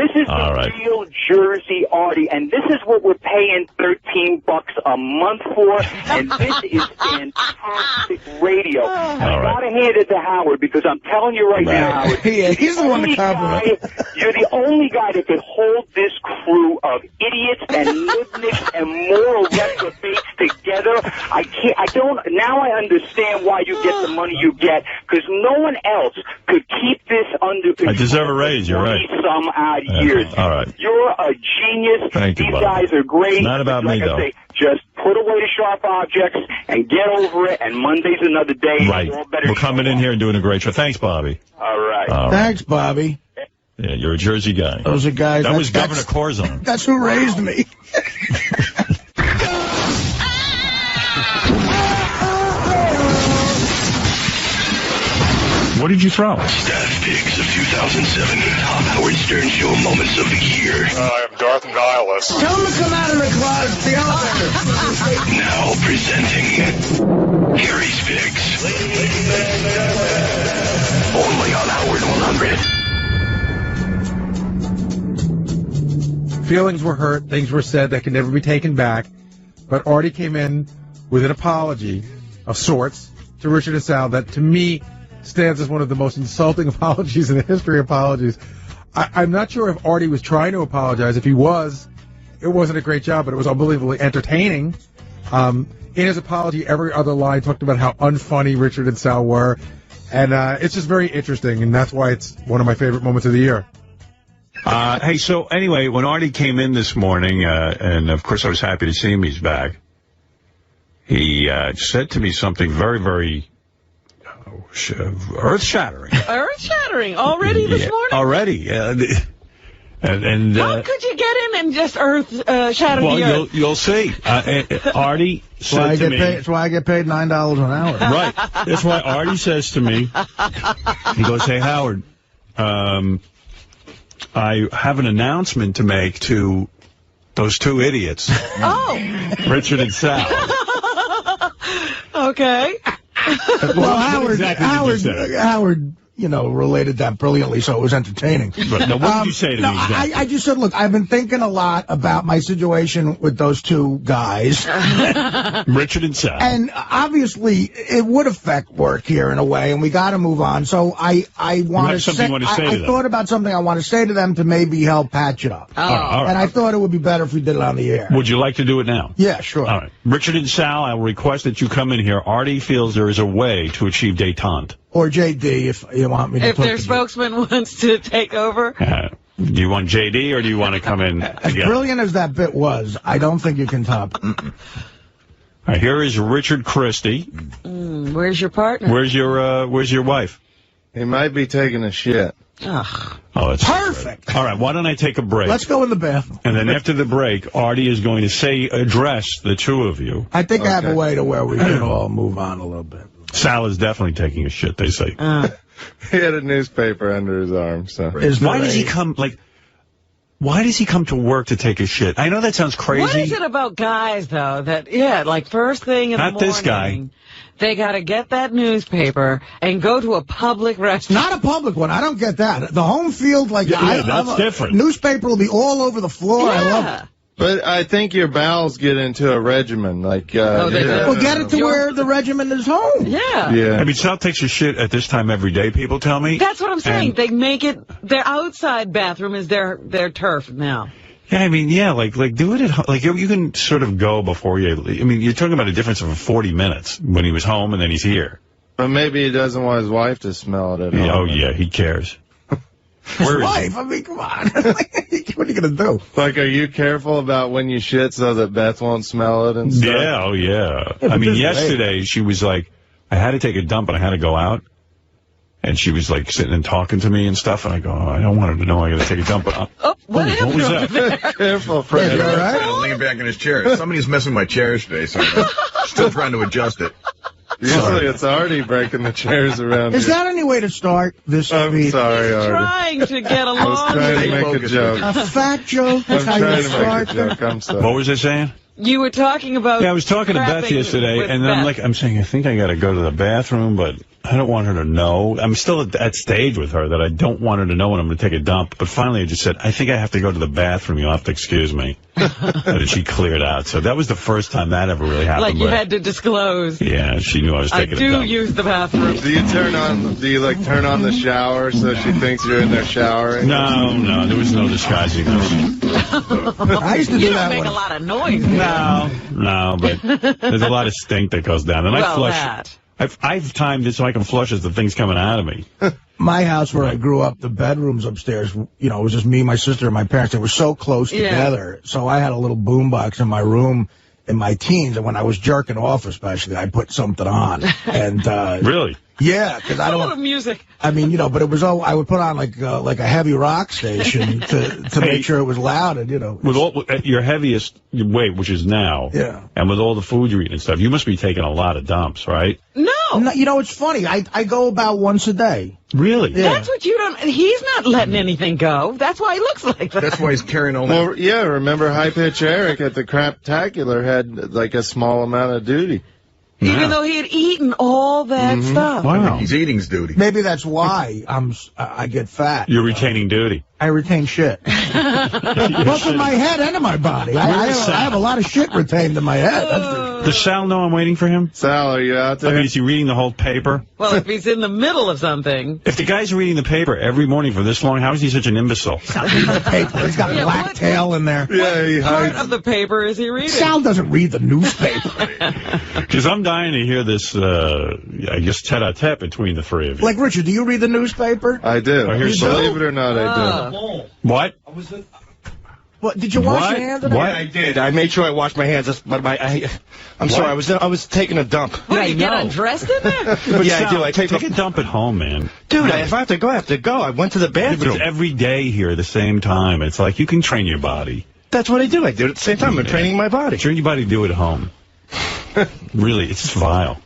This is the real Jersey Artie, and this is what we're paying $13 a month for, and this is fantastic radio. And I gotta hand it to Howard, because I'm telling you right now, Howard, he's the one to compliment. You're the only guy that could hold this crew of idiots and nibniks and moral reprobates together. Now I understand why you get the money you get, because no one else could keep this under control. I deserve a raise, you're right. Some odd years. All right. You're a genius. Thank you, These guys are great. It's not about me, though. Just put away the sharp objects and get over it, and Monday's another day. Right. We're coming in here and doing a great show. Thanks, Bobby. All right. Thanks, Bobby. Yeah, you're a Jersey guy. Those are guys. That was Governor Corzine. That's who raised me. What did you throw? Staff picks of 2007. Top Howard Stern Show moments of the year. I am Darth Nihilus. Tell him to come out of the closet. The elevator. Now presenting Harry's Picks. Only on Howard 100. Feelings were hurt, things were said that can never be taken back, but Artie came in with an apology of sorts to Richard and Sal that, to me, stands as one of the most insulting apologies in the history of apologies. I'm not sure if Artie was trying to apologize. If he was, it wasn't a great job, but it was unbelievably entertaining. In his apology, every other line talked about how unfunny Richard and Sal were, and it's just very interesting, and that's why it's one of my favorite moments of the year. Hey, so anyway, when Artie came in this morning, and of course I was happy to see him, he's back, he said to me something very, very earth-shattering. Earth-shattering? Already this morning? Already. And how could you get in and just shatter the earth? You'll see. Artie said to me... That's why I get paid $9 an hour. Right. That's why Artie says to me, he goes, hey, Howard, I have an announcement to make to those two idiots. Oh. Richard and Sal. Okay. Well, Howard, related that brilliantly, so it was entertaining. But now, what did you say to me exactly? I just said, look, I've been thinking a lot about my situation with those two guys. Richard and Sal. And obviously, it would affect work here in a way, and we got to move on. So I want to say, I thought about something I want to say to them to maybe help patch it up. Oh. All right. And I thought it would be better if we did it on the air. Would you like to do it now? Yeah, sure. All right. Richard and Sal, I will request that you come in here. Artie feels there is a way to achieve détente. Or JD, if you want me to. If their spokesman wants to take over. Do you want JD or do you want to come in As together? brilliant as that bit was, I don't think you can top it. All right, here is Richard Christie. Where's your partner? Where's your wife? He might be taking a shit. Ugh. Oh, that's perfect. All right, why don't I take a break? Let's go in the bathroom. And then after the break, Artie is going to address the two of you. I think I have a way to where we can all move on a little bit. Sal is definitely taking a shit, they say. He had a newspaper under his arm, so. Why does he come to work to take a shit? I know that sounds crazy. What is it about guys, though, that, like first thing in the morning. Not this guy. They got to get that newspaper and go to a public restaurant. Not a public one. I don't get that. The home field, that's different. Newspaper will be all over the floor. Yeah. I love it. But I think your bowels get into a regimen. Well, get it to where the regimen is home. Yeah. I mean, Sal takes a shit at this time every day, people tell me. That's what I'm saying. They make it, their outside bathroom is their turf now. Yeah, I mean, do it at home. Like, you can sort of go before you... I mean, you're talking about a difference of 40 minutes when he was home and then he's here. But maybe he doesn't want his wife to smell it at home. Oh, yeah, he cares. His wife? I mean, come on. What are you going to do? Like, are you careful about when you shit so that Beth won't smell it and stuff? Yeah, oh, yeah. I mean, yesterday she was like, I had to take a dump and I had to go out. And she was like sitting and talking to me and stuff. And I go, I don't want her to know I got to take a dump. What was that? Careful, Fred. You all right? I'm leaning back in his chair. Somebody's messing with my chair today, so I'm still trying to adjust it. Usually it's Artie breaking the chairs around Is that any way to start this I'm speech? sorry, Artie. Trying to get along. I was trying to make a joke. A fat joke? That's how you start. I'm sorry. What was I saying? You were talking about... Yeah, I was talking to Beth yesterday, and then I'm saying, I think I got to go to the bathroom, but I don't want her to know. I'm still at that stage with her that I don't want her to know when I'm going to take a dump. But finally I just said, I think I have to go to the bathroom. You'll have to excuse me. And she cleared out. So that was the first time that ever really happened. Like you had to disclose. Yeah, she knew I was taking a dump. I do use the bathroom. Do you turn on the shower so she thinks you're in there showering? No, there was no disguising this. I used to do that. You don't make a lot of noise. No, but there's a lot of stink that goes down. And I flush. That. I've timed it so I can flush as the thing's coming out of me. My house where I grew up, the bedrooms upstairs, it was just me, my sister, and my parents. They were so close together. So I had a little boombox in my room in my teens, and when I was jerking off especially, I put something on. And Really? Yeah, because I don't. A lot of music. I mean, but it was I would put on like a heavy rock station to make sure it was loud, and With all your heaviest weight, which is now, and with all the food you're eating and stuff, you must be taking a lot of dumps, right? No, it's funny. I go about once a day. Really? Yeah. That's what you don't. He's not letting anything go. That's why he looks like that. That's why he's carrying all that. Well, yeah, remember High Pitch Eric at the Craptacular had like a small amount of duty. Even though he had eaten all that stuff. Wow. He's eating's duty. Maybe that's why I get fat. You're retaining duty. I retain shit. Both in my head and in my body. I have a lot of shit retained in my head. Does Sal know I'm waiting for him? Sal, are you out there? I mean, is he reading the whole paper? Well, if he's in the middle of something. If the guy's reading the paper every morning for this long, how is he such an imbecile? He's not reading the paper. He's got a black tail in there. Yeah, Part of the paper is he reading? Sal doesn't read the newspaper. Because I'm dying to hear this, I guess, tete-a-tete between the three of you. Like, Richard, do you read the newspaper? I do. Believe it or not, I do. What? What? Did you wash your hands? What? I did. I made sure I washed my hands. But I'm sorry. I was taking a dump. What, you get undressed in there? Yeah, I do. I take a dump at home, man. Dude, if I have to go, I have to go. I went to the bathroom. But it's every day here at the same time. It's like you can train your body. That's what I do. I do it at the same time. I'm training my body. Train your body to do it at home. Really, it's just vile.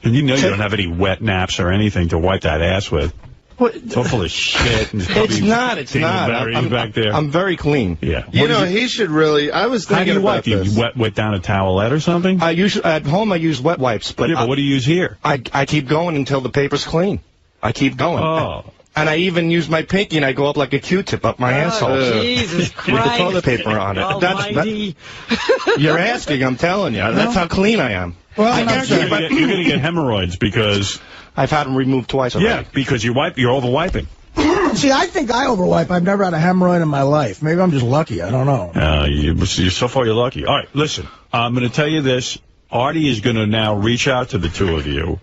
And you don't have any wet naps or anything to wipe that ass with. What? It's all full of shit. And It's not. I'm back there. I'm very clean. Yeah. He should really. I was thinking about this. How do you wipe? You wet down a towelette or something? I usually at home I use wet wipes, but what do you use here? I keep going until the paper's clean. I keep going. Oh. And I even use my pinky and I go up like a Q-tip up my asshole. Jesus Christ. With the toilet paper on it. You're asking, I'm telling you. That's how clean I am. Well, you're going to get hemorrhoids because... I've had them removed twice already. Yeah, because you're over-wiping. See, I think I overwipe. I've never had a hemorrhoid in my life. Maybe I'm just lucky. I don't know. So far, you're lucky. All right, listen. I'm going to tell you this. Artie is going to now reach out to the two of you.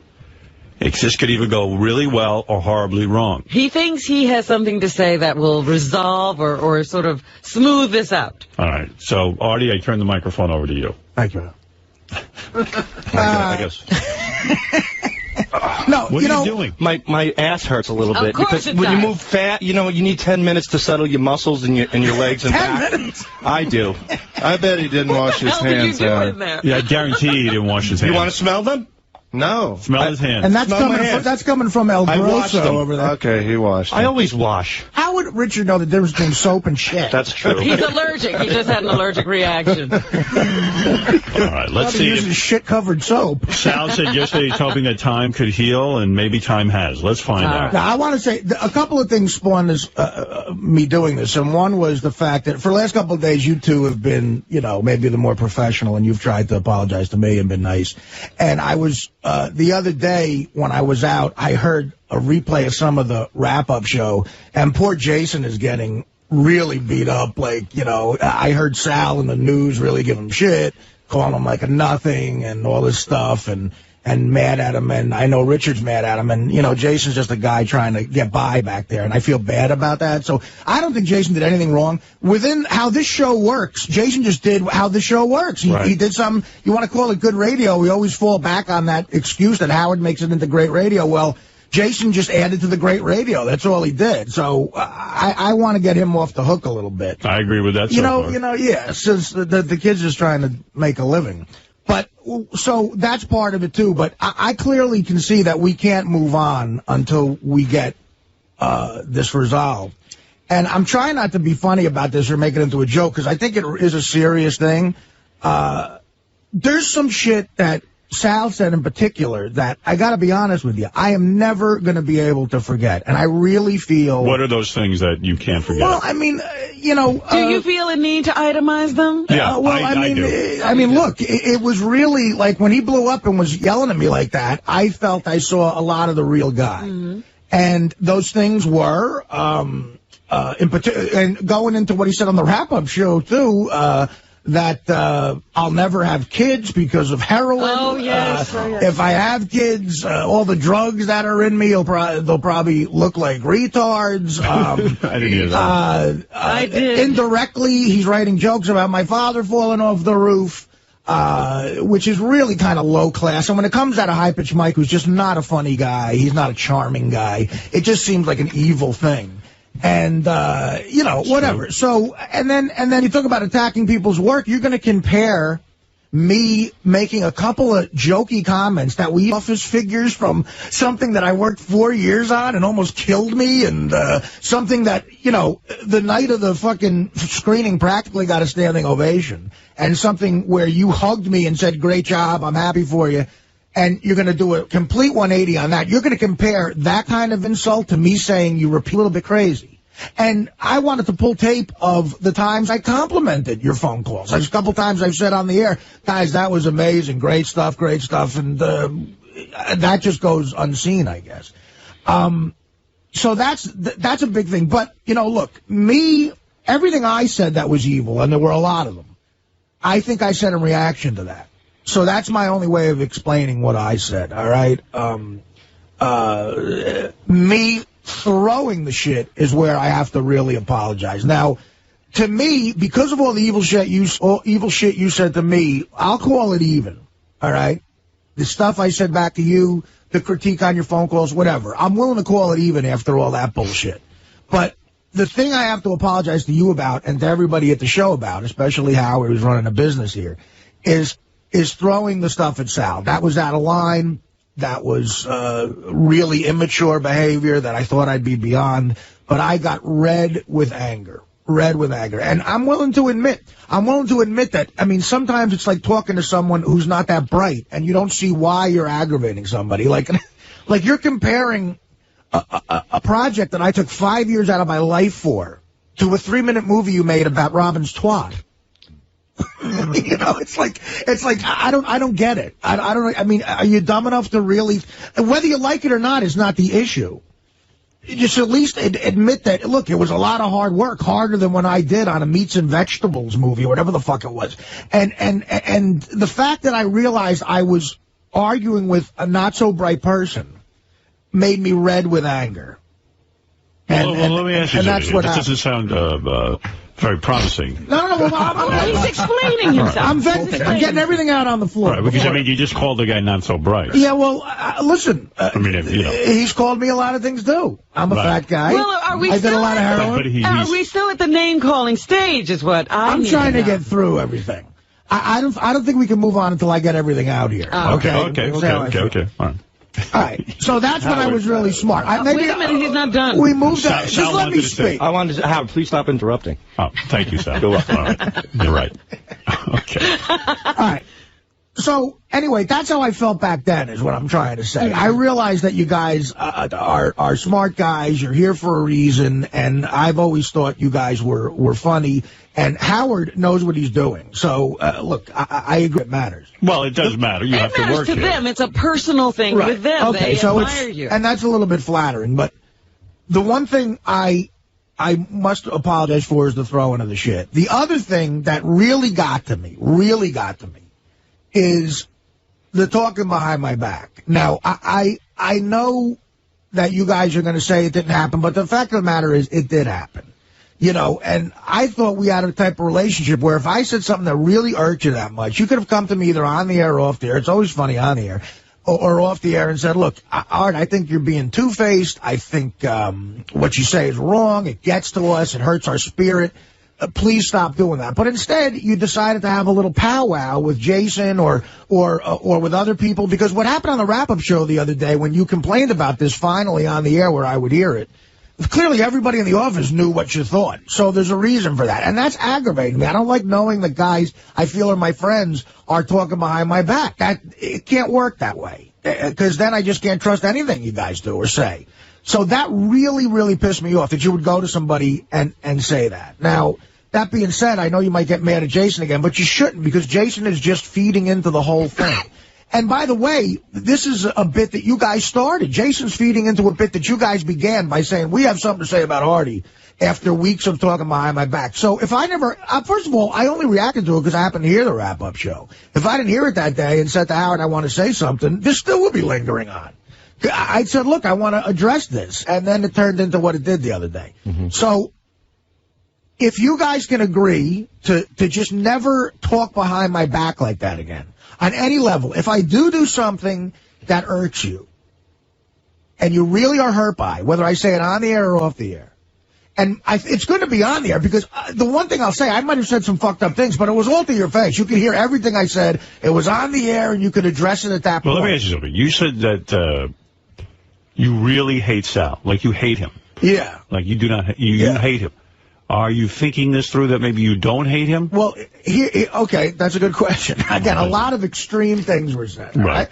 This could either go really well or horribly wrong. He thinks he has something to say that will resolve or sort of smooth this out. All right. So, Artie, I turn the microphone over to you. Thank you. I guess. No, what are you doing? My ass hurts a little bit because when you move fast, you need 10 minutes to settle your muscles and your legs and 10 minutes? I do. I bet he didn't wash his hands. Yeah, I guarantee he didn't wash his hands. You want to smell them? No. Smell his hands. And that's coming from El Grosso over there. Okay, he washed them. I always wash. How would Richard know the difference between soap and shit? That's true. He's allergic. He just had an allergic reaction. All right, let's see. Using shit-covered soap. Sal said yesterday he's hoping that time could heal, and maybe time has. Let's find out. Now, I want to say a couple of things spawned this, me doing this, and one was the fact that for the last couple of days, you two have been, maybe the more professional, and you've tried to apologize to me and been nice. And I was, the other day when I was out, I heard a replay of some of the wrap-up show, and poor Jason is getting really beat up. Like, I heard Sal in the news really give him shit, calling him like a nothing and all this stuff, and mad at him, and I know Richard's mad at him, and, Jason's just a guy trying to get by back there, and I feel bad about that. So I don't think Jason did anything wrong. Within how this show works, Jason just did how the show works. He did something, you want to call it good radio, we always fall back on that excuse that Howard makes it into great radio. Well, Jason just added to the great radio. That's all he did. So I want to get him off the hook a little bit. I agree with that. Since the kid's just trying to make a living. But so that's part of it, too. But I clearly can see that we can't move on until we get this resolved. And I'm trying not to be funny about this or make it into a joke, because I think it is a serious thing. There's some shit that Sal said in particular that, I got to be honest with you, I am never going to be able to forget. And I really feel... What are those things that you can't forget? Well, I mean, you know... Do you feel a need to itemize them? Yeah, well, I do. I mean, look, it was really, like, when he blew up and was yelling at me like that, I felt I saw a lot of the real guy. Mm-hmm. And those things were, in particular, and going into what he said on the wrap-up show, too, that I'll never have kids because of heroin. Oh, yes. If I have kids, all the drugs that are in me, they'll probably look like retards. I didn't hear that. I did. Indirectly, he's writing jokes about my father falling off the roof, which is really kind of low class. And when it comes out of High-Pitched Mike, who's just not a funny guy, he's not a charming guy, it just seems like an evil thing. And, you know, whatever. True. So, and then you talk about attacking people's work. You're going to compare me making a couple of jokey comments that we office figures from something that I worked 4 years on and almost killed me, and something that, you know, the night of the fucking screening practically got a standing ovation, and something where you hugged me and said, great job, I'm happy for you. And you're going to do a complete 180 on that. You're going to compare that kind of insult to me saying you were a little bit crazy. And I wanted to pull tape of the times I complimented your phone calls. There's a couple times I've said on the air, guys, that was amazing, great stuff. And that just goes unseen, I guess. So that's a big thing. But, you know, look, everything I said that was evil, and there were a lot of them, I think I said in reaction to that. So that's my only way of explaining what I said, all right? Me throwing the shit is where I have to really apologize. Now, to me, because of all the evil shit you said to me, I'll call it even, all right? The stuff I said back to you, the critique on your phone calls, whatever. I'm willing to call it even after all that bullshit. But the thing I have to apologize to you about and to everybody at the show about, especially Howard, who's running a business here, is throwing the stuff at Sal. That was out of line. That was really immature behavior that I thought I'd be beyond. But I got red with anger. And I'm willing to admit that, I mean, sometimes it's like talking to someone who's not that bright, and you don't see why you're aggravating somebody. Like you're comparing a project that I took 5 years out of my life for to a 3-minute movie you made about Robin's twat. You know, it's like I don't get it. I mean, are you dumb enough to really, whether you like it or not is not the issue. Just at least admit that, look, it was a lot of hard work, harder than when I did on a Meats and Vegetables movie or whatever the fuck it was. And the fact that I realized I was arguing with a not so bright person made me red with anger. Well, let me ask you something. This doesn't sound very promising. No. He's explaining himself. I'm getting everything out on the floor. Right, because, I mean, you just called the guy not so bright. Yeah, well, listen. I mean, you know. He's called me a lot of things, too. I'm a fat guy. Well, I did a lot of heroin. Are we still at the name-calling stage is what I'm trying to get through everything. I don't think we can move on until I get everything out here. Okay. All right. All right, so that's when I was really smart. Wait a minute, he's not done. We moved on. Just let me speak. I wanted to, Howard, please stop interrupting. Oh, thank you, Sal. Go up. All right. You're right. Okay. All right. So, anyway, that's how I felt back then, is what I'm trying to say. I realize that you guys are smart guys. You're here for a reason, and I've always thought you guys were funny. And Howard knows what he's doing. So, look, I agree it matters. Well, it does matter. You have to work to here. them. It's a personal thing with them. Okay, they admire you. And that's a little bit flattering. But the one thing I must apologize for is the throwing of the shit. The other thing that really got to me, is the talking behind my back. Now, I know that you guys are going to say it didn't happen, but the fact of the matter is it did happen. You know, and I thought we had a type of relationship where if I said something that really irked you that much, you could have come to me either on the air or off the air. It's always funny on the air or off the air and said, look, Art, I think you're being two-faced. I think what you say is wrong. It gets to us. It hurts our spirit. Please stop doing that. But instead, you decided to have a little powwow with Jason or with other people, because what happened on the wrap-up show the other day when you complained about this finally on the air where I would hear it, clearly everybody in the office knew what you thought. So there's a reason for that. And that's aggravating me. I don't like knowing that guys I feel are my friends are talking behind my back. It can't work that way. Because then I just can't trust anything you guys do or say. So that really, really pissed me off, that you would go to somebody and say that. Now, that being said, I know you might get mad at Jason again, but you shouldn't, because Jason is just feeding into the whole thing. And by the way, this is a bit that you guys started. Jason's feeding into a bit that you guys began by saying, we have something to say about Artie, after weeks of talking behind my back. So if I never, first of all, I only reacted to it because I happened to hear the wrap-up show. If I didn't hear it that day and said to Howard, I want to say something, this still would be lingering on. I said, look, I want to address this. And then it turned into what it did the other day. So if you guys can agree to just never talk behind my back like that again, on any level, if I do something that irks you, and you really are hurt by, whether I say it on the air or off the air, and it's going to be on the air, because the one thing I'll say, I might have said some fucked up things, but it was all to your face. You could hear everything I said. It was on the air, and you could address it at that point. Well, let me ask you something. You said that you really hate Sal. Like, you hate him. Yeah. Like, you do not, you hate him. Are you thinking this through, that maybe you don't hate him? Well, okay, that's a good question. Again, a lot of extreme things were said. Right.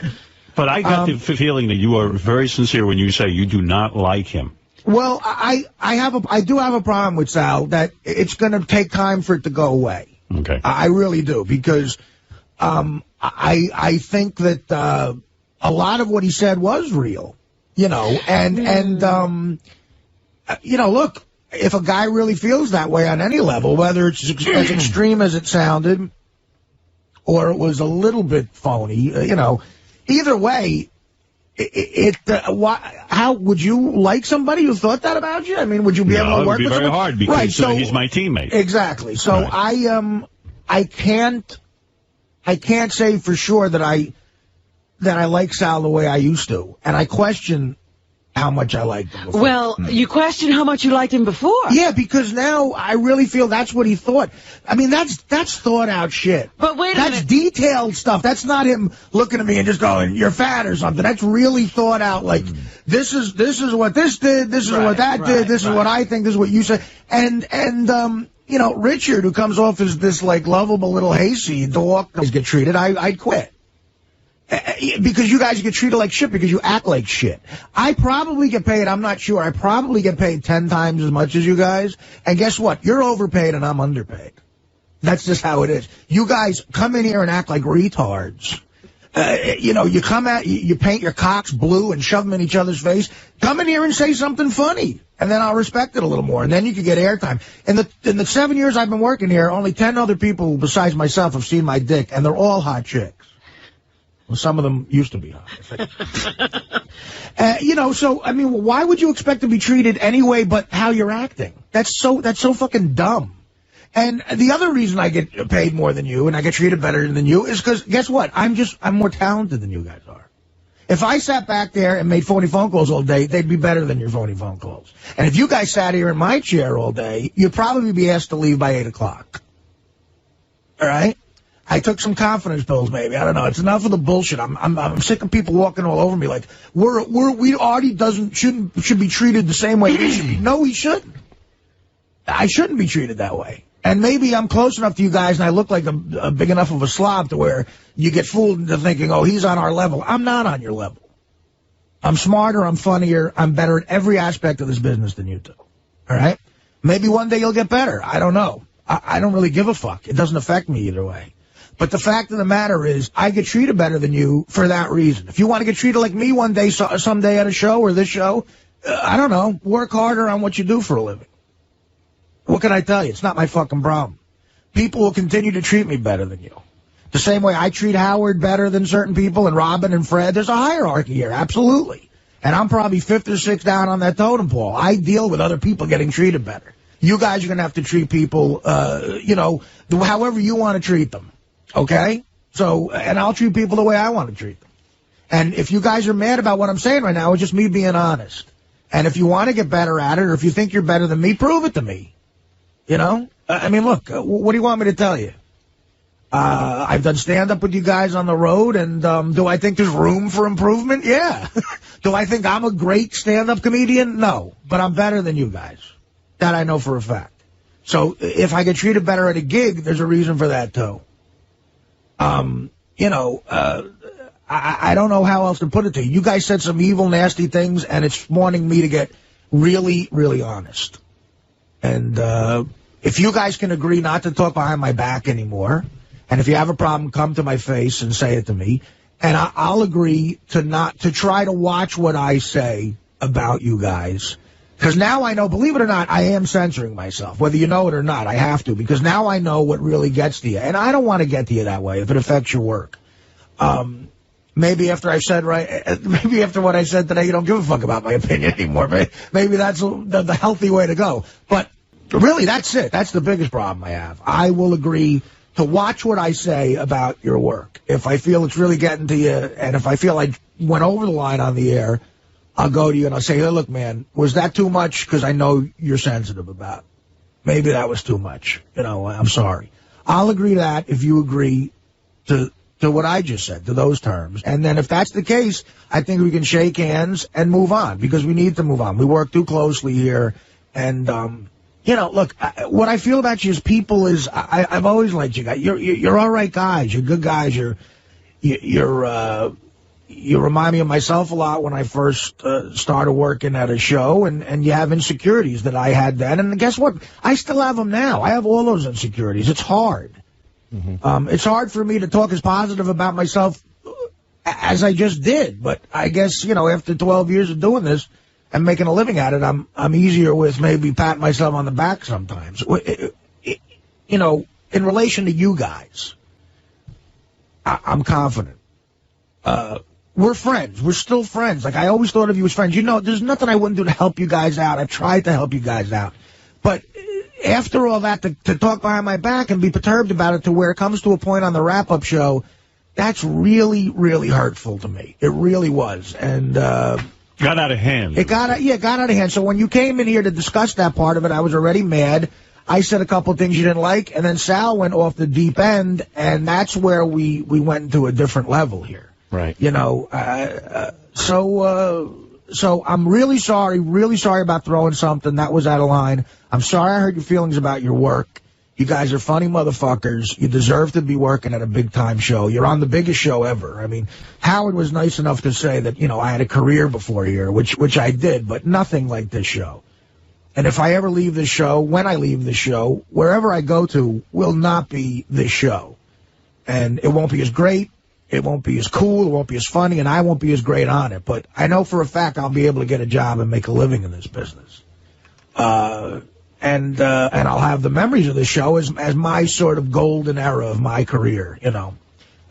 But I got the feeling that you are very sincere when you say you do not like him. Well, I do have a problem with Sal, that it's going to take time for it to go away. Okay. I really do, because I think that a lot of what he said was real, and look, if a guy really feels that way on any level, whether it's as extreme as it sounded or it was a little bit phony, either way, how would you like somebody who thought that about you? I mean, would you be able to work with it would be very hard, because he's my teammate. Exactly. So I can't say for sure that I like Sal the way I used to, and I question how much I liked him before. Well, you question how much you liked him before. Yeah, because now I really feel that's what he thought. I mean, that's thought out shit. But wait a minute. That's detailed stuff. That's not him looking at me and just going, "You're fat" or something. That's really thought out. Like, this is what this did. This is what that did. This is what I think. This is what you said. And Richard, who comes off as this like lovable little hayseed, the walkers get treated. I'd quit. Because you guys get treated like shit because you act like shit. I probably get paid, I'm not sure, I probably get paid 10 times as much as you guys. And guess what? You're overpaid and I'm underpaid. That's just how it is. You guys come in here and act like retards. You come out, you paint your cocks blue and shove them in each other's face. Come in here and say something funny, and then I'll respect it a little more, and then you can get airtime. In the 7 years I've been working here, only 10 other people besides myself have seen my dick, and they're all hot chicks. Well, some of them used to be hot. So, I mean, why would you expect to be treated anyway but how you're acting? That's so fucking dumb. And the other reason I get paid more than you and I get treated better than you is because, guess what? I'm more talented than you guys are. If I sat back there and made phony phone calls all day, they'd be better than your phony phone calls. And if you guys sat here in my chair all day, you'd probably be asked to leave by 8 o'clock. All right? I took some confidence pills, maybe. I don't know. It's enough of the bullshit. I'm sick of people walking all over me like Artie should be treated the same way he should be. No, he shouldn't. I shouldn't be treated that way. And maybe I'm close enough to you guys and I look like a big enough of a slob to where you get fooled into thinking, oh, he's on our level. I'm not on your level. I'm smarter. I'm funnier. I'm better at every aspect of this business than you do. All right? Maybe one day you'll get better. I don't know. I don't really give a fuck. It doesn't affect me either way. But the fact of the matter is, I get treated better than you for that reason. If you want to get treated like me one day, someday at a show or this show, I don't know, work harder on what you do for a living. What can I tell you? It's not my fucking problem. People will continue to treat me better than you. The same way I treat Howard better than certain people, and Robin and Fred. There's a hierarchy here, absolutely. And I'm probably 5th or 6th down on that totem pole. I deal with other people getting treated better. You guys are going to have to treat people, however you want to treat them. Okay? So, and I'll treat people the way I want to treat them. And if you guys are mad about what I'm saying right now, it's just me being honest. And if you want to get better at it, or if you think you're better than me, prove it to me. I mean, look, what do you want me to tell you? I've done stand-up with you guys on the road, and do I think there's room for improvement? Yeah. Do I think I'm a great stand-up comedian? No. But I'm better than you guys. That I know for a fact. So if I get treated better at a gig, there's a reason for that, too. You know, I don't know how else to put it to you. You guys said some evil, nasty things, and it's wanting me to get really, really honest. And if you guys can agree not to talk behind my back anymore, and if you have a problem, come to my face and say it to me, and I'll agree to try to watch what I say about you guys. Because now I know, believe it or not, I am censoring myself. Whether you know it or not, I have to. Because now I know what really gets to you. And I don't want to get to you that way if it affects your work. Maybe after maybe after what I said today, you don't give a fuck about my opinion anymore. Maybe that's the healthy way to go. But really, that's it. That's the biggest problem I have. I will agree to watch what I say about your work. If I feel it's really getting to you, and if I feel I went over the line on the air, I'll go to you and I'll say, hey, look, man, was that too much? Because I know you're sensitive about it. Maybe that was too much. You know, I'm sorry. I'll agree to that if you agree to what I just said, to those terms. And then if that's the case, I think we can shake hands and move on, because we need to move on. We work too closely here. And, you know, look, what I feel about you as people is I've always liked you guys. You're all right guys. You're good guys. You remind me of myself a lot when I first started working at a show, and you have insecurities that I had then. And guess what? I still have them now. I have all those insecurities. It's hard. Mm-hmm. It's hard for me to talk as positive about myself as I just did. But I guess, you know, after 12 years of doing this and making a living at it, I'm easier with maybe patting myself on the back sometimes. You know, in relation to you guys, I'm confident. We're friends. We're still friends. Like, I always thought of you as friends. You know, there's nothing I wouldn't do to help you guys out. I've tried to help you guys out. But after all that, to talk behind my back and be perturbed about it to where it comes to a point on the wrap-up show, that's really, really hurtful to me. It really was. And got out of hand. It got out of hand. So when you came in here to discuss that part of it, I was already mad. I said a couple of things you didn't like, and then Sal went off the deep end, and that's where we went into a different level here. Right. You know, so I'm really sorry about throwing something that was out of line. I'm sorry I hurt your feelings about your work. You guys are funny motherfuckers. You deserve to be working at a big-time show. You're on the biggest show ever. I mean, Howard was nice enough to say that, you know, I had a career before here, which I did, but nothing like this show. And if I ever leave this show, when I leave this show, wherever I go to will not be this show. And it won't be as great. It won't be as cool, it won't be as funny, and I won't be as great on it. But I know for a fact I'll be able to get a job and make a living in this business. And I'll have the memories of this show as my sort of golden era of my career, you know.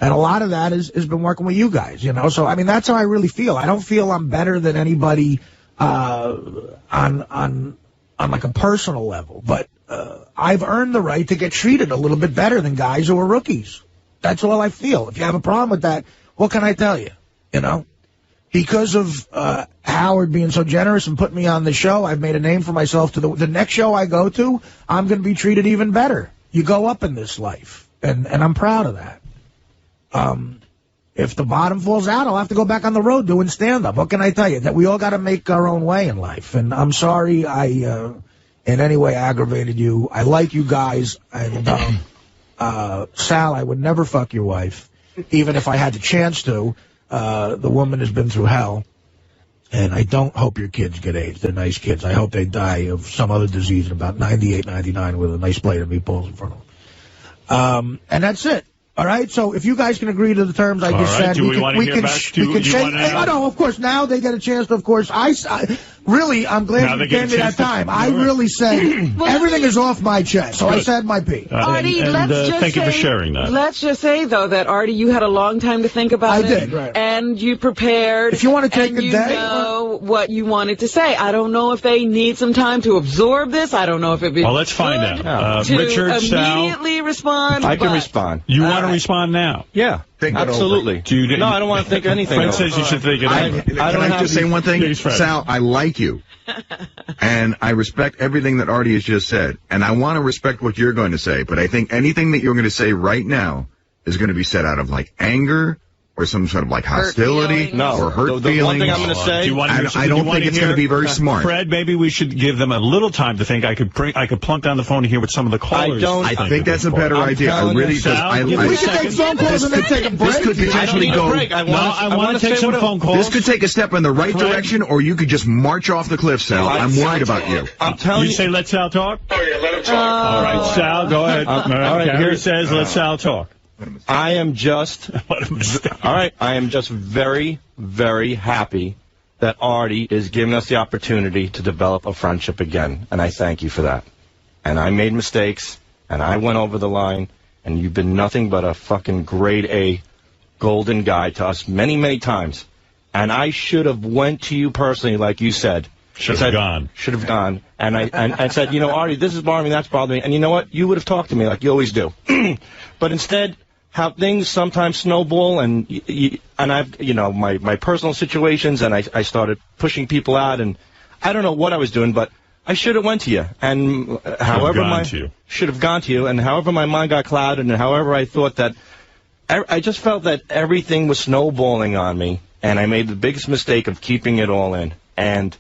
And a lot of that has been working with you guys, you know. So, I mean, that's how I really feel. I don't feel I'm better than anybody on like a personal level. But I've earned the right to get treated a little bit better than guys who are rookies. That's all I feel. If you have a problem with that, what can I tell you? You know, because of Howard being so generous and putting me on the show, I've made a name for myself. To the next show I go to, I'm going to be treated even better. You go up in this life, and I'm proud of that. If the bottom falls out, I'll have to go back on the road doing stand-up. What can I tell you? That we all got to make our own way in life. And I'm sorry I in any way aggravated you. I like you guys, and Sal, I would never fuck your wife, even if I had the chance to. The woman has been through hell, and I don't hope your kids get AIDS. They're nice kids. I hope they die of some other disease in about 98, 99 with a nice plate of meatballs in front of them. And that's it. All right, so if you guys can agree to the terms I just said, we can shake. Oh, no, of course, now they get a chance to, of course, I'm glad you gave me that time. I really said everything is off my chest, so I said my piece. Artie, thank you for sharing that. Let's just say, though, that, Artie, you had a long time to think about it. I did, right. And you prepared. If you want to take a day. You know what you wanted to say. I don't know if they need some time to absorb this. I don't know if it'd be let's find out. To Richard, immediately Sal, respond. I can respond. You want to respond now? Yeah. Think it over. Absolutely. No, I don't want to think anything. Fred says you should think it over. Can I just say one thing? Sal, I like you. And I respect everything that Artie has just said. And I want to respect what you're going to say. But I think anything that you're going to say right now is going to be said out of, like, anger or some sort of, like, hostility or hurt feelings. The one thing I'm going to say, I don't think it's going to be very smart. Fred, maybe we should give them a little time to think. I could plunk down the phone here with some of the callers. I think that's a better idea. I really do. We could take phone calls and then take a break. This could potentially go. I want to take some phone calls. This could take a step in the right direction, or you could just march off the cliff, Sal. I'm worried about you. I'm telling you. You say let Sal talk? Oh, yeah, let him talk. All right, Sal, go ahead. All right, Gary says let Sal talk. I am just very, very happy that Artie is giving us the opportunity to develop a friendship again, and I thank you for that. And I made mistakes, and I went over the line, and you've been nothing but a fucking grade A golden guy to us many, many times. And I should have went to you personally, like you said. Should have gone. And I said, you know, Artie, this is bothering me, that's bothering me. And you know what? You would have talked to me like you always do. But instead, how things sometimes snowball, and I've, you know, my personal situations, and I started pushing people out, and I don't know what I was doing, but I should have went to you, and should have gone to you, and however my mind got clouded, and however I thought that, I just felt that everything was snowballing on me, and I made the biggest mistake of keeping it all in, and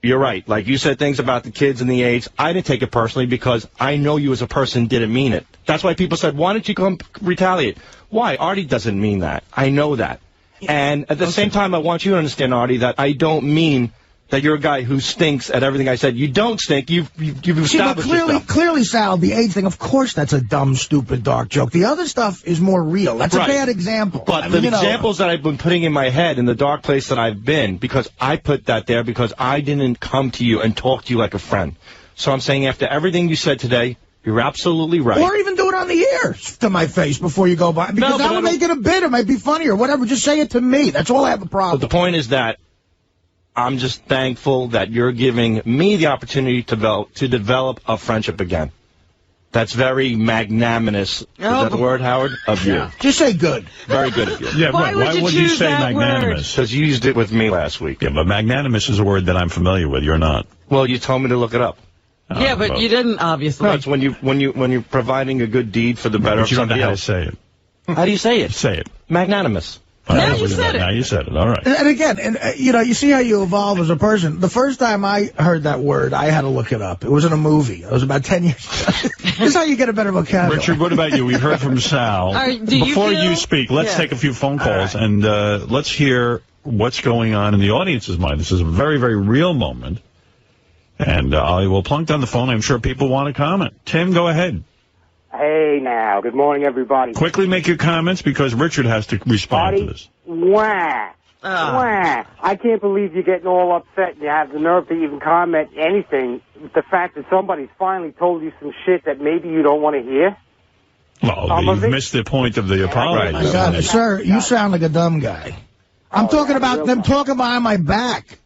you're right. Like you said things about the kids and the AIDS. I didn't take it personally because I know you as a person didn't mean it. That's why people said, why don't you come retaliate? Why? Artie doesn't mean that. I know that. And at the same time, I want you to understand, Artie, that I don't mean that you're a guy who stinks at everything I said. You don't stink. You've established yourself. Clearly, Sal, the AIDS thing, of course that's a dumb, stupid, dark joke. The other stuff is more real. That's a bad example. But the examples that I've been putting in my head in the dark place that I've been, because I put that there because I didn't come to you and talk to you like a friend. So I'm saying after everything you said today, you're absolutely right. Or even do it on the air to my face before you go by. Because that would make it a bit. It might be funny or whatever. Just say it to me. That's all I have a problem. But the point is that I'm just thankful that you're giving me the opportunity to develop a friendship again. That's very magnanimous. Is that the word, Howard? Of you. Just say good. Very good of you. Yeah, why would you say magnanimous? Because you used it with me last week. Yeah, but magnanimous is a word that I'm familiar with. You're not. Well, you told me to look it up. Yeah, but you didn't, obviously. No, it's when you're providing a good deed for the better of somebody else. You don't know how to say it. How do you say it? Say it. Magnanimous. Now you said it. Now you said it. All right. And again, you know, you see how you evolve as a person. The first time I heard that word, I had to look it up. It was in a movie. It was about 10 years ago. This is how you get a better vocabulary. Richard, what about you? We heard from Sal. Before you speak, let's take a few phone calls, and let's hear what's going on in the audience's mind. This is a very, very real moment. And I will plunk down the phone. I'm sure people want to comment. Tim, go ahead. Hey, now. Good morning, everybody. Quickly make your comments because Richard has to respond to this. Wah. Wah. I can't believe you're getting all upset and you have the nerve to even comment anything. The fact that somebody's finally told you some shit that maybe you don't want to hear. Well, you've missed the point of the apology. My God, sir, you sound like a dumb guy. I'm talking about them talking behind my back.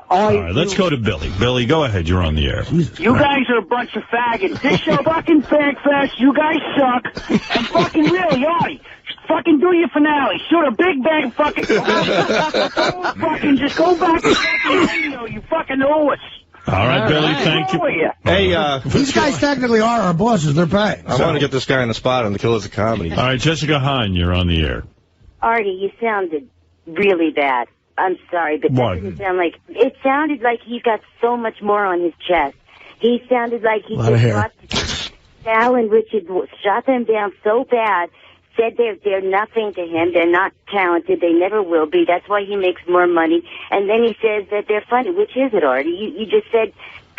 All right, let's go to Billy. Billy, go ahead. You're on the air. You guys are a bunch of faggots. This show fucking fag fest. You guys suck. And fucking really, Artie, fucking do your finale. Shoot a big bang fucking. Fucking just go back to fucking radio. You fucking owe us. All right, Billy, thank you. Hey, these guys technically are our bosses. They're paying. I want to get this guy on the spot on the Killers of Comedy. All right, Jessica Hahn, you're on the air. Artie, you sounded really bad. I'm sorry, but that didn't sound like... It sounded like he got so much more on his chest. He sounded like he just got... Sal and Richard shot them down so bad, said they're nothing to him, they're not talented, they never will be, that's why he makes more money, and then he says that they're funny. Which is it, Artie? You just said...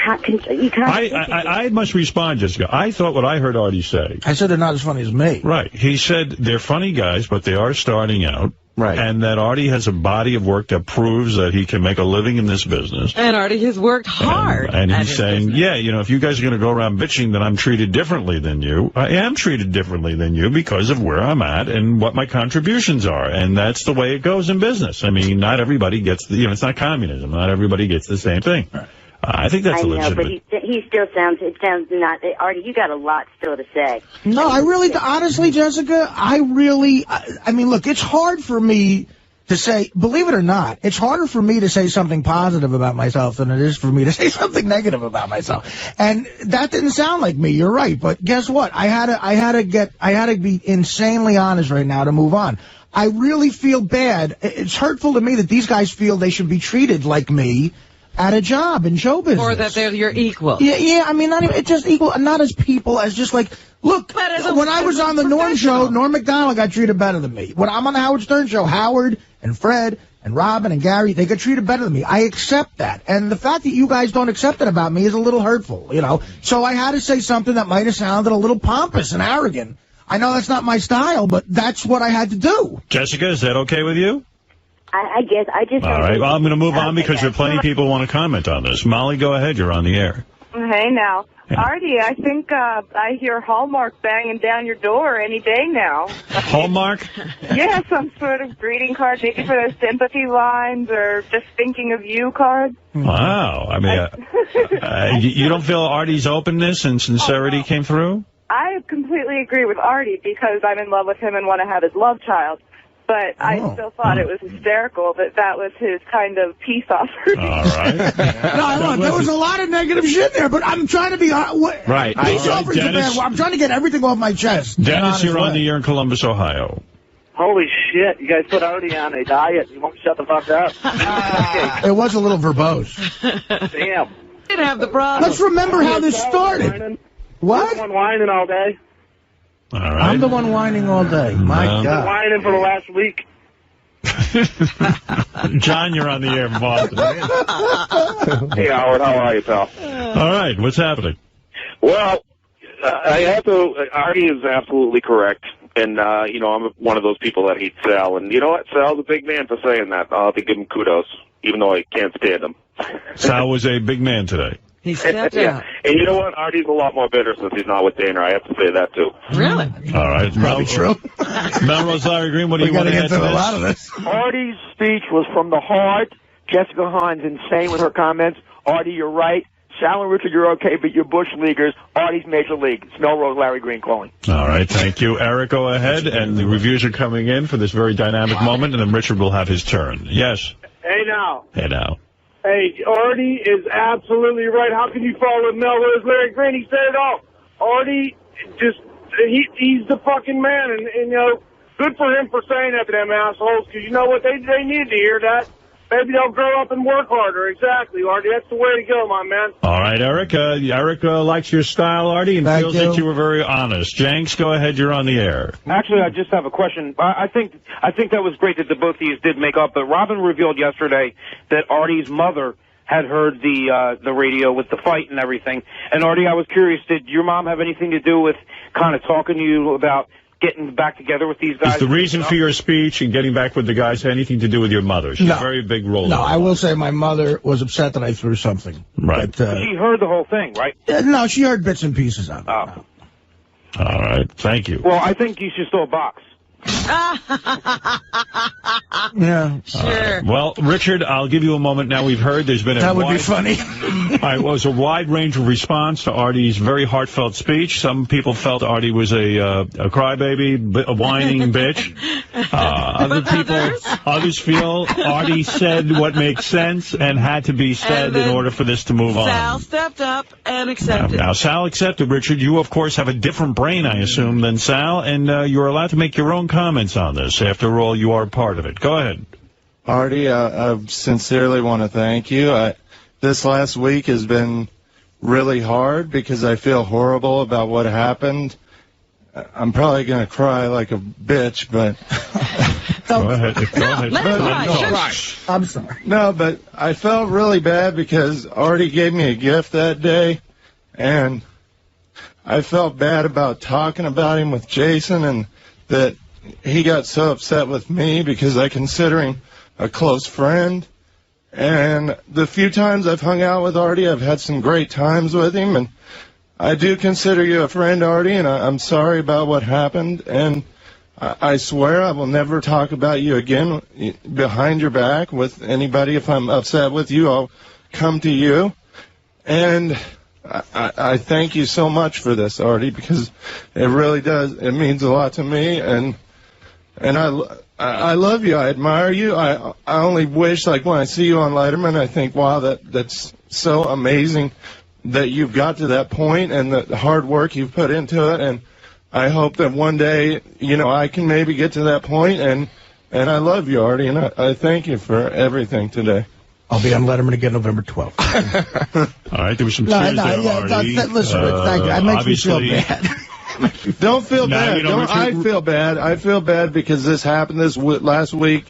I must respond, Jessica. I thought what I heard Artie say. I said they're not as funny as me. Right. He said they're funny guys, but they are starting out. Right. And that Artie has a body of work that proves that he can make a living in this business. And Artie has worked hard. And he's saying, yeah, you know, if you guys are going to go around bitching that I'm treated differently than you, I am treated differently than you because of where I'm at and what my contributions are. And that's the way it goes in business. I mean, not everybody gets, it's not communism. Not everybody gets the same thing. I think that's I know, legitimate. but he still sounds, it sounds not, Artie, you got a lot still to say. No, I really, honestly, Jessica, I mean, look, it's hard for me to say, believe it or not, it's harder for me to say something positive about myself than it is for me to say something negative about myself. And that didn't sound like me, you're right. But guess what? I had to be insanely honest right now to move on. I really feel bad. It's hurtful to me that these guys feel they should be treated like me at a job in show business. Or that they're your equal. Yeah, I mean, not even, it's just equal, not as people, as just like, look, when I was on the Norm show, Norm Macdonald got treated better than me. When I'm on the Howard Stern show, Howard and Fred and Robin and Gary, they get treated better than me. I accept that. And the fact that you guys don't accept it about me is a little hurtful, you know. So I had to say something that might have sounded a little pompous and arrogant. I know that's not my style, but that's what I had to do. Jessica, is that okay with you? I guess I just... All right, well, I'm going to move on because there are plenty of people who want to comment on this. Molly, go ahead. You're on the air. Hey, now. Artie, I think I hear Hallmark banging down your door any day now. Hallmark? Yeah, some sort of greeting card, maybe for those sympathy lines or just thinking of you card. Wow. I mean, you don't feel Artie's openness and sincerity came through? I completely agree with Artie because I'm in love with him and want to have his love child. But I still thought it was hysterical that was his kind of peace offering. All right. No, there was a lot of negative shit there, but I'm trying to be... Right. Peace offering's a bad word. I'm trying to get everthing off my chest. Dennis, you're on the air in Columbus, Ohio. Holy shit, you guys put Artie on a diet. You won't shut the fuck up. It was a little verbose. Damn. Didn't have the problem. Let's remember how this started. What? You're the one whining all day. All right. I'm the one whining all day. My God. Been whining for the last week. John, you're on the air in Boston. Hey, Howard, how are you, pal? All right, what's happening? Well, I have to, Artie is absolutely correct. And, you know, I'm one of those people that hate Sal. And you know what? Sal's a big man for saying that. I'll have to give him kudos, even though I can't stand him. Sal was a big man today. He stepped out. And you know what? Artie's a lot more bitter since he's not with Dana. I have to say that, too. Really? All right. Probably true. Melrose, Larry Green, what do you want to get to a lot of this? Artie's speech was from the heart. Jessica Hahn's insane with her comments. Artie, you're right. Sal and Richard, you're okay, but you're Bush Leaguers. Artie's Major League. It's Melrose, Larry Green calling. All right, thank you. Eric, go ahead, and the reviews are coming in for this very dynamic moment, and then Richard will have his turn. Yes. Hey, now. Hey, now. Hey, Artie is absolutely right. How can you follow Melrose, Larry Green? He said it all. Artie, he's the fucking man, and you know, good for him for saying that to them assholes, because you know what, they needed to hear that. Maybe they'll grow up and work harder. Exactly, Artie. That's the way to go, my man. All right, Eric. Eric likes your style, Artie, and feels that you were very honest. Jenks, go ahead. You're on the air. Actually, I just have a question. I think that was great that the both of you did make up, but Robin revealed yesterday that Artie's mother had heard the radio with the fight and everything. And Artie, I was curious, did your mom have anything to do with kind of talking to you about getting back together with these guys? Is the reason for your speech and getting back with the guys anything to do with your mother? She's a very big role. No, I will say my mother was upset that I threw something. Right. But, she heard the whole thing, right? No, she heard bits and pieces of it. Oh. All right. Thank you. Well, I think you should still box. Yeah. Sure. Well, Richard, I'll give you a moment now. We've heard there's been That would be funny. It was a wide range of response to Artie's very heartfelt speech. Some people felt Artie was a crybaby, a whining bitch. Others feel Artie said what makes sense and had to be said in order for this to move on. Sal stepped up and accepted. Now, Sal accepted, Richard. You, of course, have a different brain, I assume, than Sal, and you're allowed to make your own comments on this. After all, you are part of it. Go ahead. Artie, I sincerely want to thank you. This last week has been really hard because I feel horrible about what happened. I'm probably going to cry like a bitch, but... Go ahead. Let him cry. I'm sorry. No, but I felt really bad because Artie gave me a gift that day, and I felt bad about talking about him with Jason, and that he got so upset with me because I consider him a close friend. And the few times I've hung out with Artie, I've had some great times with him, and I do consider you a friend, Artie, and I'm sorry about what happened, and I swear I will never talk about you again behind your back with anybody. If I'm upset with you, I'll come to you. And I thank you so much for this, Artie, because it really does. It means a lot to me, and I love you. I admire you. I only wish, like, when I see you on Letterman, I think, wow, that's so amazing that you've got to that point and the hard work you've put into it. And I hope that one day, you know, I can maybe get to that point. And I love you, Artie, and I thank you for everything today. I'll be on Letterman again November 12th. All right, there was some tears there, Artie. Listen, Rich, thank you. That makes me feel bad. Don't feel bad. I feel bad. I feel bad because this happened last week.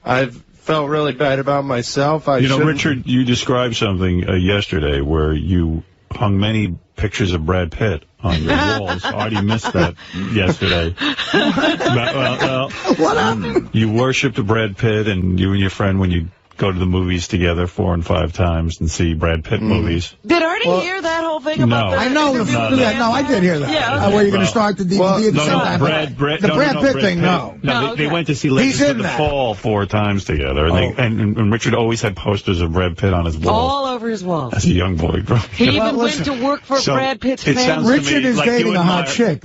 I felt really bad about myself. Richard, you described something yesterday where you hung many pictures of Brad Pitt on your walls. Artie missed that yesterday. What happened? You worshipped Brad Pitt, and you and your friend, when you go to the movies together 4 and 5 times and see Brad Pitt movies. Did Artie hear that whole thing about that? I know. No, I did hear that. Yeah, okay. Where you're going to start the DVD at the same time. The Brad Pitt thing, no. No, they went to see Legends of the Fall 4 times together. And Richard always had posters of Brad Pitt on his wall. All over his wall. As a young boy. He even went to work for Brad Pitt's family. Richard is dating a hot chick.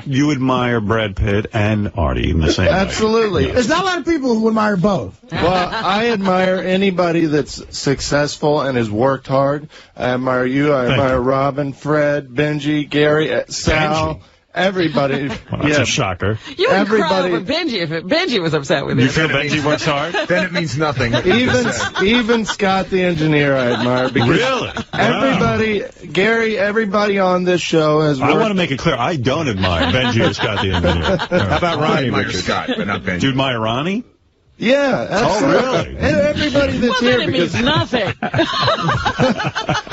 You admire Brad Pitt and Artie in the same way. Absolutely. There's not a lot of people who admire both. Well, I admire anybody that's successful and has worked hard. I admire you. I admire Robin, Fred, Benji, Gary, Sal, everybody. That's a shocker. You would cry over Benji if Benji was upset with you. You feel Benji works hard? Then it means nothing. Even Scott the engineer I admire. Really? Everybody, Gary, everybody on this show has worked. I want to make it clear, I don't admire Benji or Scott the engineer. How about Ronnie, Richard? Scott, but not Benji. Do you admire Ronnie? Yeah, absolutely. Oh, really? And everybody that's here, it means nothing.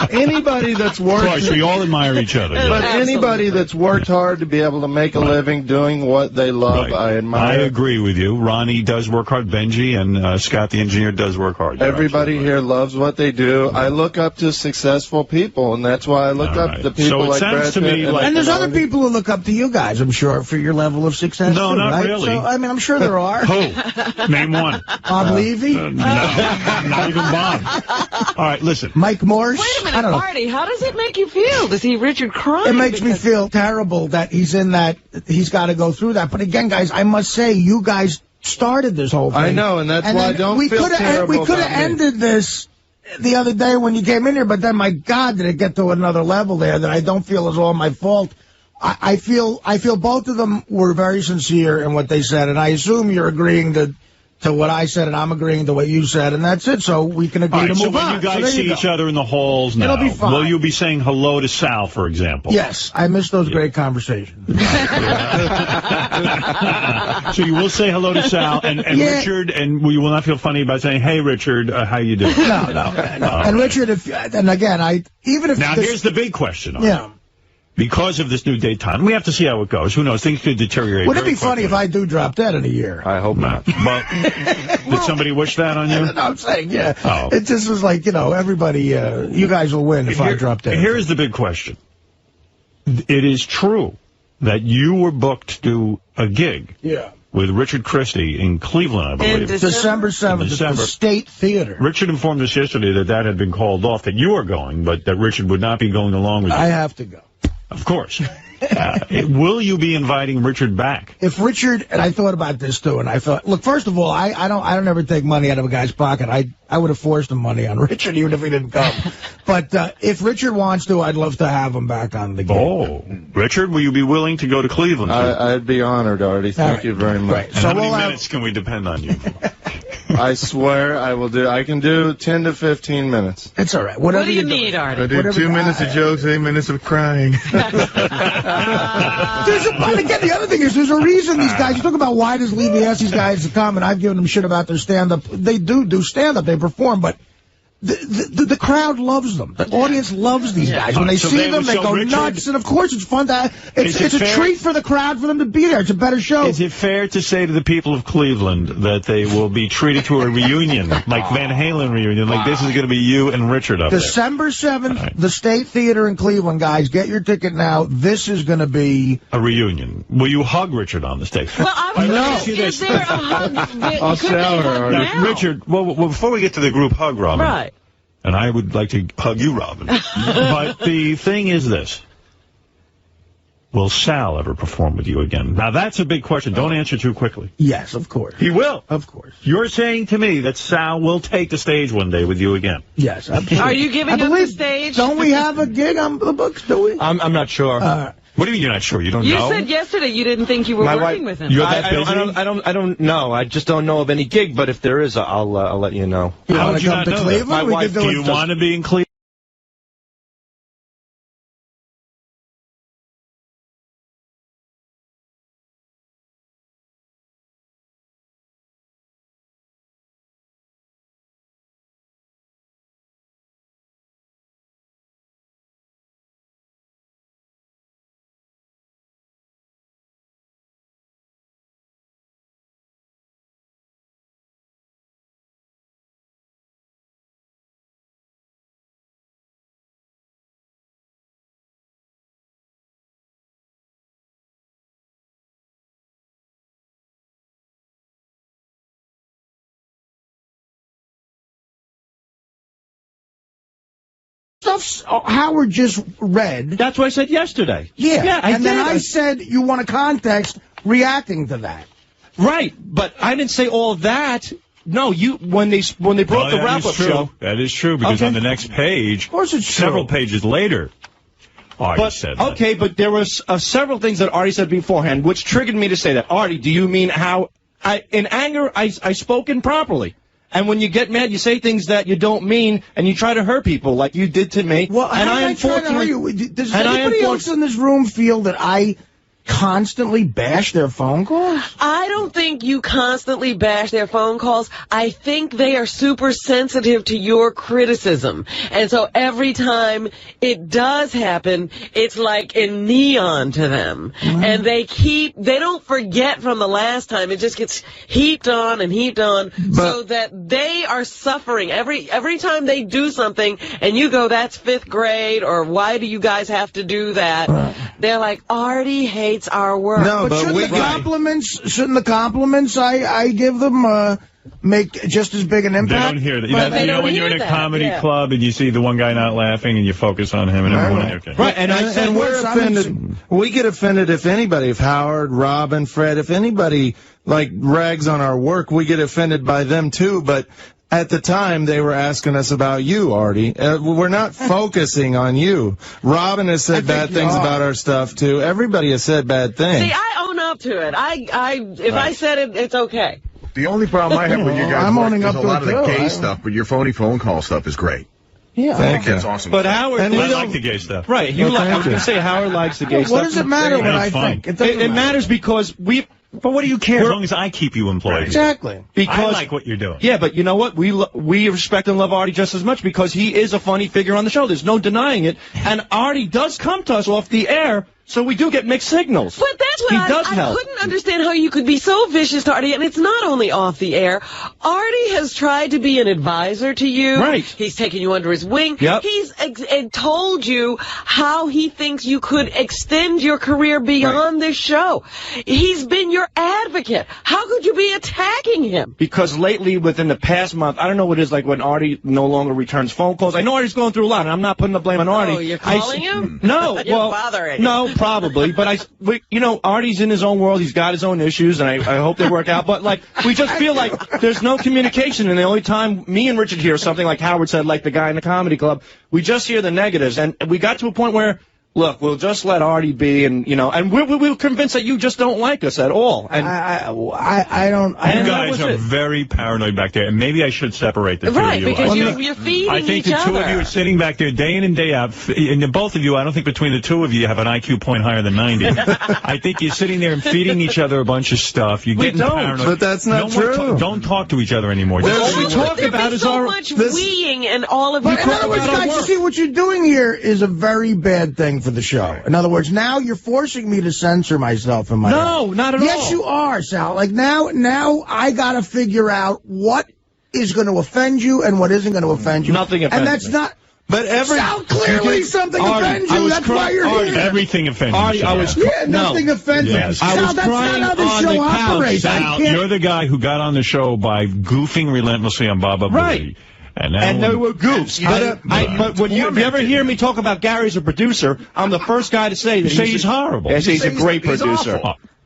Anybody that's worked. Of course, we all admire each other. But anybody that's worked hard to be able to make a living doing what they love, I admire. I agree with you. Ronnie does work hard. Benji and Scott the engineer does work hard. Everybody here loves what they do. I look up to successful people, and that's why I look up to people like Brad Pitt. And there's other people who look up to you guys, I'm sure, for your level of success. No, not right? really. So, I mean, I'm sure there are. Who? Name one. Bob Levy? No, not even Bob. All right, listen. Mike Morse? Wait a minute, I don't know. Artie, how does it make you feel to see Richard crying? It makes me feel terrible that he's in that, he's got to go through that. But again, guys, I must say, you guys started this whole thing. I know, and that's why I don't feel terrible. We could have ended this the other day when you came in here, but then, my God, did it get to another level there that I don't feel is all my fault. I feel both of them were very sincere in what they said, and I assume you're agreeing to what I said, and I'm agreeing to what you said, and that's it. So we can agree to move on. So when you guys see each other in the halls now, it'll be fine. Will you be saying hello to Sal, for example? Yes, I miss those great conversations. So you will say hello to Sal and Richard, and you will not feel funny about saying, "Hey, Richard, how you doing?" No. And Richard, and again, even if now here's the big question. Yeah. Because of this new date time, we have to see how it goes. Who knows? Things could deteriorate. Wouldn't it be funny if I do drop dead in a year? I hope not. But did somebody wish that on you? No, I'm saying, yeah. Oh. It just was like, everybody, you guys will win if I drop dead. Here's the big question. It is true that you were booked to do a gig with Richard Christie in Cleveland, I believe. December 7th at the State Theater. Richard informed us yesterday that had been called off, that you were going, but that Richard would not be going along with you. I have to go. Of course. Will you be inviting Richard back? If Richard, and I thought about this too, and I thought, look, first of all, I don't ever take money out of a guy's pocket. I would have forced him money on Richard even if he didn't come. But if Richard wants to, I'd love to have him back on the game. Oh, Richard, will you be willing to go to Cleveland? I'd be honored, Artie. Thank you very much. Right. So how many minutes can we depend on you? I swear I will do. I can do 10 to 15 minutes. It's all right. What do you need, Artie? I do 2 minutes of jokes, 8 minutes of crying. Again, the other thing is, there's a reason these guys, you talk about why does Levy ask these guys to come, and I've given them shit about their stand-up. They do stand-up, they perform, but the crowd loves them. The audience loves these guys. When they see them, they go nuts, and of course it's fun to it's a treat for the crowd for them to be there. It's a better show. Is it fair to say to the people of Cleveland that they will be treated to a reunion, like Van Halen reunion, like this is going to be you and Richard up December 7th, the State Theater in Cleveland, guys. Get your ticket now. This is going to be a reunion. Will you hug Richard on the stage? Well, is there a hug? I'll shower. Now, Richard, well, before we get to the group hug, Robin. Right. And I would like to hug you, Robin. But the thing is this. Will Sal ever perform with you again? Now, that's a big question. Don't answer too quickly. Yes, of course. He will. Of course. You're saying to me that Sal will take the stage one day with you again? Yes, absolutely. Are you giving up the stage? Don't we have a gig on the books, do we? I'm not sure. What do you mean you're not sure? You don't know? You said yesterday you didn't think you were working with him. You're that busy? I don't know. I just don't know of any gig, but if there is, I'll let you know. How would you not know that? My wife, do you want to be in Cleveland? Stuff Howard just read. That's what I said yesterday. Yeah, and then I said you want a context reacting to that. Right, but I didn't say all that. No, when they brought the wrap-up show. That is true, because on the next page, of course it's several pages later, Artie said that. Okay, but there was several things that Artie said beforehand, which triggered me to say that. Artie, do you mean how, in anger, I spoke improperly? And when you get mad, you say things that you don't mean, and you try to hurt people like you did to me. Well, and how am I trying to hurt you? Does anybody else in this room feel that I constantly bash their phone calls? I don't think you constantly bash their phone calls. I think they are super sensitive to your criticism. And so every time it does happen, it's like in neon to them. And they don't forget from the last time. It just gets heaped on and heaped on, so that they are suffering. Every time they do something and you go, that's 5th grade, or why do you guys have to do that? They're like, Artie hates our work. No, but shouldn't the compliments I give them make just as big an impact? They don't hear that. You know when you're in a comedy club and you see the one guy not laughing and you focus on him and everyone. Okay. Right, and we're offended. We get offended if Howard, Robin, Fred, if anybody like rags on our work, we get offended by them too. But at the time, they were asking us about you, Artie. We're not focusing on you. Robin has said bad things about our stuff, too. Everybody has said bad things. See, I own up to it. If I said it, it's okay. The only problem I have with you guys is a lot of the gay stuff. stuff, but your phony phone call stuff is great. Yeah, that's awesome. But Howard, I like the gay stuff. Right, I was going to say Howard likes the gay stuff. What does it matter what I think? It matters because we... But what do you care as long as I keep you employed? Exactly. Because I like what you're doing. Yeah, but you know what? We respect and love Artie just as much because he is a funny figure on the show. There's no denying it. And Artie does come to us off the air, so we do get mixed signals. But that's what I couldn't understand, how you could be so vicious to Artie. And it's not only off the air. Artie has tried to be an advisor to you. Right. He's taken you under his wing. Yep. He's told you how he thinks you could extend your career beyond this show. He's been your advocate. How could you be attacking him? Because lately, within the past month, I don't know what it is like when Artie no longer returns phone calls. I know Artie's going through a lot, and I'm not putting the blame on Artie. Oh, you're calling him? No. You're bothering him. No, probably. But Artie's in his own world. He's got his own issues, and I hope they work out. But, we just feel like there's no communication, and the only time me and Richard hear something like Howard said, like the guy in the comedy club, we just hear the negatives. And we got to a point where, look, we'll just let Artie be, and we're convinced that you just don't like us at all. And I don't. You guys are very paranoid back there, and maybe I should separate the two of you. Because you're feeding I think each the two other. of you are sitting back there day in and day out, and both of you, I don't think between the two of you have an IQ point higher than 90. I think you're sitting there and feeding each other a bunch of stuff. You're getting paranoid. But that's not true. Don't talk to each other anymore. All we talk about is our... much weeing and all of you. But in other words, guys, you see what you're doing here is a very bad thing for the show. In other words, now you're forcing me to censor myself in my No, not at all. Yes, you are, Sal. Like now I got to figure out what is going to offend you and what isn't going to offend you. Nothing offends And that's me. not... But Sal, clearly something offends you. That's why you're here. Everything offends you. Nothing offends me. Yes. Sal, that's not how the show operates. Sal, you're the guy who got on the show by goofing relentlessly on Baba Booey. And they were goofs. But when you ever hear me talk about Gary as a producer, I'm the first guy to say that he's horrible. Yes, he's a great producer.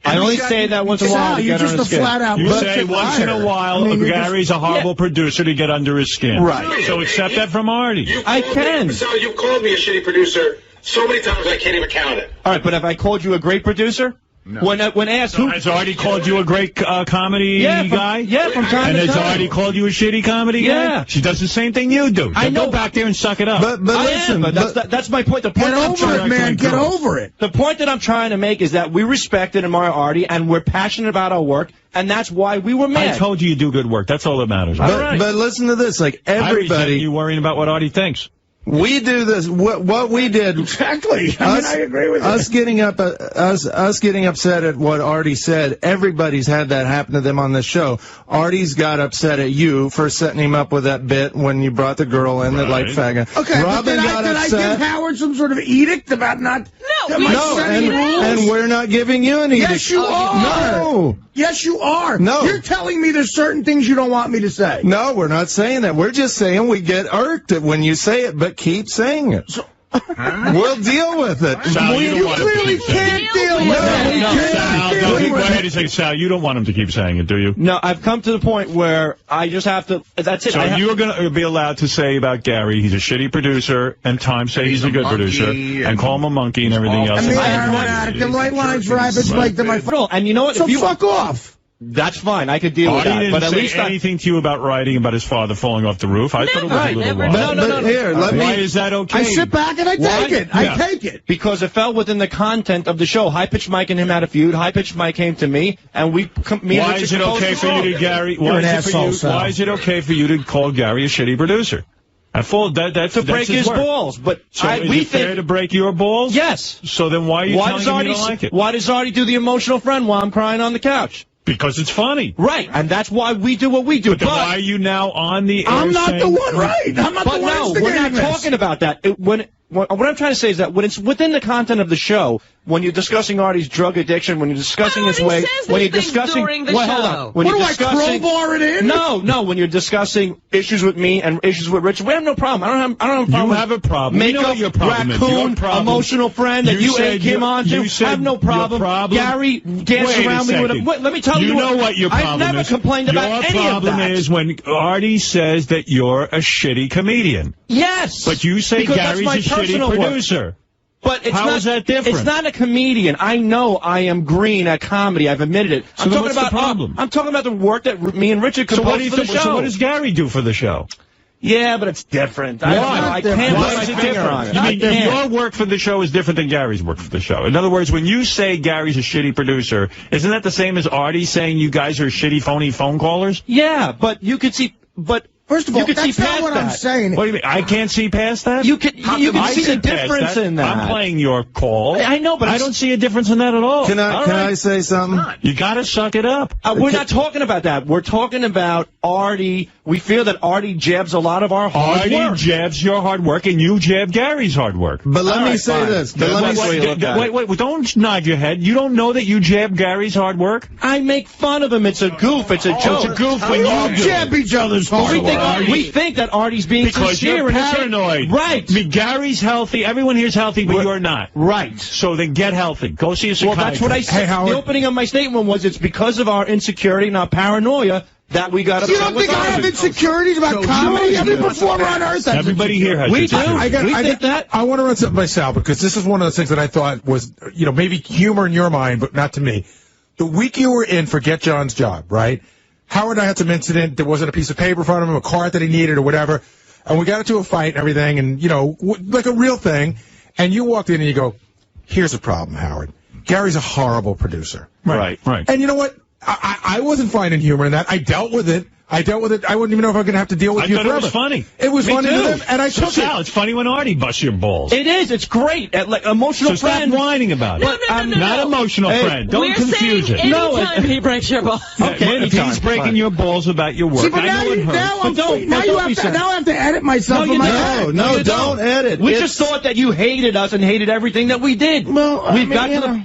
I only say that once in a while to get under his skin. You say once in a while Gary's a horrible producer to get under his skin. Right. So accept that from Artie. I can. Sal, you've called me a shitty producer so many times I can't even count it. All right, but have I called you a great producer? No. When asked who has Artie called you a great comedy guy? Yeah, from time to time. And has Artie called you a shitty comedy guy? Yeah. She does the same thing you do. I know. Go back there and suck it up. But listen, that's my point. The point get over it, man. Get over it. The point that I'm trying to make is that we respect and admire Artie, and we're passionate about our work, and that's why we were mad. I told you do good work. That's all that matters. But listen to this. Like everybody, you worrying about what Artie thinks. We do this. What we did exactly. I agree with us getting up. Us getting upset at what Artie said. Everybody's had that happen to them on this show. Artie's got upset at you for setting him up with that bit when you brought the girl in that liked faggot. Okay, Robin but did I give Howard some sort of edict about not? No, and we're not giving you an edict. Yes, you are. No. Yes, you are. No. You're telling me there's certain things you don't want me to say. No, we're not saying that. We're just saying we get irked when you say it, but keep saying it. We'll deal with it. Sal, you clearly can't deal with it. No, wait a second, Sal. You don't want him to keep saying it, do you? No, I've come to the point where I just have to. That's it. So you're going to be allowed to say about Gary, he's a shitty producer, and Time say he's a good producer, and call him a monkey and everything else. The right lines for Mike to my phone. And you know what? So fuck off. That's fine. I could deal with that. But at least anything to you about writing about his father falling off the roof. I thought it was a little wrong. No. Here, why is that okay? I sit back and I take it. I take it. Because it fell within the content of the show. High-Pitched Mike and him had a feud. High-Pitched Mike came to me, and Why is it okay for you to Gary? Why is it okay for you to call Gary a shitty producer? That's to break his balls. But so is it fair to break your balls? Yes. So then why are you telling him you don't like it? Why does Artie do the emotional friend while I'm crying on the couch? Because it's funny. Right, and that's why we do what we do. But why are you now on the air I'm not the one, right? I'm not the one. No, we're not talking about that. What I'm trying to say is that when it's within the content of the show, when you're discussing Artie's drug addiction, when you're discussing his way, when you're discussing, hold on, when you're discussing, crowbar it in? No, when you're discussing issues with me and issues with Richard, we have no problem. I don't have a problem. You have a problem. Makeup, you know what your problem raccoon, is. Your problem, emotional friend that you egged him on to. I have no problem. Gary danced around me with a. Let me tell you. You know what your problem is. I've never complained about any of that. Your problem is when Artie says that you're a shitty comedian. Yes. But you say Gary's a shitty producer. But it's How is that different? It's not a comedian. I know I am green at comedy. I've admitted it. So what's the problem? I'm talking about the work that me and Richard composed for the show. So what does Gary do for the show? Yeah, but it's different. Why? I can't put my finger on it. You mean your work for the show is different than Gary's work for the show? In other words, when you say Gary's a shitty producer, isn't that the same as Artie saying you guys are shitty, phony phone callers? Yeah, but you could see... First of all, that's not what I'm saying. What do you mean? I can't see past that? You can see the difference in that. I'm playing your call. I know, but I don't see a difference in that at all. Can I say something? You got to suck it up. We're not talking about that. We're talking about Artie. We feel that Artie jabs a lot of our hard work. Artie jabs your hard work, and you jab Gary's hard work. But let me say this. Wait, don't nod your head. You don't know that you jab Gary's hard work? I make fun of him. It's a goof. It's a joke. It's a goof when you jab each other's hard work. We think that Artie's being sincere. Because you're paranoid. Right. I mean, Gary's healthy. Everyone here's healthy, but you're not. Right. So then get healthy. Go see a psychiatrist. Well, that's what I said. The opening of my statement was it's because of our insecurity and our paranoia that we got upset. You don't think I have insecurities about comedy? Every performer on earth. Everybody here has. We do. We think that. I want to run something by Sal because this is one of those things that I thought was, maybe humor in your mind, but not to me. The week you were in for Get John's Job, right? Howard and I had some incident. There wasn't a piece of paper in front of him, a card that he needed or whatever. And we got into a fight and everything, and, like a real thing. And you walked in and you go, here's a problem, Howard. Gary's a horrible producer. Right. And you know what? I wasn't finding humor in that. I dealt with it. I wouldn't even know if I'm going to have to deal with you forever. I thought it was funny. It was funny to them, and I took it. Sal, it's funny when Artie busts your balls. It is. It's great. Like emotional friend. Stop whining about it. No. Not emotional friend. Don't confuse it. Anytime he breaks your balls. Okay, if he's breaking your balls about your work, See, but now I have to edit myself. No, don't edit. We just thought that you hated us and hated everything that we did. Well,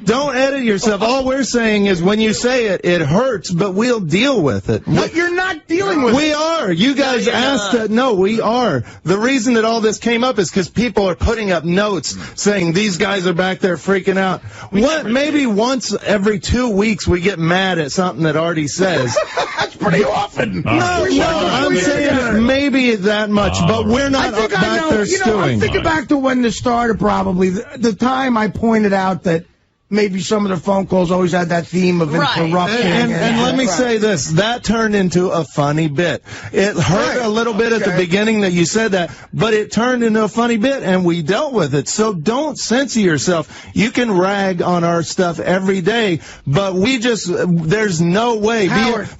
don't edit yourself. All we're saying is when you say it, it hurts, but we'll deal with it. But you're not dealing with it. We are. You guys asked that. No, we are. The reason that all this came up is because people are putting up notes saying these guys are back there freaking out. Maybe once every 2 weeks we get mad at something that Artie says. That's pretty often. No, I'm saying maybe that much, but we're not back there stewing. I'm thinking back to when this started, probably. The time I pointed out that maybe some of the phone calls always had that theme of interrupting. And let me say this. That turned into a funny bit. It hurt a little bit at the beginning that you said that, but it turned into a funny bit, and we dealt with it. So don't censor yourself. You can rag on our stuff every day, but there's no way.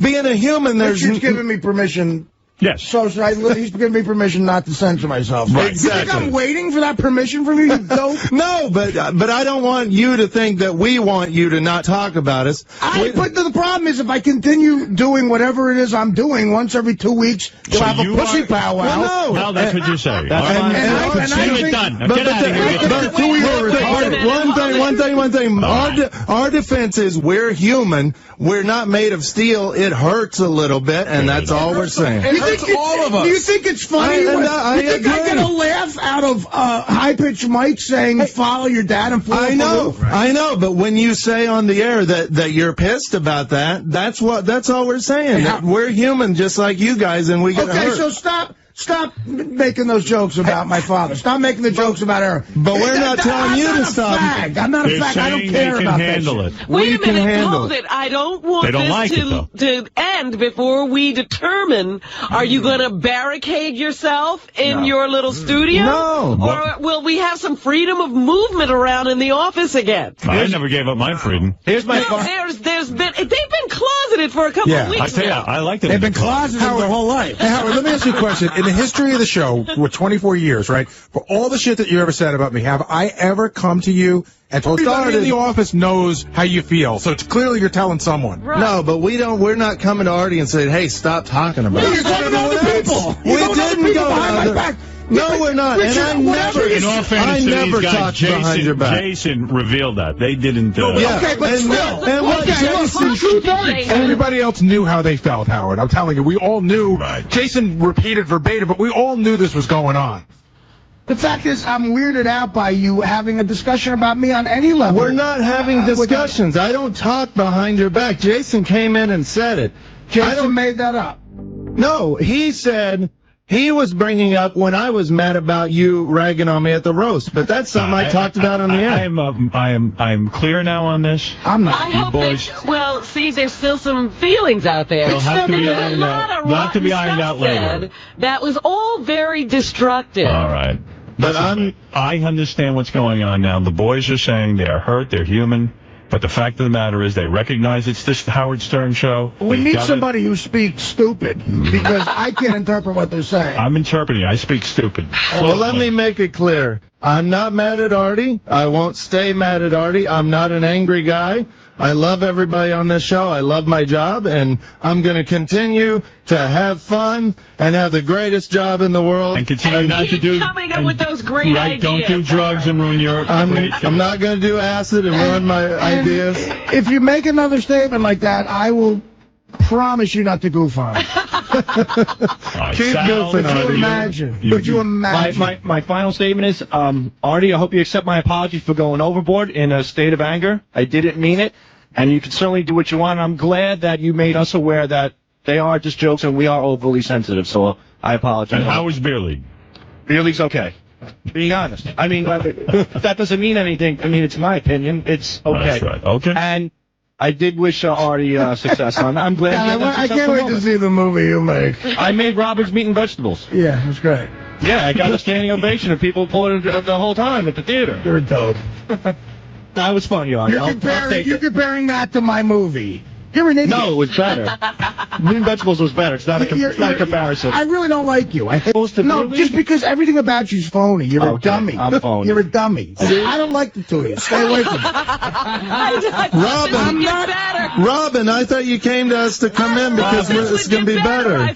Being a human, Richard's giving me permission. Yes. So he's giving me permission not to censor myself. Right. Exactly. You think I'm waiting for that permission from you, you dope? No, but I don't want you to think that we want you to not talk about us. But the problem is, if I continue doing whatever it is I'm doing, once every 2 weeks, you'll have a pussy powwow. Well, no, that's what you're saying. Get it done. Get out of here. One thing. Our defense is we're human. We're not made of steel. It hurts a little bit, and that's all we're saying. All of us. Do you think it's funny? You think I get a laugh out of high-pitched Mike saying, follow your dad and follow I know, but when you say on the air that you're pissed about that, that's all we're saying. That we're human just like you guys, and we get hurt. Okay, so stop making those jokes about my father. Stop making the jokes about her. But we're not telling you to stop. I'm not a fag. I don't care about that. Wait a minute, hold it. I don't want this to end before we determine, are you going to barricade yourself in your little studio? No. Or will we have some freedom of movement around in the office again? I never gave up my freedom. They've been closeted for a couple of weeks now. I like that. They've been closeted their whole life. Hey, Howard, let me ask you a question. In the history of the show, with 24 years, right, for all the shit that you ever said about me, have I ever come to you and told everybody in the office knows how you feel? So it's clearly you're telling someone. Right. No, but we're not coming to Artie and saying, hey, stop talking about it. You're talking to other people. We didn't go behind my back. No, we're not. Richard, and I never talked behind your back. Jason revealed that. They didn't do it. Okay, but still. Everybody else knew how they felt, Howard. I'm telling you, we all knew. Right. Jason repeated verbatim, but we all knew this was going on. The fact is, I'm weirded out by you having a discussion about me on any level. We're not having discussions. I don't talk behind your back. Jason came in and said it. Jason made that up. No, he said he was bringing up when I was mad about you ragging on me at the roast, but that's something I talked about on the air. I'm clear now on this. I'm not. I hope well, see, there's still some feelings out there. They'll have to be ironed out. They'll have to be ironed out later. That was all very destructive. All right. But I understand what's going on now. The boys are saying they are hurt, they're human. But the fact of the matter is they recognize it's this Howard Stern show. We need somebody who speaks stupid, because I can't interpret what they're saying. I'm interpreting. I speak stupid. Well, let me make it clear. I'm not mad at Artie. I won't stay mad at Artie. I'm not an angry guy. I love everybody on this show. I love my job, and I'm going to continue to have fun and have the greatest job in the world. And continue not to do... coming up with those great ideas. Don't do drugs and ruin your... I'm not going to do acid and ruin my ideas. If you make another statement like that, I will promise you not to goof on it. Keep goofing on it. Could you imagine? My final statement is, Artie, I hope you accept my apology for going overboard in a state of anger. I didn't mean it, and you can certainly do what you want. I'm glad that you made us aware that they are just jokes and we are overly sensitive, so I apologize. And how was Beer League? Beer League's okay. Being honest. I mean, that doesn't mean anything. I mean, it's my opinion. It's okay. That's right. Okay. And I did wish Artie success on that. I'm glad. I can't wait to see the movie you make. I made Robert's Meat and Vegetables. Yeah, it was great. Yeah, I got a standing ovation of people pulling the whole time at the theater. You're a dope. That was fun, Artie. You're comparing that to my movie. You're an idiot. No, it was better. Meat and Vegetables was better. It's not a comparison. I really don't like you. Just because everything about you's phony. You're a dummy. I'm phony. You're a dummy. I don't like the two of you. Stay away from me. Robin, I thought you came to us to come in because it's going to be better.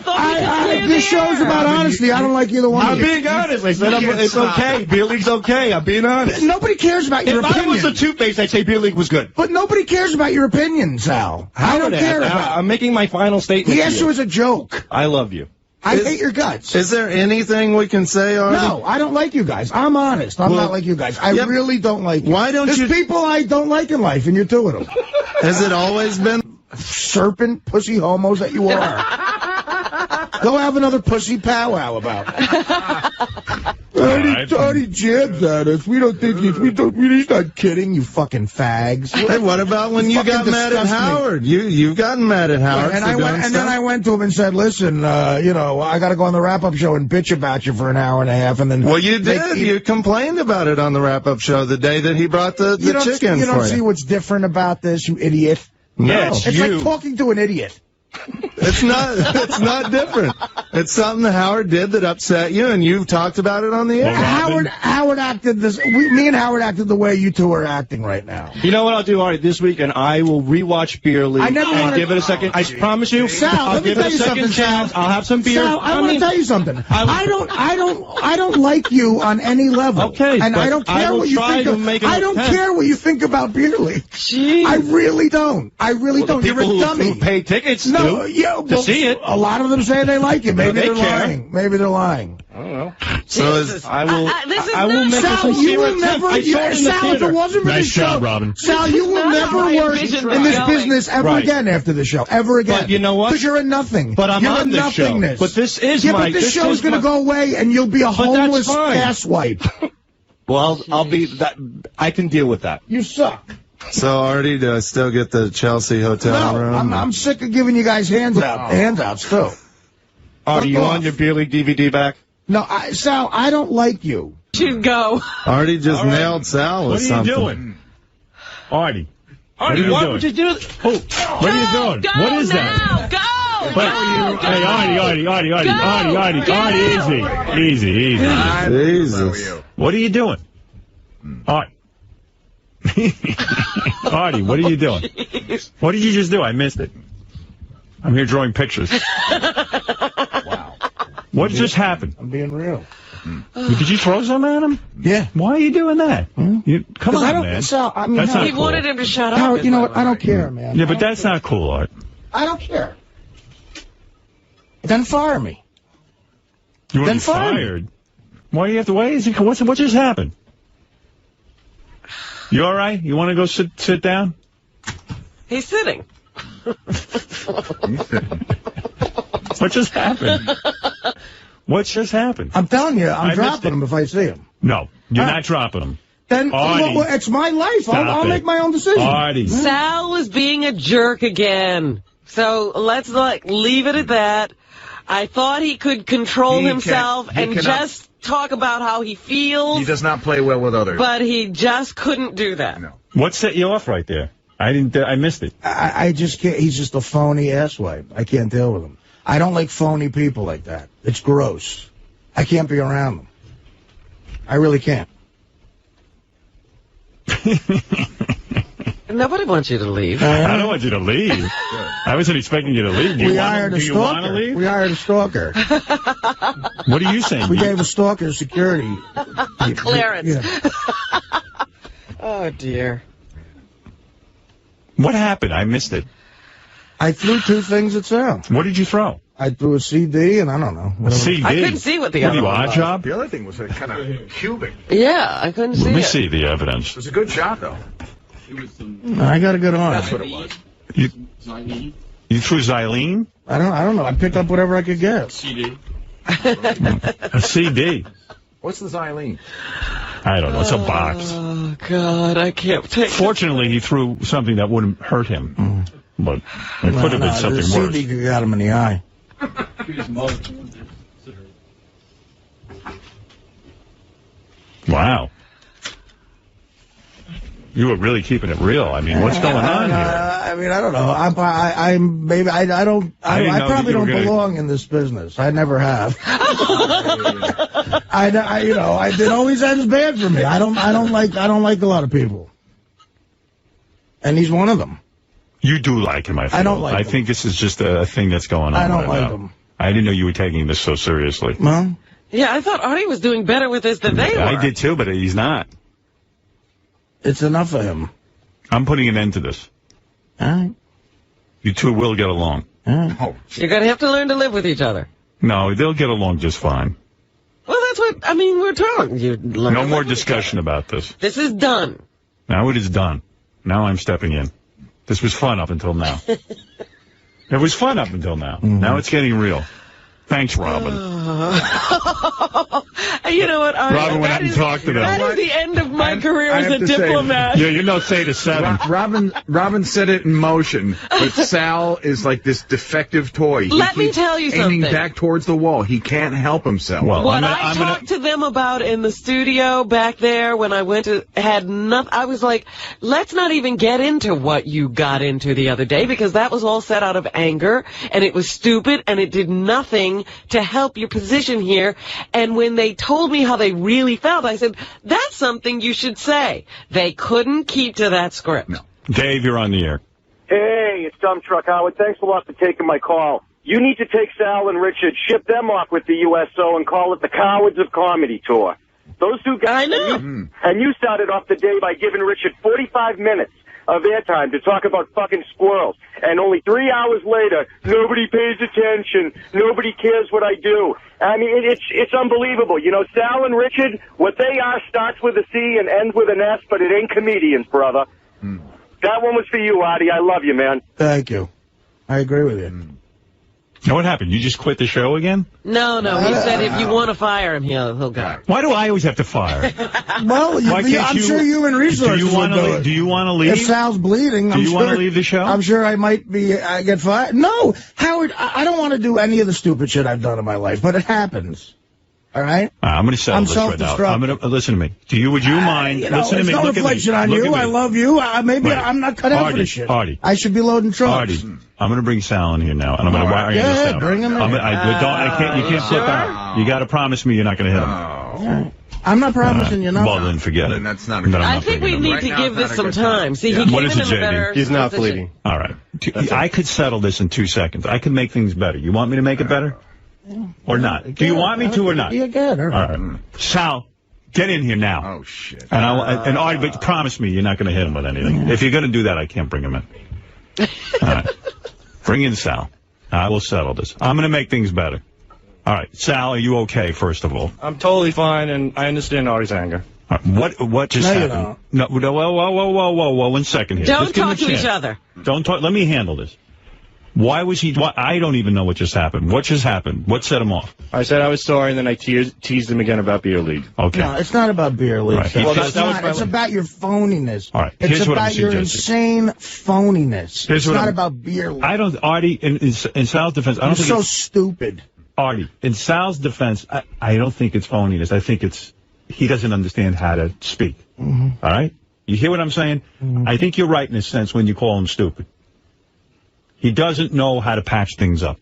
This show's about honesty. I don't like either one of you. I'm being honest. I said it's okay. Beer League's okay. I'm being honest. Nobody cares about your opinion. If I was the toothpaste, I'd say Beer League was good. But nobody cares about your opinion, Sal. I don't care about. I'm making my final statement. He asked you as a joke. I love you. I hate your guts. Is there anything we can say, Artie? No, I don't like you guys. I'm honest. I'm not like you guys. I really don't like you. Why don't There's people I don't like in life, and you're two of them. Has it always been? Serpent, pussy homos that you are. Go have another pussy powwow about it. Artie jabs at us. We don't think he's not kidding, you fucking fags. Hey, what about when you got mad at Howard? You've gotten mad at Howard. And then I went to him and said, listen, I got to go on the wrap-up show and bitch about you for an hour and a half. And then well, you did. You complained about it on the wrap-up show the day that he brought the chicken. You don't see what's different about this, you idiot. No, it's like talking to an idiot. It's not different. It's something Howard did that upset you, and you've talked about it on the air. Howard acted me and Howard acted the way you two are acting right now. You know what I'll do, Artie, this week, and I will rewatch Beer League and give it a second. I promise you, Sal, I'll give it a second chance. I'll have some beer. Sal, I want to tell you something. I don't like you on any level. Okay, and I don't care what you think. I don't care what you think about Beer League. Jeez. I really don't. I really don't. You're a dummy. Who pay tickets to see it. A lot of them say they like it. Maybe they're lying. Maybe they're lying. I don't know. So I will make a Sal, you will never. Sal, if it wasn't for this show, Robin. Sal, you will never work in this business ever again after the show. Ever again. But you know what? Because you're a nothing. But I'm you're on this show. But this is but this show's going to go away, and you'll be a homeless asswipe. Well, I'll be that. I can deal with that. You suck. So, Artie, do I still get the Chelsea hotel room? I'm sick of giving you guys handouts, too. Artie, you want your Beer League DVD back? No, Sal, I don't like you. Should go. Artie just nailed Sal with something. What are you doing? Artie, why would you do it? What are you doing? What is that? Hey, Artie, easy. Jesus. What are you doing? Artie. Artie, what are you doing? What did you just do? I missed it. I'm here drawing pictures. Wow. What just happened? I'm being real. Did you throw something at him? Yeah. Why are you doing that? Come on, man. Sal, that's not he cool. wanted him to shut up. Howard, you know what? I don't care, man. Yeah, but that's not cool, Art. I don't care. Then fire me. You want to be fired? Why do you have to wait? What just happened? You all right? You want to go sit down? He's sitting. What just happened? What just happened? I'm telling you, I'm dropping him if I see him. No, you're not dropping him. Then it's my life. I'll make my own decision. Artie. Sal was being a jerk again. So let's leave it at that. I thought he could control himself and just talk about how he feels. He does not play well with others. But he just couldn't do that. No. What set you off right there? I missed it. I just can't. He's just a phony asswipe. I can't deal with him. I don't like phony people like that. It's gross. I can't be around them. I really can't. Nobody wants you to leave. I don't want you to leave. I wasn't expecting you to leave. Do you want to leave? We hired a stalker. What are you saying? We gave a stalker security clearance. Yeah. Oh, dear. What happened? I missed it. I threw two things at Sal. What did you throw? I threw a CD, and I don't know. A CD? I couldn't see what the other one was. Job? The other thing was kind of cubic. Yeah, I couldn't see it. Let me see the evidence. It was a good shot, though. I got a good arm. That's what it was. You threw Xylene? I don't know. I picked up whatever I could get. CD. A CD. What's the Xylene? I don't know. It's a box. Oh, God, I can't take Fortunately, he threw something that wouldn't hurt him. But it could have been something worse. The CD got him in the eye. Wow. You were really keeping it real. I mean, what's going on here? I mean, I don't know. I probably don't belong in this business. I never have. It always ends bad for me. I don't like a lot of people. And he's one of them. You do like him, I feel. I don't like him. I think this is just a thing that's going on. I don't like him. I didn't know you were taking this so seriously. Well, yeah, I thought Artie was doing better with this than they were. I did too, but he's not. It's enough of him. I'm putting an end to this. All right. You two will get along. You're going to have to learn to live with each other. No, they'll get along just fine. Well, that's what, I mean, we're talking. No more discussion about this. This is done. Now it is done. Now I'm stepping in. This was fun up until now. It was fun up until now. Now it's getting real. Thanks, Robin. You know what? Robin went out and talked to them. That is the end of my career as a diplomat. Yeah, you know, say to 7. Robin set it in motion, but Sal is like this defective toy. Let me tell you something. Aiming back towards the wall. He can't help himself. Well, what I talked to them about in the studio back there when I went to, had nothing. I was like, let's not even get into what you got into the other day, because that was all set out of anger, and it was stupid, and it did nothing to help your position here. And when they told me how they really felt, I said, that's something you should say. They couldn't keep to that script. No. Dave, you're on the air. Hey, it's Dumb Truck Howard. Thanks a lot for taking my call. You need to take Sal and Richard, ship them off with the USO, and call it the Cowards of Comedy Tour. Those two guys. I know. And you started off the day by giving Richard 45 minutes of airtime to talk about fucking squirrels. And only 3 hours later, nobody pays attention. Nobody cares what I do. I mean, it's unbelievable. You know, Sal and Richard, what they are starts with a C and ends with an S, but it ain't comedians, brother. That one was for you, Artie. I love you, man. Thank you. I agree with you. Now, what happened? You just quit the show again? No, he said if you want to fire him, he'll go. Why do I always have to fire? Well, I'm sure human resources do you want to do you want to leave? If Sal's bleeding, do you want to leave the show? I'm sure I might get fired. No, Howard, I don't want to do any of the stupid shit I've done in my life, but it happens. All right? I'm going to settle this right now. I'm going to listen to me. Would you mind? Listen to me. It's no reflection on you. I love you. Maybe I'm not cut out for this shit. Artie. I should be loading trucks. Artie, I'm going to bring Sal in here now, and I'm going to wire this out. Bring him in. You can't flip out. You got to promise me you're not going to hit him. I'm not promising you nothing. Well, then forget it. That's not. I think we need to give this some time. See, he came in a better. He's not bleeding. All right. I could settle this in 2 seconds. I could make things better. You want me to make it better? Or not? Do you want me to or not? Yeah, good. All right. Sal, get in here now. Oh, shit. And Artie, but promise me you're not going to hit him with anything. If you're going to do that, I can't bring him in. All right. Bring in Sal. I will settle this. I'm going to make things better. All right. Sal, are you okay, first of all? I'm totally fine, and I understand Artie's anger. All right. What just happened? No, whoa, 1 second here. Don't talk to each other. Don't talk. Let me handle this. Why was he... I don't even know what just happened. What just happened? What set him off? I said I was sorry, and then I teased him again about beer league. Okay. No, it's not about beer league. Right. Well, it's about your phoniness. All right. It's about your insane phoniness. It's not about beer league. I don't... Artie, in Sal's defense... I don't think so stupid. Artie, in Sal's defense, I don't think it's phoniness. I think it's... He doesn't understand how to speak. All right? You hear what I'm saying? I think you're right in a sense when you call him stupid. He doesn't know how to patch things up.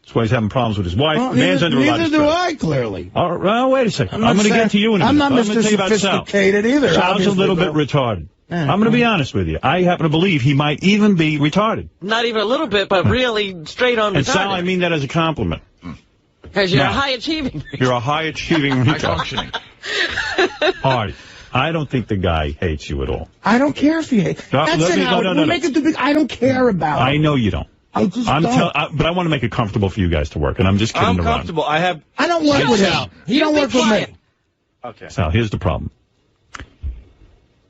That's why he's having problems with his wife. Well, Man's under a lot of stress. Neither do I, clearly. All right, well, wait a second. I'm going to get to you in a minute. I'm not Mr. Sophisticated either. Sal's a little bit retarded. I'm going to be honest with you. I happen to believe he might even be retarded. Not even a little bit, but really straight on retarded. And Sal, I mean that as a compliment. Because you're a high-achieving. You're a high-achieving retard. Artie. I don't think the guy hates you at all. I don't care if he hates. No, make it too big. I don't care about it. I know you don't. I just don't. But I want to make it comfortable for you guys to work, and I'm just kidding around. I'm comfortable. I don't work with him. He don't work with me. Okay. Sal, here's the problem.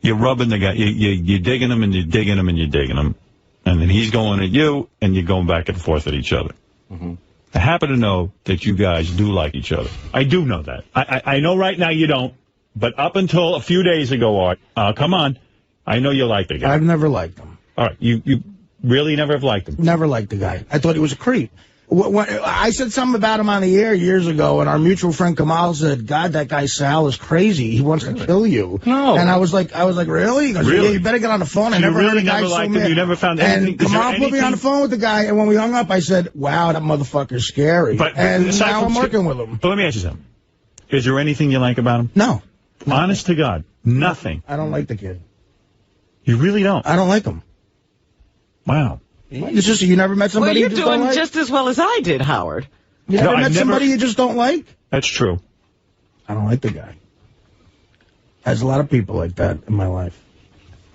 You're rubbing the guy. You're digging him, and you're digging him, and you're digging him. And then he's going at you, and you're going back and forth at each other. I happen to know that you guys do like each other. I do know that. I know right now you don't. But up until a few days ago, Art, come on, I know you like the guy. I've never liked him. All right, you really never have liked him? Never liked the guy. I thought he was a creep. I said something about him on the air years ago, and our mutual friend Kamal said, God, that guy Sal is crazy. He wants to kill you. No. And I was like, really? He goes, really? Yeah, you better get on the phone. I so never you heard really a guy never liked him? mad. You never found anything? And Kamal put me on the phone with the guy, and when we hung up, I said, wow, that motherfucker's scary. And now I'm working with him. But let me ask you something. Is there anything you like about him? No. Honest to God, nothing. I don't like the kid. You really don't? I don't like him. Wow. It's just you never met somebody you just don't like? doing just as well as I did, Howard. You never met somebody you just don't like? That's true. I don't like the guy. There's a lot of people like that in my life.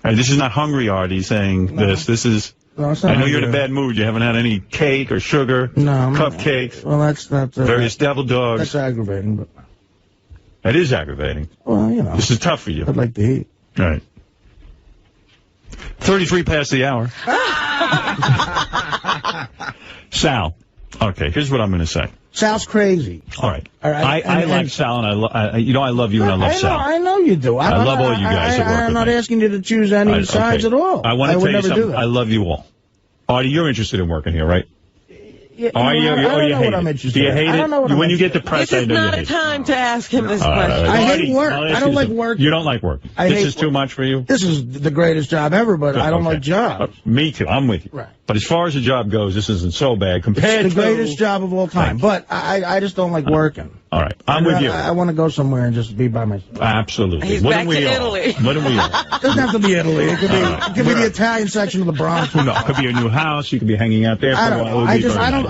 This is not Hungry Artie saying this. This is No, it's not I know you're in a hungry. bad mood. You haven't had any cake or sugar, cupcakes, Well, that's various devil dogs. That's aggravating. But That is aggravating. well, you know, This is tough for you. I'd like to eat. All right. 33 past the hour. Sal. Okay, here's what I'm going to say. Sal's crazy. All right. I like Sal, and I love you, and I love Sal. I know you do. I love all you guys that work I'm with not me. asking you to choose any sides at all. I want to would tell you never do something. that. I love you all. Artie, you're interested in working here, right? Yeah, Are you? I Or don't you know hate what I'm it? interested Do you in. hate I don't know it? what I'm When you get interested in. depressed, I This is know you not a hate it. time to ask him this All right, question. I hate Artie, work. I'll ask I don't you like something. work. You don't like work. I This hate is too much for you? This is the greatest job ever, but I don't like jobs. Me too. I'm with you. Right. But as far as the job goes, this isn't so bad compared It's to the greatest job of all time. But I just don't like working. All right. I'm with you. I want to go somewhere and just be by myself. Absolutely. He's back to Italy. Wouldn't we all? It doesn't have to be Italy. It could be the Italian section of the Bronx. No, it could be a new house. You could be hanging out there for I a don't while. know. It would I be very nice. don't.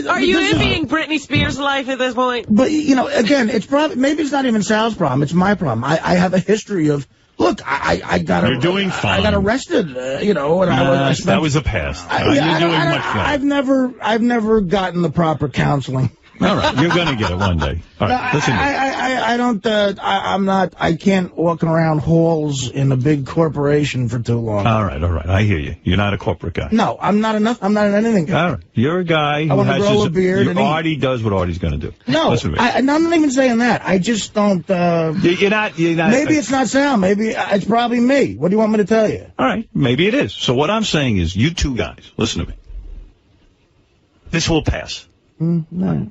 Are you envying Britney Spears' life at this point? But, you know, again, it's probably, maybe it's not even Sal's problem. It's my problem. I have a history of, look, I got You're doing fine. I got arrested, you know, and I spent, that was the past. You're doing much better. I've never gotten the proper counseling. All right, you're going to get it one day. All right, listen. I can't walk around halls in a big corporation for too long. All right. I hear you. You're not a corporate guy. No, I'm not enough. I'm not an anything guy. All right. You're a guy who wanna has grow a beard and eat. Artie does what Artie's going to do. No, Listen to me. I'm not even saying that. I just don't. You're not. Maybe it's not Sal. Maybe it's probably me. What do you want me to tell you? All right. Maybe it is. So what I'm saying is, you two guys, listen to me. This will pass. No.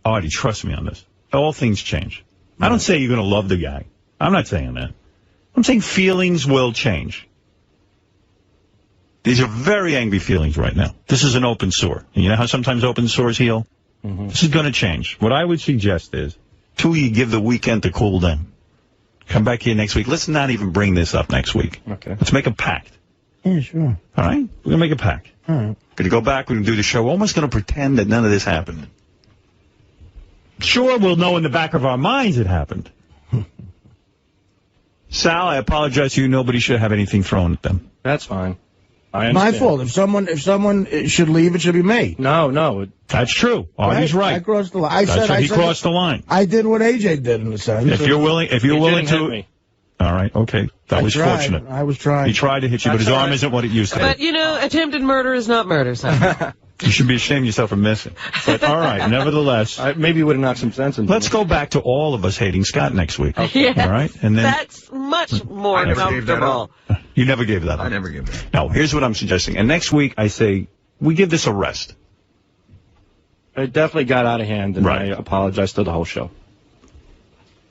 Artie, trust me on this. All things change. I don't say you're going to love the guy. I'm not saying that. I'm saying feelings will change. These are very angry feelings right now. This is an open sore. And you know how sometimes open sores heal? This is going to change. What I would suggest is, two of you give the weekend to cool down. Come back here next week. Let's not even bring this up next week. Okay. Let's make a pact. Yeah, sure. All right? We're going to make a pact. All right. We're going to go back. We're going to do the show. We're almost going to pretend that none of this happened. Sure, we'll know in the back of our minds it happened. Sal, I apologize to you. Nobody should have anything thrown at them. That's fine. I My understand. fault. If someone should leave, it should be me. No. That's true. Artie's right. I crossed the line. He crossed the line. I did what AJ did in the sense. If you're willing He to. didn't hit me. All right. Okay. That was tried. fortunate. I was trying. He tried to hit you, but his arm isn't what it used to be. But, you know, attempted murder is not murder, so. You should be ashamed of yourself for missing. But all right, nevertheless. Maybe you would have knocked some sense into Let's go back to all of us hating Scott next week. Yes, all right? And then that's much more comfortable. You never gave that up. I never gave that up. No, here's what I'm suggesting. And next week, I say, we give this a rest. It definitely got out of hand, and Right. I apologize to the whole show.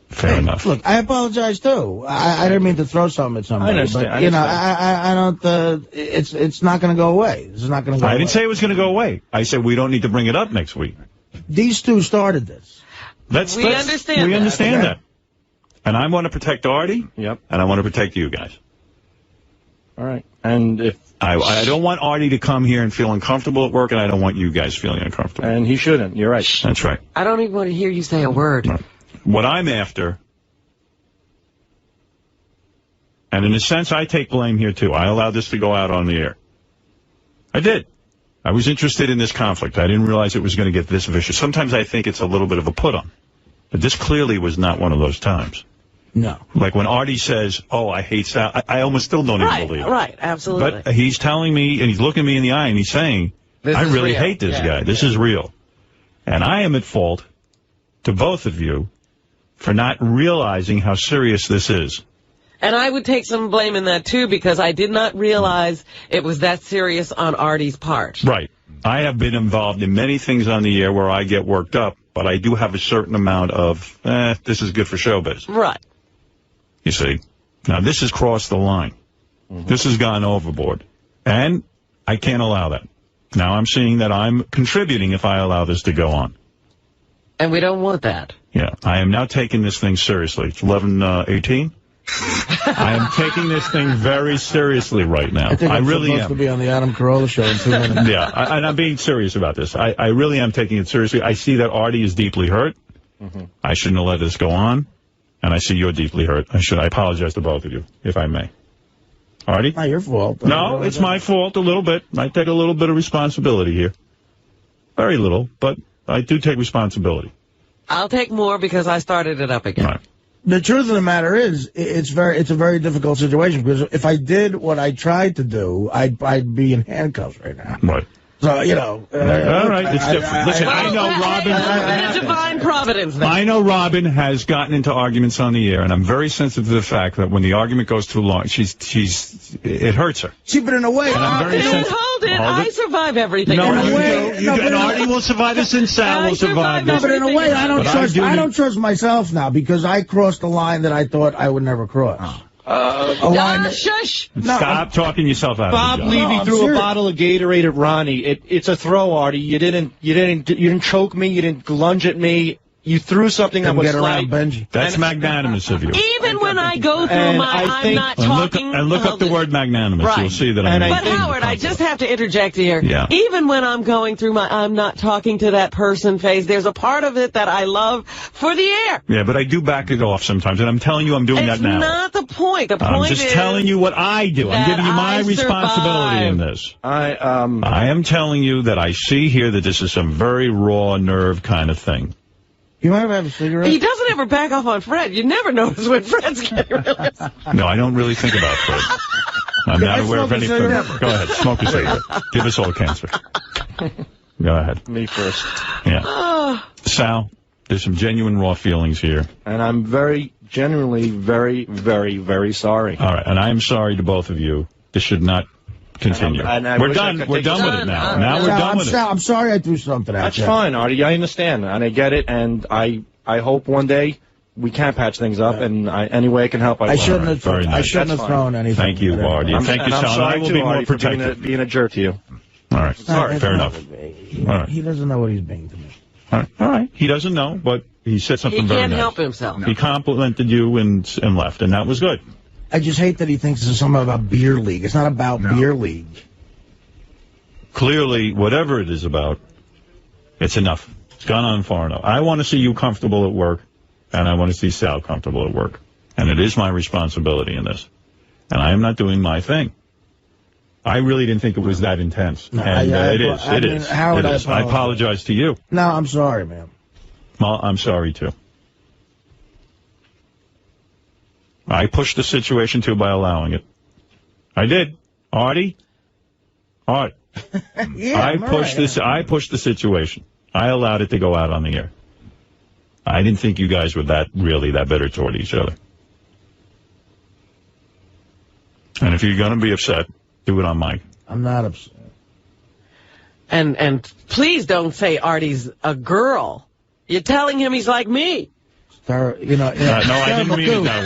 Fair enough. Look, I apologize too. I didn't mean to throw something at somebody. I understand. But, you know, I don't. It's not going to go away. It's not going to go away. I didn't say it was going to go away. I said we don't need to bring it up next week. These two started this. We understand We that. understand that. And I want to protect Artie. Yep. And I want to protect you guys. All right. And if I don't want Artie to come here and feel uncomfortable at work, and I don't want you guys feeling uncomfortable. And he shouldn't. You're right. That's right. I don't even want to hear you say a word. What I'm after, and in a sense, I take blame here, too. I allowed this to go out on the air. I did. I was interested in this conflict. I didn't realize it was going to get this vicious. Sometimes I think it's a little bit of a put-on. But this clearly was not one of those times. No. Like when Artie says, oh, I hate Sal, I almost still don't even believe it. Right, absolutely. But he's telling me, and he's looking me in the eye, and he's saying, I really hate this guy. This is real. And I am at fault, to both of you, for not realizing how serious this is. And I would take some blame in that, too, because I did not realize it was that serious on Artie's part. Right. I have been involved in many things on the air where I get worked up, but I do have a certain amount of, this is good for showbiz. Right. You see? Now, this has crossed the line. This has gone overboard. And I can't allow that. Now I'm seeing that I'm contributing if I allow this to go on. And we don't want that. Yeah. I am now taking this thing seriously. It's 11:18. I am taking this thing very seriously right now. I think I'm really supposed am. to be on the Adam Carolla show in 2 minutes. Yeah, and I'm being serious about this. I really am taking it seriously. I see that Artie is deeply hurt. I shouldn't have let this go on. And I see you're deeply hurt. I apologize to both of you, if I may. Artie? Not your fault. No, it's my fault a little bit. I take a little bit of responsibility here. Very little, but I do take responsibility. I'll take more because I started it up again. Right. The truth of the matter is, it's a very difficult situation, because if I did what I tried to do, I'd be in handcuffs right now. Right. So, you know. All right, it's different. Listen, I know Robin. Divine providence. Then. I know Robin has gotten into arguments on the air, and I'm very sensitive to the fact that when the argument goes too long, it hurts her. See, but in a way, Hold it. I survive everything. No, you do. And Artie will survive this, and Sal will survive this. But in a way, I don't trust myself now, because I crossed a line that I thought I would never cross. Shush! Stop talking yourself out Bob of the job. Levy threw a bottle of Gatorade at Ronnie. It's a throw, Artie. You didn't choke me. You didn't lunge at me. You threw something that was slight. That's magnanimous of you. Even when I go through I'm not talking. And look up the word magnanimous. Right. You'll see that But Howard, I just have to interject here. Yeah. Even when I'm going through my I'm not talking to that person phase, there's a part of it that I love for the air. Yeah, but I do back it off sometimes, and I'm telling you I'm doing that now. It's not the point. The point I'm just telling you what I do. I'm giving you my responsibility in this. I am telling you that I see here that this is some very raw nerve kind of thing. You might have a cigarette? He doesn't ever back off on Fred. You never notice when Fred's getting really upset. No, I don't really think about Fred. I'm not aware of anything. Go ahead, smoke a cigarette. Give us all cancer. Go ahead. Me first. Yeah. Sal, there's some genuine raw feelings here. And I'm genuinely very, very, very sorry. All right, and I am sorry to both of you. This should not continue. We're done. We're done with it now. Now we're done with it. I'm sorry I threw something at That's you. fine, Artie. I understand, and I get it, and I hope one day we can patch things up, and any way I can help, I will. I shouldn't have thrown anything. Thank you, Artie. Thank you, Sal. I'm sorry, I will be more for protective. being a jerk to you. All right. Sorry. Fair enough. All right. He doesn't know what he's being to me. All right. He doesn't know, but he said something He very can't nice. help himself. He complimented you and left, and that was good. I just hate that he thinks this is something about beer league. It's not about beer league. Clearly, whatever it is about, it's enough. It's gone on far enough. I want to see you comfortable at work, and I want to see Sal comfortable at work. And it is my responsibility in this. And I am not doing my thing. I really didn't think it was that intense. No, and it is. It is. Howard, It is. I apologize to you. No, I'm sorry, man. Well, I'm sorry, too. I pushed the situation, too, by allowing it. I did. Artie? Art. I pushed the situation. I allowed it to go out on the air. I didn't think you guys were that bitter toward each other. And if you're going to be upset, do it on mic. I'm not upset. And please don't say Artie's a girl. You're telling him he's like me. No, I didn't mean it that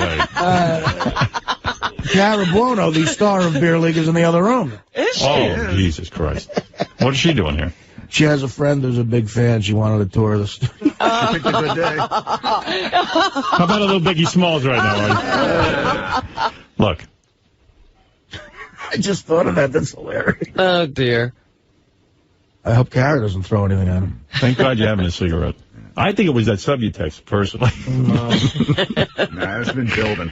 way. Cara Buono, the star of Beer League, is in the other room. Is she? Oh, Jesus Christ. What is she doing here? She has a friend who's a big fan. She wanted a tour of the studio. She picked a good day. How about a little Biggie Smalls right now, Artie? Look. I just thought of that. That's hilarious. Oh, dear. I hope Cara doesn't throw anything at him. Thank God you're having a cigarette. I think it was that Subutex, personally. Nah, it's been building.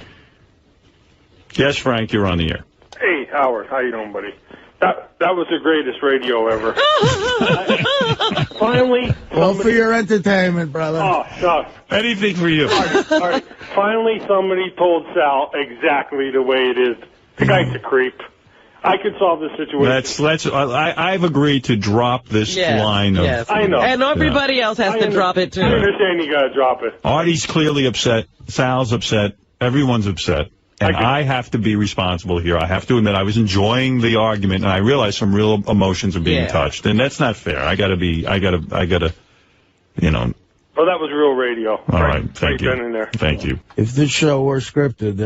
Yes, Frank, you're on the air. Hey, Howard, how you doing, buddy? That was the greatest radio ever. Finally. Well, for your entertainment, brother. Oh, shucks. Anything for you. All right. Finally, somebody told Sal exactly the way it is. The guy's a creep. I could solve this situation. I've agreed to drop this line of... Yes. I know. And everybody else has to drop it, too. I understand you got to drop it. Artie's clearly upset. Sal's upset. Everyone's upset. And I have to be responsible here. I have to admit I was enjoying the argument, and I realized some real emotions are being touched. And that's not fair. I gotta, you know... Oh, that was real radio. All right, thank you. In there. Thank you. If this show were scripted,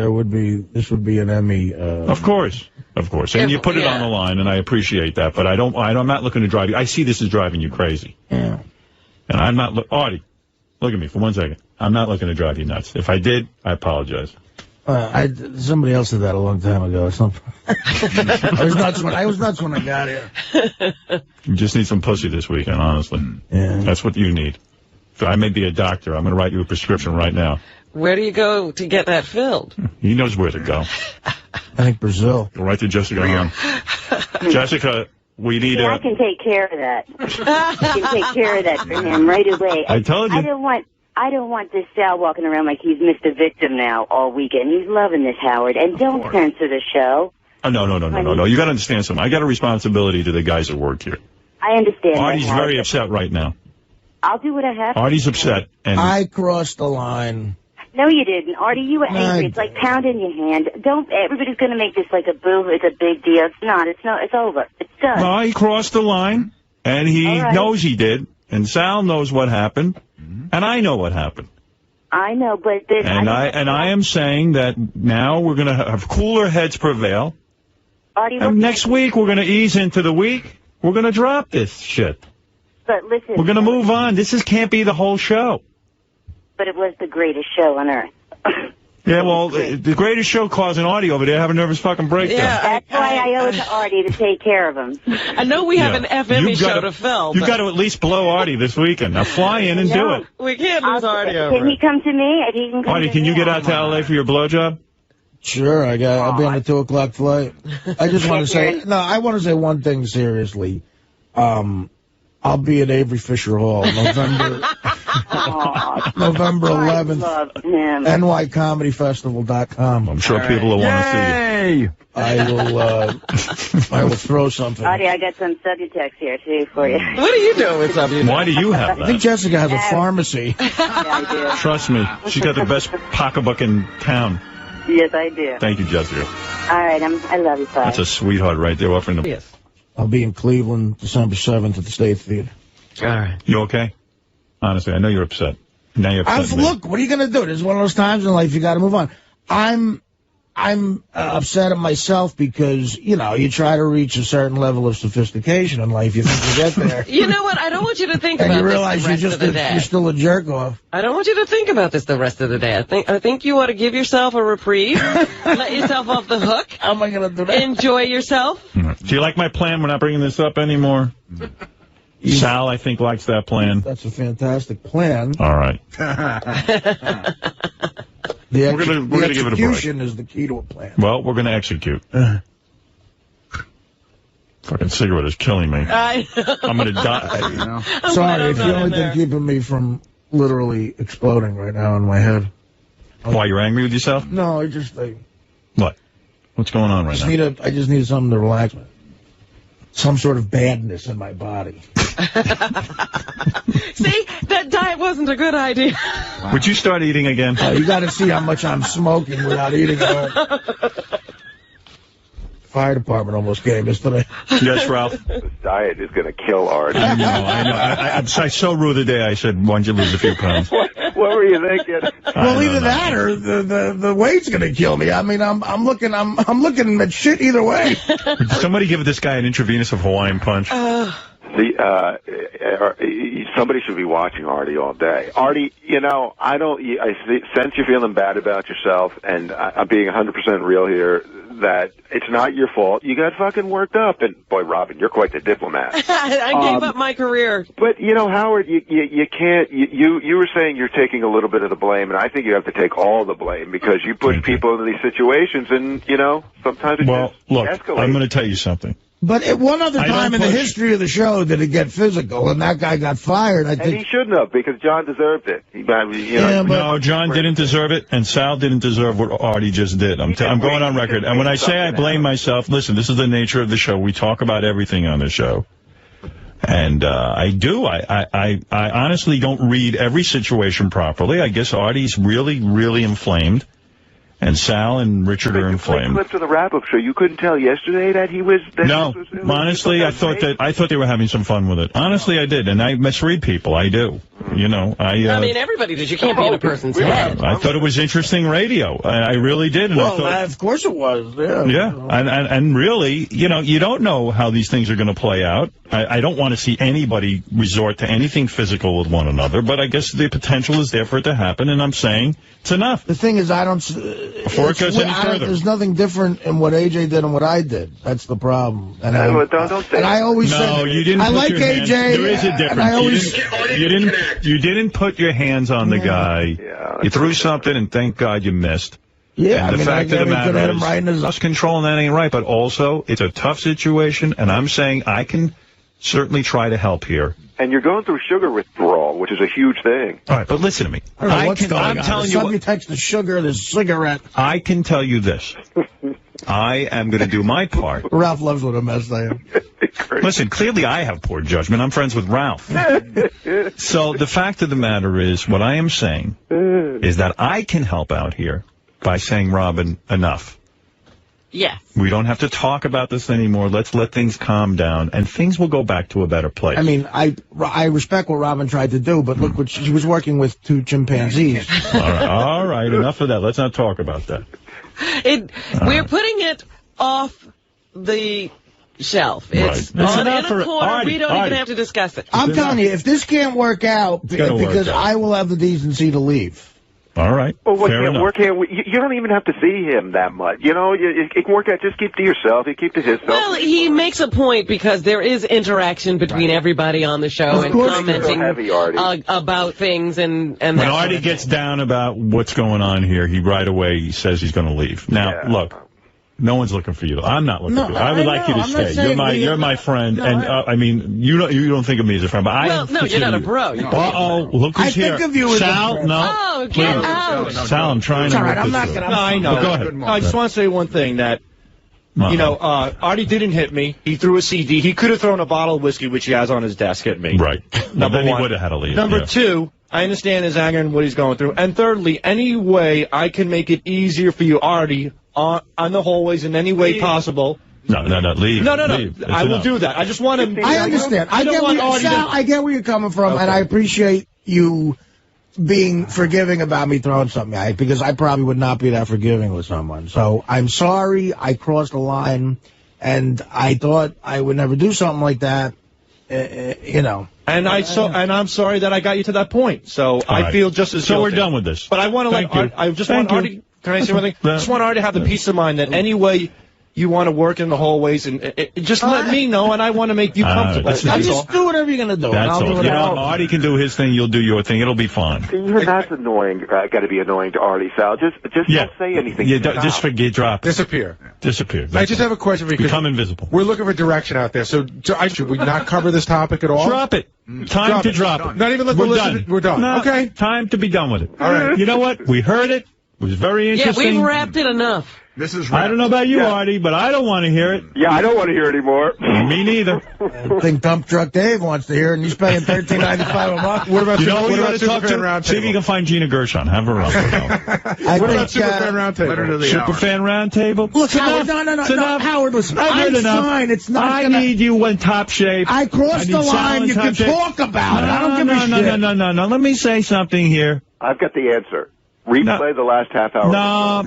this would be an Emmy. Of course. And you put it on the line, and I appreciate that. But I'm not looking to drive you. I see this is driving you crazy. Yeah. And I'm not, Artie, look at me for 1 second. I'm not looking to drive you nuts. If I did, I apologize. Somebody else did that a long time ago. I was nuts when I got here. You just need some pussy this weekend, honestly. Yeah. That's what you need. So I may be a doctor. I'm going to write you a prescription right now. Where do you go to get that filled? He knows where to go. I think Brazil. Go right to Jessica Hahn. Jessica, we need I can take care of that. I can take care of that for him right away. I told you. I don't want this Sal walking around like he's Mr. Victim now all weekend. He's loving this, Howard. And don't censor the show. Oh, no. You got to understand something. I got a responsibility to the guys that work here. I understand. Artie's very upset right now. I'll do what I have to. Artie's upset. And I crossed the line. No, you didn't. Artie, you were angry. It's like pounding your hand. Everybody's going to make this like a boo. It's a big deal. It's not. It's over. It's done. No, he crossed the line, and he knows he did. And Sal knows what happened, and I know what happened. I know, but... I am saying that now we're going to have cooler heads prevail. Artie, and next week we're going to ease into the week. We're going to drop this shit. But listen... We're going to move on. Can't be the whole show. But it was the greatest show on earth. Yeah, well, the greatest show causing Artie over there have a nervous fucking breakdown. Yeah, that's why I owe it to Artie to take care of him. I know we have an FME show to fill. You've got to at least blow Artie this weekend. Now fly in and do it. We can't lose Artie over. Can he come to me? If he can come Artie, can you get out to L.A. for your blowjob? Sure, I'll be on a 2 o'clock flight. I just want to say, I want to say one thing seriously. I'll be at Avery Fisher Hall, November 11th, NYComedyFestival.com. I'm sure people will want to see you. I will throw something. Artie, I got some Subutex here, too, for you. What are you doing with Subutex? Why do you have that? I think Jessica has a pharmacy. Yeah, I do. Trust me, she's got the best pocketbook in town. Yes, I do. Thank you, Jessica. All right, I love you, Father. That's a sweetheart right there offering the... Yes. I'll be in Cleveland December 7th at the State Theater. All right. You okay? Honestly, I know you're upset. Now you're upset. Look, what are you going to do? This is one of those times in life you got to move on. I'm upset at myself because, you try to reach a certain level of sophistication in life. You think you get there. You know what? I don't want you to think and about you realize this the rest of the day. You're still a jerk off. I don't want you to think about this the rest of the day. I think you ought to give yourself a reprieve. Let yourself off the hook. How am I going to do that? Enjoy yourself. Do you like my plan? We're not bringing this up anymore. Sal, I think, likes that plan. That's a fantastic plan. All right. The we're gonna give it a break. Execution is the key to a plan. Well, we're going to execute. Fucking cigarette is killing me. I'm going to die. Sorry, it's the only thing keeping me from literally exploding right now in my head. Why, you're angry with yourself? No, I just... What? What's going on right now? I just need something to relax me. Some sort of badness in my body. See, that diet wasn't a good idea. Wow. Would you start eating again? You got to see how much I'm smoking without eating at all. Fire department almost gave us today. Yes, Ralph? This diet is going to kill Artie. I know. I so rude the day I said, why don't you lose a few pounds? What were you thinking? Well, either that or the weight's going to kill me. I mean, I'm looking at shit either way. Could somebody give this guy an intravenous of Hawaiian Punch? Somebody should be watching Artie all day. Artie, I sense you're feeling bad about yourself, and I'm being 100% real here, that it's not your fault. You got fucking worked up, and boy, Robin, you're quite the diplomat. I gave up my career. But, Howard, you can't, you were saying you're taking a little bit of the blame, and I think you have to take all the blame, because you push people into these situations, and, sometimes it just escalates. I'm going to tell you something. But at one other time in the history of the show did it get physical, and that guy got fired. I think. And he shouldn't have, because John deserved it. No, John didn't deserve it, and Sal didn't deserve what Artie just did. I'm going on record. And when I say I blame myself, listen, this is the nature of the show. We talk about everything on the show. And I do. I honestly don't read every situation properly. I guess Artie's really, really inflamed. And Sal and Richard are inflamed. Clips of the wrap-up show. You couldn't tell yesterday that he was. Honestly, I thought they were having some fun with it. Honestly, I did, and I misread people. I do. I mean, everybody did. You can't be in a person's head. I thought it was interesting radio. I really did. And of course it was. Yeah. Yeah, and really, you don't know how these things are going to play out. I don't want to see anybody resort to anything physical with one another, but I guess the potential is there for it to happen, and I'm saying it's enough. The thing is, before it goes any further. There's nothing different in what AJ did and what I did. That's the problem. And don't say and I always said, you didn't. I like AJ. There is a difference. And I always, you didn't. You didn't put your hands on the guy. You threw something, and thank God you missed. Yeah, and the fact of the matter is, right us controlling that ain't right, but also, it's a tough situation, and I'm saying I can certainly try to help here. And you're going through sugar withdrawal, which is a huge thing. All right, but listen to me. I don't know what's going on. Telling you Subtext the sugar, the cigarette. I can tell you this. I am going to do my part. Ralph loves what a mess I am. Listen, clearly I have poor judgment. I'm friends with Ralph. So the fact of the matter is, what I am saying is that I can help out here by saying, Robin, enough. Yes. We don't have to talk about this anymore. Let's let things calm down, and things will go back to a better place. I mean, I respect what Robin tried to do, but look what she was working with 2 chimpanzees. All right, enough of that. Let's not talk about that. We're putting it off the shelf. It's on in a corner. We don't even have to discuss it. I'm telling you, if this can't work out, because I will have the decency to leave. All right. Well, you don't even have to see him that much. You know, it can work out. Just keep to yourself. You keep to himself. Well, he makes a point because there is interaction between everybody on the show and commenting about things. And when Artie gets down about what's going on here, he right away says he's going to leave. Now, look. No one's looking for you. I'm not looking for you. I would like you to stay. You're my friend, and I mean, you don't think of me as a friend, but you're not a bro. Look who's here. I think of you as Sal, a friend. Oh, get out. Sal, I'm trying to. All right, I'm not going to. No, I know. Go ahead. I just want to say one thing that. You know, Artie didn't hit me. He threw a CD. He could have thrown a bottle of whiskey, which he has on his desk, at me. Right. Number then one. He would have had to leave. Number two, I understand his anger and what he's going through. And thirdly, any way I can make it easier for you, Artie, on the hallways in any way possible. No, leave. No. Leave. I will do that. I just want to. I understand. I get where you're coming from, and I appreciate you being forgiving about me throwing something at you, because I probably would not be that forgiving with someone. So I'm sorry I crossed the line, and I thought I would never do something like that. You know. And I'm sorry that I got you to that point. So I feel just as guilty. So we're done with this. But I want to I just want Artie. Can I say one thing? I just want Artie to have the peace of mind that any way you want to work in the hallways, and just let me know, and I want to make you comfortable. Just do whatever you're going to do. That's all. You know, Artie can do his thing, you'll do your thing. It'll be fun. That's annoying. Got to be annoying to Artie, Sal. Just don't say anything. Just forget, drop. Disappear. I just have a question for you. Become invisible. We're looking for direction out there. So should we not cover this topic at all? Drop it. Time to drop it. Not even let the listen. We're done. No, okay. Time to be done with it. All right. You know what? We heard it. It was very interesting. Yeah, we've wrapped it enough. I don't know about you, Artie, but I don't want to hear it. Yeah, I don't want to hear it anymore. Me neither. I think Dump Truck Dave wants to hear it, and he's paying $13.95 a month. What about Superfan Roundtable? See if you can find Gina Gershon. Have her on. What about Superfan Roundtable? Superfan Roundtable? Look, Howard, no, Howard, listen. I'm fine. It's not I need you in top shape. I crossed the line. You can talk about it. I don't give a shit. No. Let me say something here. I've got the answer. Replay the last half hour. No.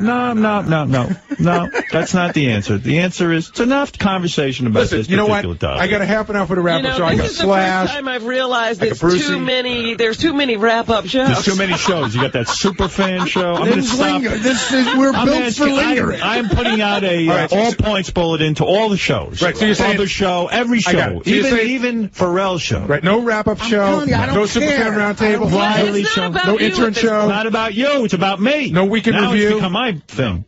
That's not the answer. The answer is it's enough conversation about this particular topic. I got a half an hour for the wrap-up show. I got This is the first time I've realized there's too many wrap-up shows. There's too many shows. You got that Superfan show. I'm going to stop. We're built for lingering. I'm putting out a all-points bulletin to all the shows. Right, so you're saying... Other show, every show. Even Pharrell's show. Right, no wrap-up show, no Superfan Roundtable, Riley show, no intern show. Not about you. It's about me. No weekend review. It's become my thing.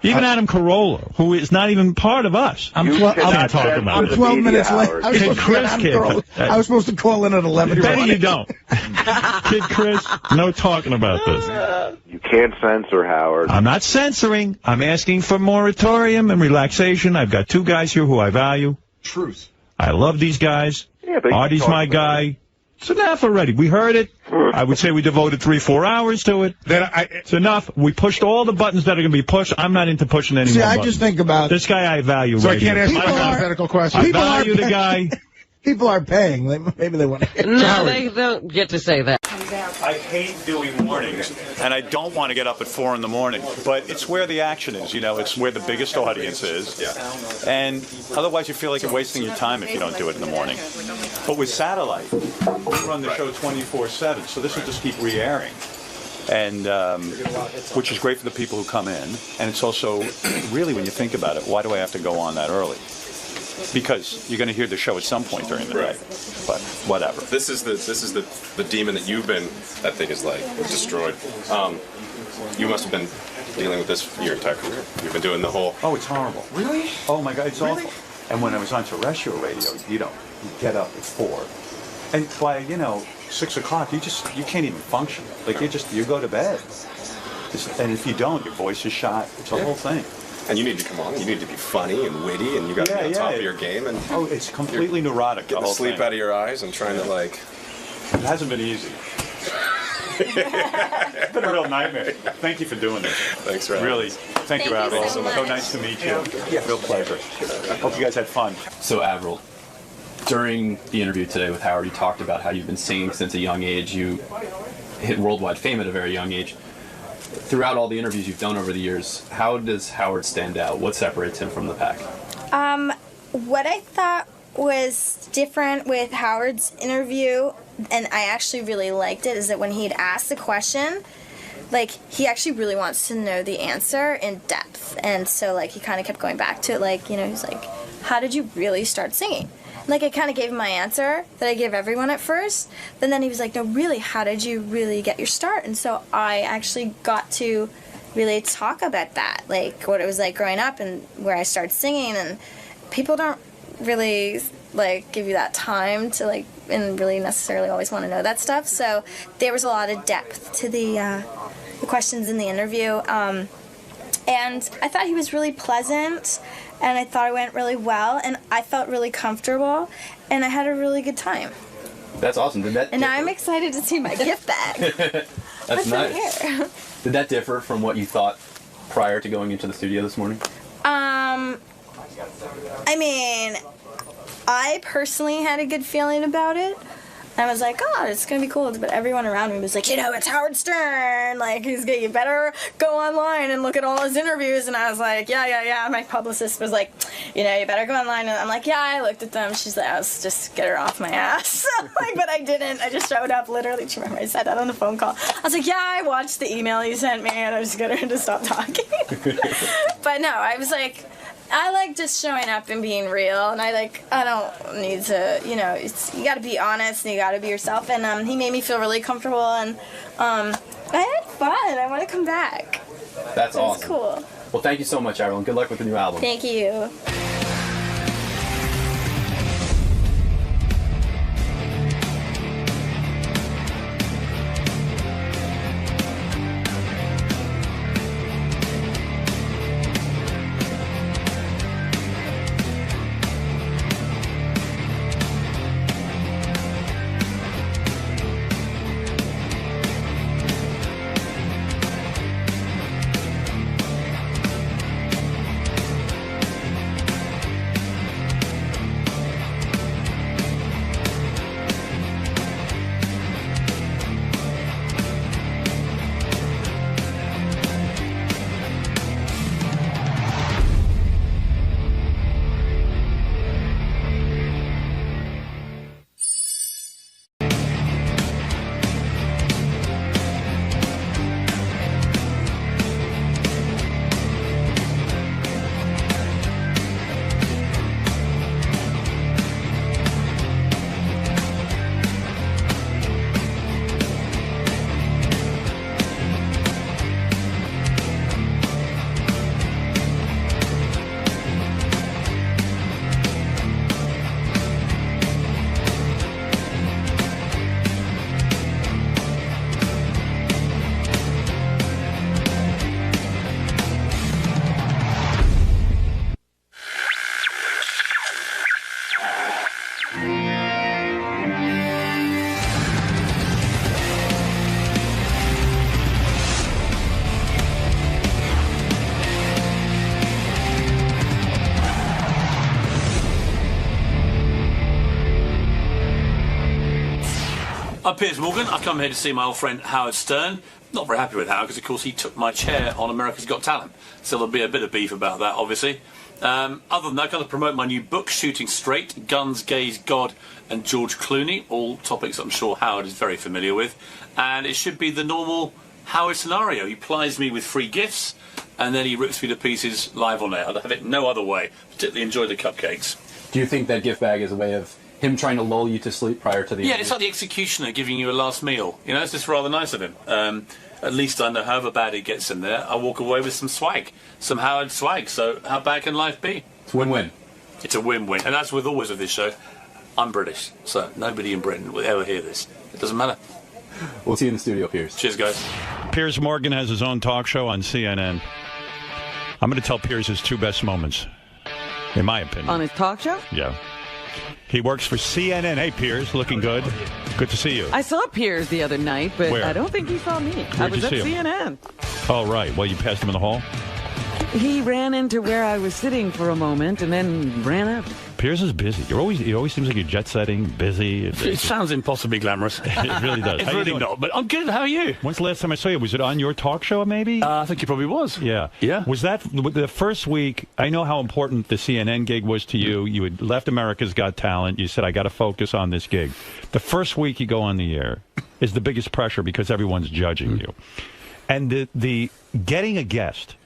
Even Adam Carolla, who is not even part of us. I'm 12 minutes late. I was supposed to call in at 11. Betty, you don't. Kid Chris, no talking about this. You can't censor, Howard. I'm not censoring. I'm asking for moratorium and relaxation. I've got 2 guys here who I value. Truth. I love these guys. Yeah, Artie's my guy. It's enough already. We heard it. I would say we devoted 3-4 hours to it. It's enough. We pushed all the buttons that are going to be pushed. I'm not into pushing any more buttons. I just think about... This guy I value. So I can't ask you a hypothetical question. I value the guy. People are paying. Maybe they want to... No, they don't get to say that. I hate doing mornings, and I don't want to get up at 4 in the morning. But it's where the action is, you know. It's where the biggest audience is. Yeah. And otherwise you feel like you're wasting your time if you don't do it in the morning. But with satellite, we run the show 24/7, so this will just keep re-airing. And which is great for the people who come in. And it's also, really, when you think about it, why do I have to go on that early? Because you're going to hear the show at some point during the day. But whatever. This is the demon that you've been. That thing is like destroyed. You must have been dealing with this your entire career. You've been doing the whole. Oh, it's horrible. Really? Oh my God, it's awful. And when I was on terrestrial radio, you get up at 4, and by 6 o'clock, you can't even function. Like you go to bed. And if you don't, your voice is shot. It's a whole thing. And you need to come on. You need to be funny and witty, and you got to be on top of your game. And it's completely neurotic. Getting the sleep out of your eyes and trying to like. It hasn't been easy. It's been a real nightmare. Thank you for doing this. Thanks, Rob. Really, thank you, Avril. So nice to meet you. Real pleasure. Hope you guys had fun. So, Avril, during the interview today with Howard, you talked about how you've been singing since a young age. You hit worldwide fame at a very young age. Throughout all the interviews you've done over the years, how does Howard stand out? What separates him from the pack? What I thought was different with Howard's interview, and I actually really liked it, is that when he'd asked the question, like, he actually really wants to know the answer in depth. And so, like, he kind of kept going back to it, like, he's like, how did you really start singing? Like, I kind of gave him my answer that I give everyone at first, but then he was like, no, really, how did you really get your start? And so I actually got to really talk about that, like, what it was like growing up and where I started singing, and people don't really, like, give you that time to, like, and really necessarily always want to know that stuff. So there was a lot of depth to the questions in the interview, and I thought he was really pleasant, and I thought it went really well, and I felt really comfortable, and I had a really good time. That's awesome. And now I'm excited to see my gift bag. That's nice. Here? Did that differ from what you thought prior to going into the studio this morning? I mean, I personally had a good feeling about it. I was like, oh, it's going to be cool. But everyone around me was like, it's Howard Stern. Like, you better go online and look at all his interviews. And I was like, yeah. My publicist was like, you better go online. And I'm like, yeah, I looked at them. She's like, I was just get her off my ass. Like, but I didn't. I just showed up, literally. Do you remember I said that on the phone call? I was like, yeah, I watched the email you sent me, and I just got her to stop talking. But no, I was like, I like just showing up and being real, and I don't need to, you got to be honest and you got to be yourself. And he made me feel really comfortable, and I had fun. I want to come back. That's awesome. It's cool. Well, thank you so much, Avril, and good luck with the new album. Thank you. I'm Piers Morgan. I've come here to see my old friend Howard Stern. Not very happy with Howard because, of course, he took my chair on America's Got Talent. So there'll be a bit of beef about that, obviously. Other than that, I'm going to promote my new book, Shooting Straight, Guns, Gays, God and George Clooney. All topics I'm sure Howard is very familiar with. And it should be the normal Howard scenario. He plies me with free gifts and then he rips me to pieces live on air. I'd have it no other way. Particularly enjoy the cupcakes. Do you think that gift bag is a way of him trying to lull you to sleep prior to the Yeah, it's like the executioner giving you a last meal. You know, it's just rather nice of him. At least I know however bad it gets in there, I walk away with some swag, some Howard swag. So how bad can life be? It's win-win. It's a win-win. And as with always with this show, I'm British, so nobody in Britain will ever hear this. It doesn't matter. We'll see you in the studio, Piers. Cheers, guys. Piers Morgan has his own talk show on CNN. I'm going to tell Piers his 2 best moments, in my opinion. On his talk show? Yeah. He works for CNN. Hey, Piers, looking good. Good to see you. I saw Piers the other night, but Where? I don't think he saw me. I Where'd was you at see him? CNN. Oh, right. Well, you passed him in the hall? He ran into where I was sitting for a moment and then ran out. Piers is busy. He always seems like you're jet-setting, busy. It sounds impossibly glamorous. It really does. It's How you really doing? not, but I'm good. How are you? When's the last time I saw you? Was it on your talk show, maybe? I think it probably was. Yeah. Yeah. Was that the first week? I know how important the CNN gig was to you. You had left America's Got Talent. You said, I got to focus on this gig. The first week you go on the air is the biggest pressure because everyone's judging you. And the getting a guest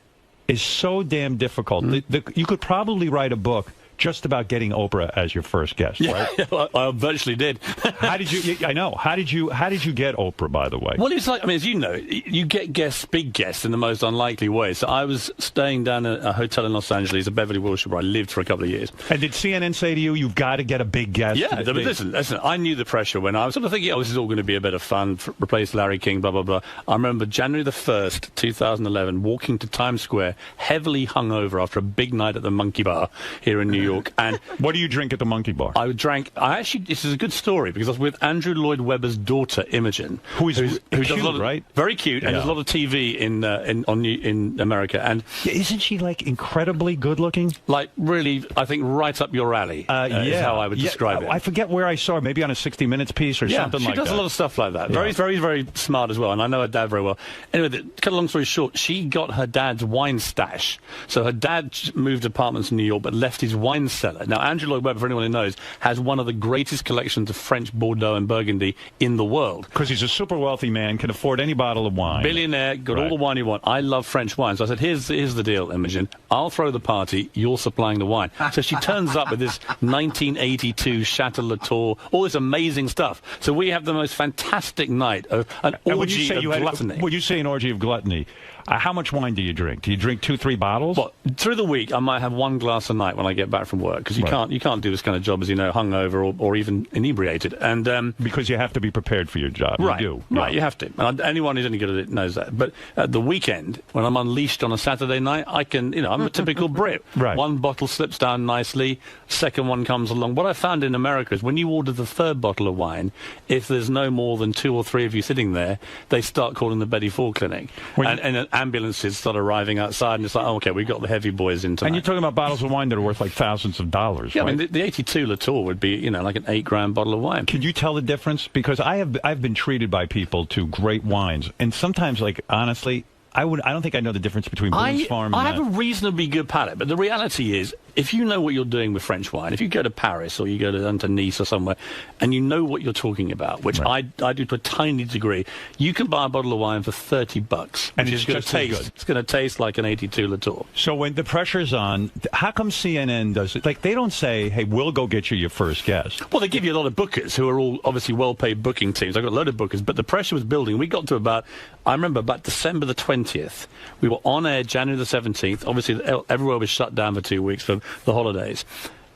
is so damn difficult. You could probably write a book just about getting Oprah as your first guest, right? Yeah, I virtually did. How did you? I know. How did you get Oprah? By the way. Well, it's like, I mean, as you know, you get guests, big guests, in the most unlikely way. So I was staying down at a hotel in Los Angeles, a Beverly Wilshire, where I lived for a couple of years. And did CNN say to you, "You've got to get a big guest"? Yeah, but listen. I knew the pressure when I was sort of thinking, oh, this is all going to be a bit of fun. Replace Larry King, blah blah blah. I remember January the 1st, 2011, walking to Times Square, heavily hungover after a big night at the Monkey Bar here in New York, and. What do you drink at the Monkey Bar? This is a good story because I was with Andrew Lloyd Webber's daughter, Imogen, who cute, does a lot of, right? Very cute, and does a lot of TV in America. And isn't she like incredibly good looking? Like really, I think right up your alley. Is how I would describe it. I forget where I saw her, maybe on a 60 Minutes piece or something like that. She does a lot of stuff like that. Very, very, very smart as well, and I know her dad very well. Anyway, to cut a long story short, she got her dad's wine stash. So her dad moved apartments in New York, but left his wine cellar. Now, Andrew Lloyd Webber, for anyone who knows, has one of the greatest collections of French Bordeaux and Burgundy in the world. Because he's a super wealthy man, can afford any bottle of wine. Billionaire, got all the wine you want. I love French wine. So I said, here's the deal, Imogen. I'll throw the party, you're supplying the wine. So she turns up with this 1982 Chateau Latour, all this amazing stuff. So we have the most fantastic night, an orgy of gluttony. When you say an orgy of gluttony, how much wine do you drink? Do you drink 2-3 bottles? Well, through the week, I might have 1 glass a night when I get back from work, because you can't do this kind of job, as you know, hungover or even inebriated. And because you have to be prepared for your job. Right, you do. Right, you have to. And anyone who's any good at it knows that. But at the weekend, when I'm unleashed on a Saturday night, I can, I'm a typical Brit. Right. 1 bottle slips down nicely, second one comes along. What I found in America is when you order the 3rd bottle of wine, if there's no more than 2 or 3 of you sitting there, they start calling the Betty Ford Clinic. And ambulances start arriving outside, and it's like, oh, okay, we've got the heavy boys in tonight. And you're talking about bottles of wine that are worth like thousands of dollars. Yeah, right? I mean, the 82 Latour would be, like an $8,000 bottle of wine. Can you tell the difference? Because I've been treated by people to great wines, and sometimes, like, honestly, I don't think I know the difference between Boone's Farm and I have a reasonably good palate, but the reality is, if you know what you're doing with French wine, if you go to Paris or you go to Nice or somewhere, and you know what you're talking about, which I do to a tiny degree, you can buy a bottle of wine for $30, and it's going to taste. It's going to taste like an 82 Latour. So when the pressure's on, how come CNN does it? Like, they don't say, "Hey, we'll go get you your first guest." Well, they give you a lot of bookers who are all obviously well-paid booking teams. I've got a load of bookers, but the pressure was building. We got to I remember about December the 20th. We were on air January the 17th. Obviously, everywhere was shut down for 2 weeks for the holidays.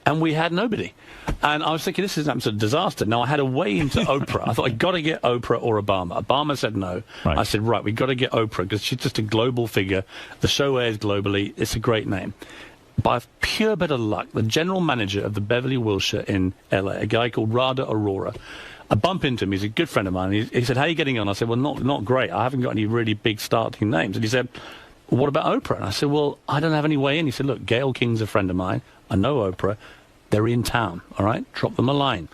And we had nobody. And I was thinking, this is an absolute disaster. Now, I had a way into Oprah. I thought, I've got to get Oprah or Obama. Obama said no. Right. I said, right, we've got to get Oprah, because she's just a global figure. The show airs globally. It's a great name. By pure bit of luck, the general manager of the Beverly Wilshire in L.A., a guy called Rada Arora, I bump into him. He's a good friend of mine. He said, how are you getting on? I said, well, not great. I haven't got any really big starting names. And he said, well, what about Oprah? And I said, well, I don't have any way in. He said, look, Gayle King's a friend of mine. I know Oprah. They're in town, all right? Drop them a line.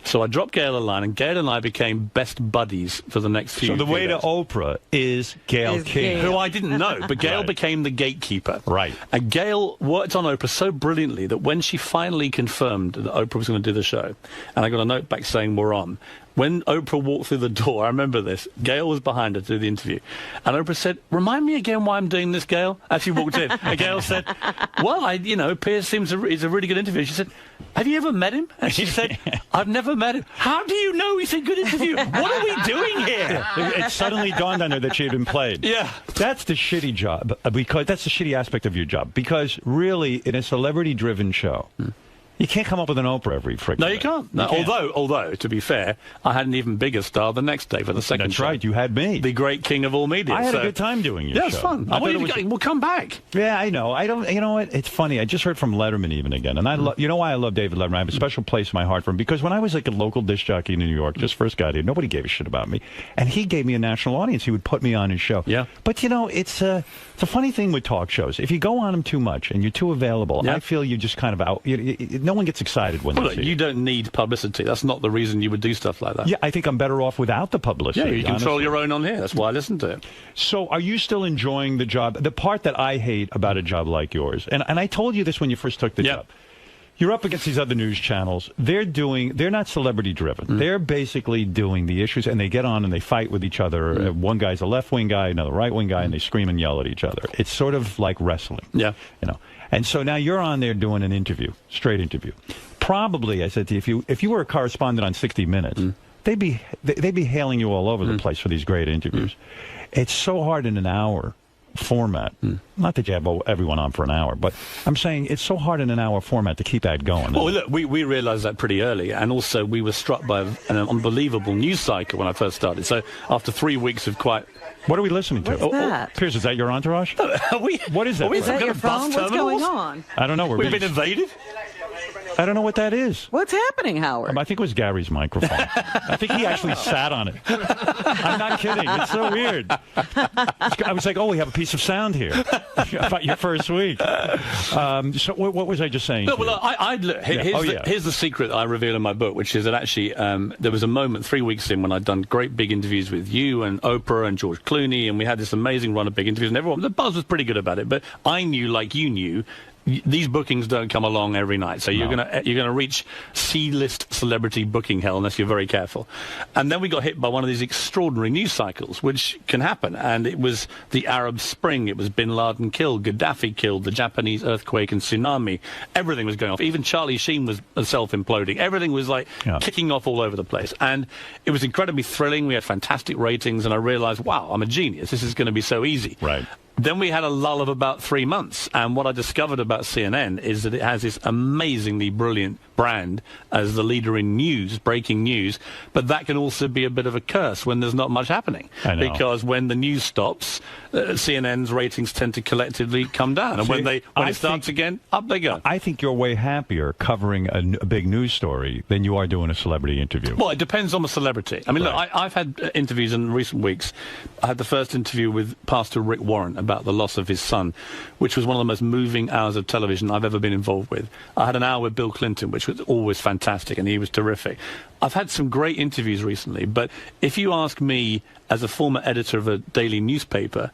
So I dropped Gayle a line, and Gayle and I became best buddies for the next few years. So the way to Oprah is Gayle King. Who I didn't know, but Gayle became the gatekeeper. Right. And Gayle worked on Oprah so brilliantly that when she finally confirmed that Oprah was going to do the show, and I got a note back saying we're on, when Oprah walked through the door, I remember this, Gayle was behind her to do the interview, and Oprah said, remind me again why I'm doing this, Gayle, as she walked in. And Gayle said, well, Piers is a really good interview. She said, have you ever met him? And she said, I've never met him. How do you know he's a good interview? What are we doing here? It suddenly dawned on her that she had been played. Yeah. That's the shitty job, because that's the shitty aspect of your job. Because really, in a celebrity-driven show, you can't come up with an Oprah every freaking No, you can't. No, although, to be fair, I had an even bigger star the next day for the second show. That's right, you had me. The great king of all media. I had a good time doing your show. Yeah, it was fun. We'll come back. Yeah, I know. You know what? It's funny. I just heard from Letterman even again. And you know why I love David Letterman? I have a special place in my heart for him. Because when I was like a local disc jockey in New York, just first got here, nobody gave a shit about me. And he gave me a national audience. He would put me on his show. Yeah. But, you know, it's a funny thing with talk shows. If you go on them too much and you're too available, I feel you just kind of out. No one gets excited when look, you don't need publicity. That's not the reason you would do stuff like that. Yeah, I think I'm better off without the publicity. Yeah, you control your own on here. That's why I listen to it. So are you still enjoying the job? The part that I hate about a job like yours, and I told you this when you first took the job, you're up against these other news channels. They're not celebrity driven. They're basically doing the issues, and they get on and they fight with each other. One guy's a left-wing guy, another right-wing guy, and they scream and yell at each other. It's sort of like wrestling. Yeah. You know. And so now you're on there doing an interview, straight interview. Probably, I said to you, if you were a correspondent on 60 Minutes, they'd be hailing you all over the place for these great interviews. It's so hard in an hour format. Not that you have everyone on for an hour, but I'm saying it's so hard in an hour format to keep that going. Well, look, we realized that pretty early, and also we were struck by an unbelievable news cycle when I first started. So after 3 weeks of quite... What are we listening to? What's that? Piers, is that your entourage? What is that? Is that your phone? What's going on? I don't know. We've been invaded? I don't know what that is. What's happening, Howard? I think it was Gary's microphone. I think he actually sat on it. I'm not kidding. It's so weird. I was like, oh, we have a piece of sound here about your first week. So what was I just saying? No, well, here's the secret I reveal in my book, which is that actually there was a moment 3 weeks in when I'd done great big interviews with you and Oprah and George Clooney, and we had this amazing run of big interviews, and the buzz was pretty good about it, but I knew, like you knew, these bookings don't come along every night, so you're gonna reach C-list celebrity booking hell unless you're very careful. And then we got hit by one of these extraordinary news cycles, which can happen. And it was the Arab Spring, it was Bin Laden killed, Gaddafi killed, the Japanese earthquake and tsunami. Everything was going off. Even Charlie Sheen was self-imploding. Everything was like kicking off all over the place, and it was incredibly thrilling. We had fantastic ratings, and I realized, wow, I'm a genius. This is going to be so easy. Right. Then we had a lull of about 3 months, and what I discovered about CNN is that it has this amazingly brilliant brand as the leader in news, breaking news, but that can also be a bit of a curse when there's not much happening. I know. Because when the news stops, CNN's ratings tend to collectively come down, and when it starts again, up they go. I think you're way happier covering a big news story than you are doing a celebrity interview. Well, it depends on the celebrity. I mean, look, I've had interviews in recent weeks. I had the first interview with Pastor Rick Warren about the loss of his son, which was one of the most moving hours of television I've ever been involved with. I had an hour with Bill Clinton, which was always fantastic, and he was terrific. I've had some great interviews recently, but if you ask me, as a former editor of a daily newspaper,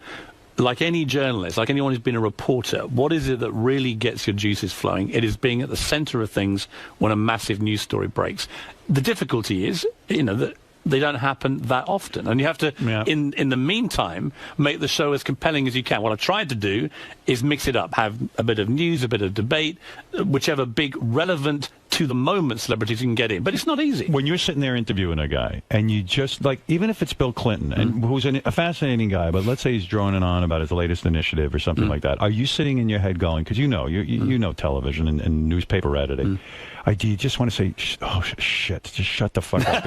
like any journalist, like anyone who's been a reporter, what is it that really gets your juices flowing? It is being at the center of things when a massive news story breaks. The difficulty is, that they don't happen that often, and you have to, in the meantime, make the show as compelling as you can. What I tried to do is mix it up, have a bit of news, a bit of debate, whichever big, relevant, to-the-moment celebrities you can get in. But it's not easy. When you're sitting there interviewing a guy, and you just, like, even if it's Bill Clinton, and who's a fascinating guy, but let's say he's droning on about his latest initiative or something like that, are you sitting in your head going, because you know television and newspaper editing, do you just want to say, oh, shit, just shut the fuck up?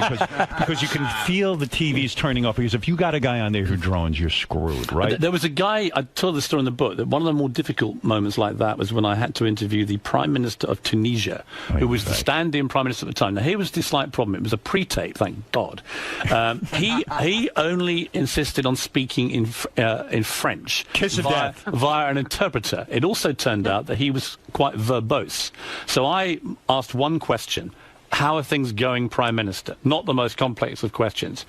Because you can feel the TV's turning off. Because if you got a guy on there who drones, you're screwed, right? There was a guy, I told the story in the book, that one of the more difficult moments like that was when I had to interview the Prime Minister of Tunisia, who was the stand-in Prime Minister at the time. Now, here was the slight problem. It was a pre-tape, thank God. He only insisted on speaking in French via an interpreter. It also turned out that he was quite verbose. So I asked one question: how are things going, Prime Minister? Not the most complex of questions.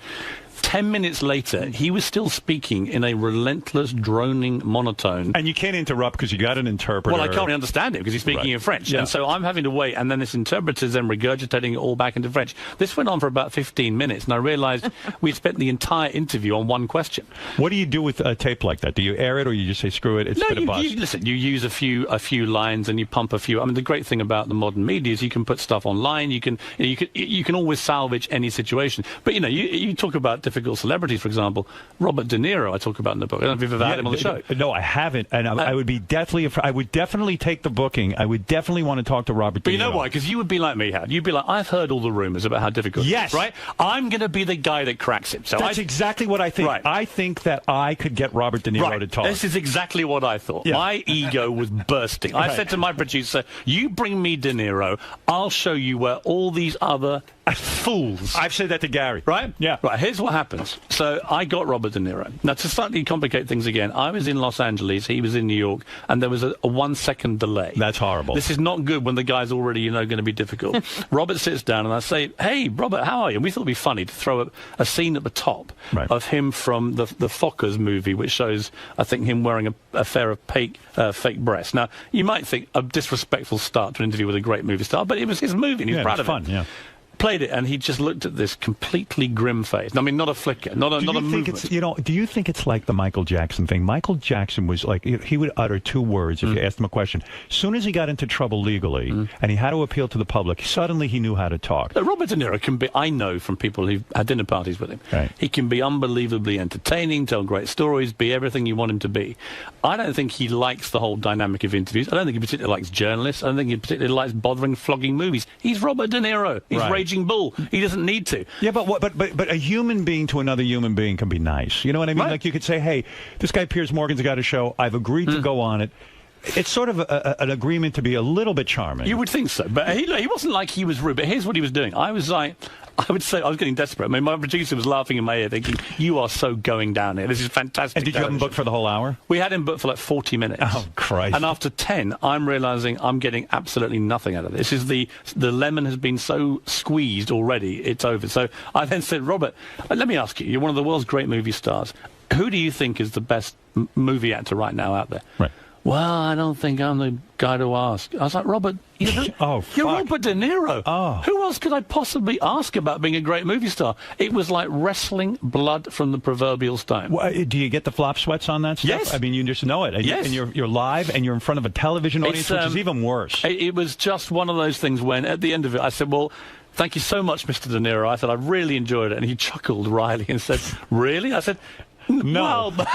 10 minutes later, he was still speaking in a relentless, droning monotone. And you can't interrupt because you got an interpreter. Well, I can't understand it because he's speaking in French. Yeah. And so I'm having to wait, and then this interpreter's then regurgitating it all back into French. This went on for about 15 minutes, and I realized we'd spent the entire interview on one question. What do you do with a tape like that? Do you air it, or you just say, screw it, it's No, been a bust? listen, you use a few lines and you pump a few. I mean, the great thing about the modern media is you can put stuff online. You can always salvage any situation. But you talk about difficult celebrities, for example, Robert De Niro. I talk about in the book. I don't know if you've ever had him on the show. No, I haven't, and I would be I would definitely take the booking. I would definitely want to talk to Robert De Niro. But you know why? Because you would be like me, Howard. You'd be like, I've heard all the rumors about how difficult. Yes, it is, right. I'm going to be the guy that cracks it. So that's exactly what I think. Right. I think that I could get Robert De Niro to talk. This is exactly what I thought. Yeah. My ego was bursting. I said to my producer, you bring me De Niro, I'll show you where all these other fools... I've said that to Gary. Right? Yeah. Right, here's what happens. So I got Robert De Niro. Now, to slightly complicate things again, I was in Los Angeles, he was in New York, and there was a 1 second delay. That's horrible. This is not good when the guy's already, going to be difficult. Robert sits down and I say, hey, Robert, how are you? And we thought it'd be funny to throw a scene at the top of him from the Fockers movie, which shows, I think, him wearing a pair of fake breasts. Now, you might think a disrespectful start to an interview with a great movie star, but it was his movie and he was proud of it. Yeah. Played it, and he just looked at this completely grim face. I mean, not a flicker, not a movement. Do you think it's like the Michael Jackson thing? Michael Jackson was like, he would utter 2 words if you asked him a question. As soon as he got into trouble legally, and he had to appeal to the public, suddenly he knew how to talk. Robert De Niro can be, I know from people who've had dinner parties with him, he can be unbelievably entertaining, tell great stories, be everything you want him to be. I don't think he likes the whole dynamic of interviews. I don't think he particularly likes journalists. I don't think he particularly likes flogging movies. He's Robert De Niro. He's Raging Bull. He doesn't need to. Yeah, but a human being to another human being can be nice. You know what I mean? Like you could say, hey, this guy Piers Morgan's got a show. I've agreed to go on it. It's sort of an agreement to be a little bit charming. You would think so, but he wasn't like he was rude. But here's what he was doing. I was getting desperate. I mean, my producer was laughing in my ear, thinking, "You are so going down here. This is fantastic." And did you have him booked for the whole hour? We had him booked for like 40 minutes. Oh, Christ! And after 10, I'm realizing I'm getting absolutely nothing out of this. This is the lemon has been so squeezed already. It's over. So I then said, Robert, let me ask you. You're one of the world's great movie stars. Who do you think is the best movie actor right now out there? Right. Well, I don't think I'm the guy to ask. I was like, Robert, you're Robert De Niro. Oh. Who else could I possibly ask about being a great movie star? It was like wrestling blood from the proverbial stone. Well, do you get the flop sweats on that stuff? Yes. I mean, you just know it. And, yes. And you're live, and you're in front of a television audience, which is even worse. It was just one of those things when, at the end of it, I said, well, thank you so much, Mr. De Niro. I said, I really enjoyed it. And he chuckled wryly and said, really? I said... No. Well,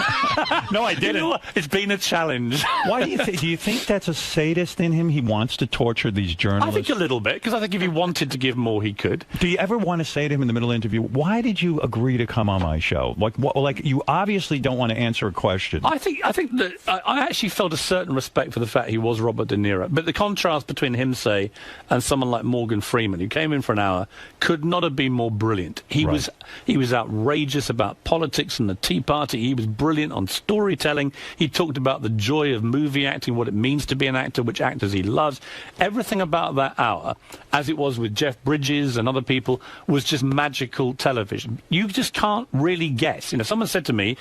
no, I didn't. You know what? It's been a challenge. Why do you think that's a sadist in him? He wants to torture these journalists? I think a little bit, because I think if he wanted to give more, he could. Do you ever want to say to him in the middle of the interview, why did you agree to come on my show? Like you obviously don't want to answer a question. I think that I actually felt a certain respect for the fact he was Robert De Niro. But the contrast between him, say, and someone like Morgan Freeman, who came in for an hour, could not have been more brilliant. He was outrageous about politics and the Tea Party. He was brilliant on storytelling. He talked about the joy of movie acting, what it means to be an actor, which actors he loves. Everything about that hour, as it was with Jeff Bridges and other people, was just magical television. You just can't really guess. You know, someone said to me,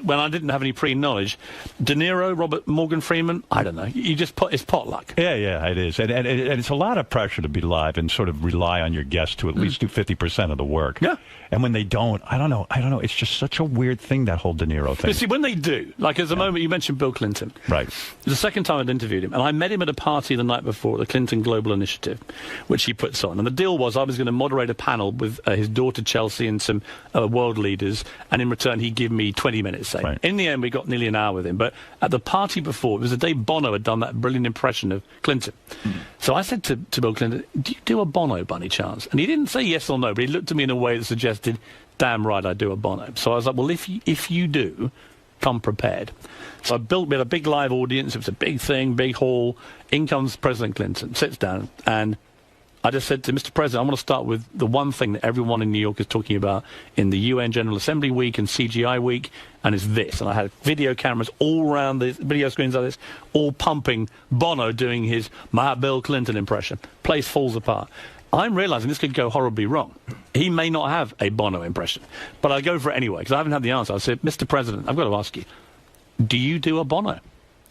when I didn't have any pre-knowledge, De Niro, Morgan Freeman, I don't know. You just it's potluck. Yeah, it is. And it's a lot of pressure to be live and sort of rely on your guests to at least do 50% of the work. Yeah. And when they don't, I don't know. It's just such a weird thing, that whole De Niro thing. But see, when they do, like at the moment you mentioned Bill Clinton. Right. The second time I'd interviewed him, and I met him at a party the night before, the Clinton Global Initiative, which he puts on. And the deal was I was going to moderate a panel with his daughter Chelsea and some world leaders, and in return he'd give me 20 minutes, say. Right. In the end, we got nearly an hour with him. But at the party before, it was the day Bono had done that brilliant impression of Clinton. So I said to Bill Clinton, do you do a Bono by any chance? And he didn't say yes or no, but he looked at me in a way that suggested, damn right I do a Bono. So I was like, well, if you do, come prepared. So we had a big live audience. It was a big thing, big hall. In comes President Clinton, sits down, and I just said to Mr. President, I want to start with the one thing that everyone in New York is talking about in the UN General Assembly Week and CGI Week, and it's this. And I had video cameras all around the video screens like this, all pumping Bono doing his My Bill Clinton impression. Place falls apart. I'm realizing this could go horribly wrong. He may not have a Bono impression, but I go for it anyway, because I haven't had the answer. I said, Mr. President, I've got to ask you, do you do a Bono?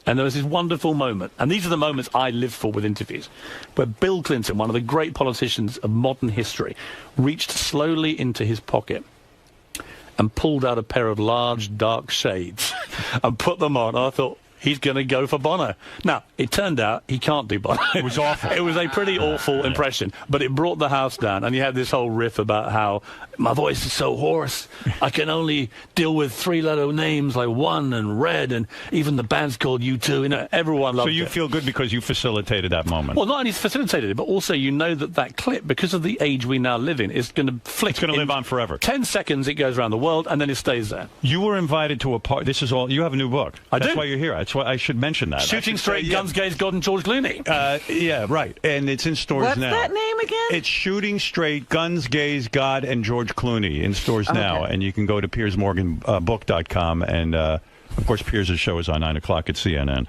And there was this wonderful moment, and these are the moments I live for with interviews, where Bill Clinton, one of the great politicians of modern history, reached slowly into his pocket and pulled out a pair of large, dark shades and put them on. I thought, he's going to go for Bono. Now, it turned out he can't do Bono. It was awful. It was a pretty awful impression, but it brought the house down, and you had this whole riff about how my voice is so hoarse, I can only deal with three-letter names like One and Red, and even the band's called U2. You know, everyone loved it. So you feel good because you facilitated that moment? Well, not only facilitated it, but also you know that clip, because of the age we now live in, is going to flick. It's going to live on forever. 10 seconds, it goes around the world, and then it stays there. You were invited to a party. This is all. You have a new book. That's do. why you're here. That's why I should mention that. Shooting Straight, Guns, Gays, God, and George Clooney. Yeah, right. And it's in stores What's now. that name again? It's Shooting Straight, Guns, Gays, God, and George Clooney in stores now. And you can go to PiersMorganBook.com. And, of course, Piers' show is on 9 o'clock at CNN.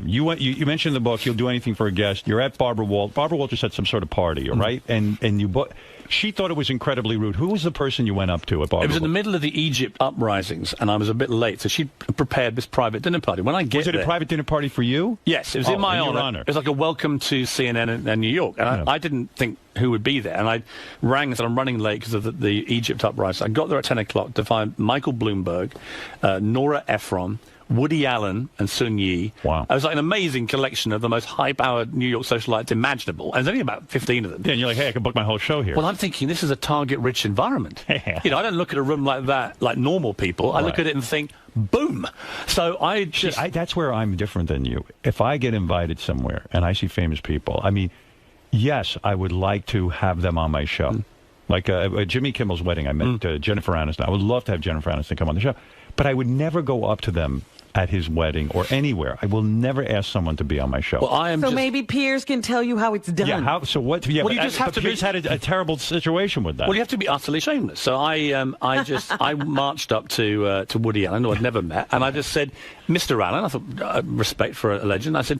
You mentioned the book. You'll do anything for a guest. You're at Barbara Walters. Barbara Walters had some sort of party, right? And you bought... She thought it was incredibly rude. Who was the person you went up to at Barbara? It was in the middle of the Egypt uprisings, and I was a bit late, so she prepared this private dinner party. When I get there... Was it a private dinner party for you? Yes, it was in my honor. It was like a welcome to CNN in New York, and I didn't think who would be there, and I rang and said, I'm running late because of the Egypt uprising. I got there at 10 o'clock to find Michael Bloomberg, Nora Ephron, Woody Allen and Sun Yi. Wow. It was like an amazing collection of the most high-powered New York socialites imaginable. And there's only about 15 of them. Yeah, and you're like, hey, I can book my whole show here. Well, I'm thinking this is a target-rich environment. You know, I don't look at a room like that like normal people. I look at it and think, boom. So that's where I'm different than you. If I get invited somewhere and I see famous people, I mean, yes, I would like to have them on my show. Like Jimmy Kimmel's wedding, I met Jennifer Aniston. I would love to have Jennifer Aniston come on the show. But I would never go up to them at his wedding or anywhere. I will never ask someone to be on my show. Well, maybe Piers can tell you how it's done. Yeah, so what? Yeah, well, you just have to Piers had a terrible situation with that. Well, you have to be utterly shameless. So I marched up to Woody Allen, who I'd never met, and I just said, Mr. Allen, I thought, respect for a legend. I said,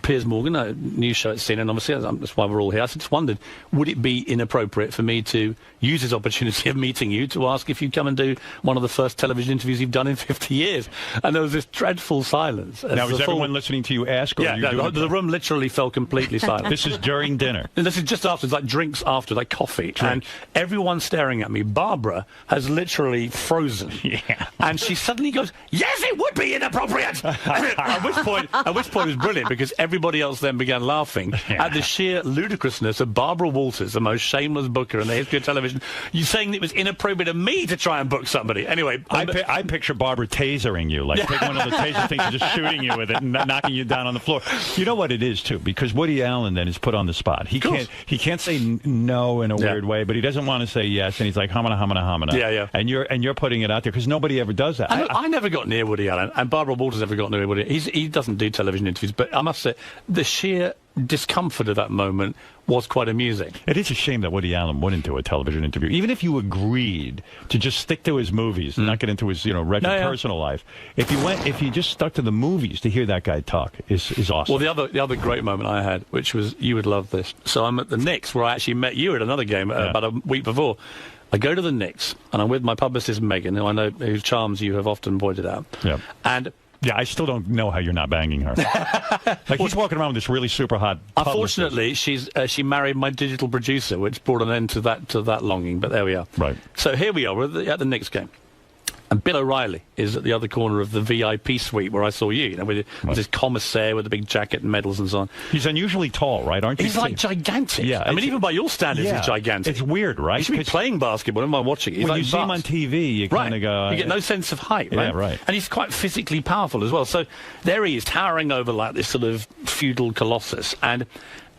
Piers Morgan, a new show at CNN, obviously, that's why we're all here. I just wondered, would it be inappropriate for me to use this opportunity of meeting you to ask if you'd come and do one of the first television interviews you've done in 50 years? And there was this dreadful silence. Now, is everyone listening to you ask? Or yeah, the room literally fell completely silent. This is during dinner. And this is just after, it's like drinks after, like coffee. And everyone's staring at me. Barbara has literally frozen. Yeah. And she suddenly goes, yes, it would be inappropriate! At which point it was brilliant, because everybody else then began laughing at the sheer ludicrousness of Barbara Walters, the most shameless booker in the history of television. You saying it was inappropriate of me to try and book somebody. Anyway, I picture Barbara tasering you, like take one of the taser things and just shooting you with it and knocking you down on the floor. You know what it is too, because Woody Allen then is put on the spot. He can't say no in a weird way, but he doesn't want to say yes, and he's like hamana hamana hamana. Yeah. And you're putting it out there because nobody ever does that. I never got near Woody Allen, and Barbara Walters never got near Woody. He doesn't do television interviews, but I must say the sheer discomfort of that moment was quite amusing. It is a shame that Woody Allen wouldn't do a television interview, even if you agreed to just stick to his movies and not get into his regular personal life. If you just stuck to the movies, to hear that guy talk is awesome. Well, the other great moment I had, which was, you would love this. So I'm at the Knicks, where I actually met you at another game about a week before. I go to the Knicks, and I'm with my publicist Megan, who I know whose charms you have often pointed out. Yeah. And yeah, I still don't know how you're not banging her. Like, he's walking around with this really super hot publicist. Unfortunately, she married my digital producer, which brought an end to that longing. But there we are. Right. So here we are. We're at the Knicks game. And Bill O'Reilly is at the other corner of the VIP suite where I saw you, with this commissaire with the big jacket and medals and so on. He's unusually tall, right? Aren't you? He's like gigantic. Yeah. I mean, even by your standards, he's gigantic. It's weird, right? He should be playing basketball. Am I watching it? He's when like you see him on TV, you kind of go... You get no sense of height, right? Yeah, right. And he's quite physically powerful as well. So there he is, towering over like this sort of feudal colossus. And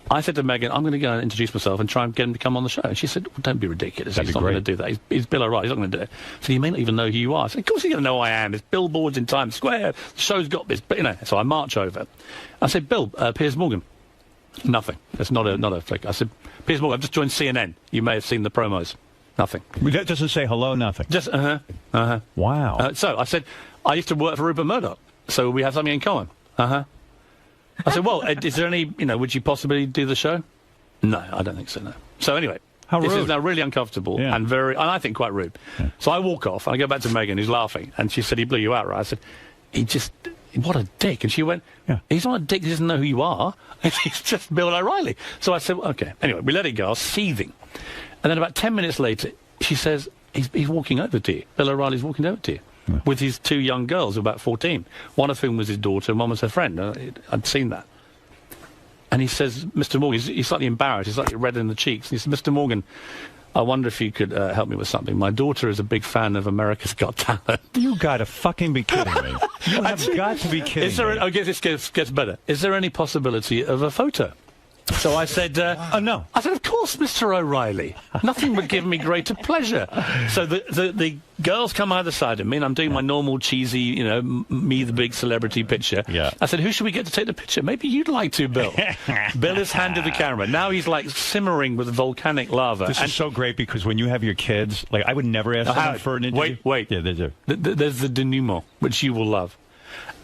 I said to Megan, I'm going to go and introduce myself and try and get him to come on the show. And she said, well, don't be ridiculous. He's not going to do that. He's Bill O'Reilly. He's not going to do it. So you may not even know who you are. I said, of course he's going to know who I am. There's billboards in Times Square. The show's got this. But, so I march over. I said, Bill, Piers Morgan. Nothing. It's not a flick. I said, Piers Morgan, I've just joined CNN. You may have seen the promos. Nothing. That doesn't say hello, nothing. Just, Wow. So I said, I used to work for Rupert Murdoch. So we have something in common. I said, well, is there any, would you possibly do the show? No, I don't think so, no. So anyway, How This is rude. now really uncomfortable and and I think quite rude. So I walk off and I go back to Megan, who's laughing, and she said, he blew you out, right? I said, what a dick. And she went, he's not a dick, he doesn't know who you are. He's just Bill O'Reilly. So I said, okay. Anyway, we let it go. I was seething. And then about 10 minutes later, she says, he's walking over to you. Bill O'Reilly's walking over to you. With his 2 young girls, about 14. One of whom was his daughter, and one was her friend. I'd seen that. And he says, Mr. Morgan, he's slightly embarrassed, he's slightly red in the cheeks. And he said, Mr. Morgan, I wonder if you could help me with something. My daughter is a big fan of America's Got Talent. You gotta fucking be kidding me. You have got to be kidding me. Okay, this gets better. Is there any possibility of a photo? So I said, oh, no. I said, of course, Mr. O'Reilly. Nothing would give me greater pleasure. So the girls come either side of me, and I'm doing my normal cheesy, me, the big celebrity picture. Yeah. I said, who should we get to take the picture? Maybe you'd like to, Bill. Bill has handed the camera. Now he's, like, simmering with volcanic lava. This is so great because when you have your kids, like, I would never ask someone for an interview. Wait. Yeah, there's the denouement, which you will love.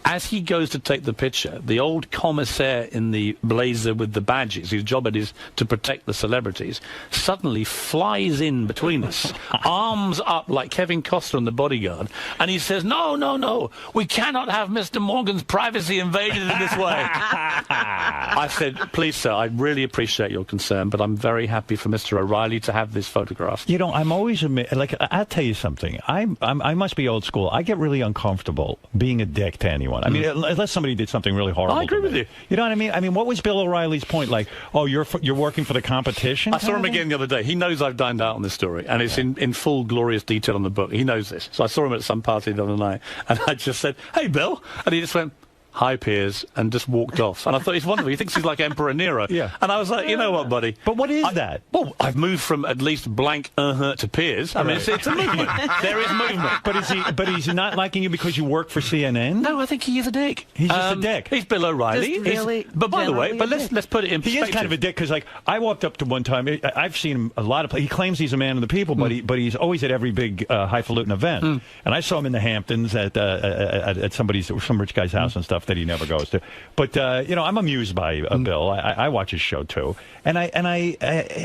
As he goes to take the picture, the old commissaire in the blazer with the badges, whose job it is to protect the celebrities, suddenly flies in between us, arms up like Kevin Costner in The Bodyguard, and he says, no, we cannot have Mr. Morgan's privacy invaded in this way. I said, please, sir, I really appreciate your concern, but I'm very happy for Mr. O'Reilly to have this photograph. I'm always like, I'll tell you something. I must be old school. I get really uncomfortable being a dick to anyone. I mean, unless somebody did something really horrible. I agree with you. You know what I mean? I mean, what was Bill O'Reilly's point? Like, oh, you're working for the competition? I saw him again the other day. He knows I've dined out on this story, and it's in full glorious detail on the book. He knows this. So I saw him at some party the other night, and I just said, hey, Bill. And he just went, hi, Piers, and just walked off. And I thought, it's wonderful. He thinks he's like Emperor Nero. Yeah. And I was like, you know what, buddy? But what is that? Well, I've moved from at least blank to Piers. I mean, it's a movement. There is movement. But he's not liking you because you work for CNN? No, I think he is a dick. He's just a dick. He's Bill O'Reilly. But by the way, let's put it in perspective. He is kind of a dick because, like, I walked up to one time. I've seen him a lot of. He claims he's a man of the people, but he's always at every big highfalutin event. And I saw him in the Hamptons at some rich guy's house and stuff that he never goes to. But I'm amused by Bill. I watch his show too, and I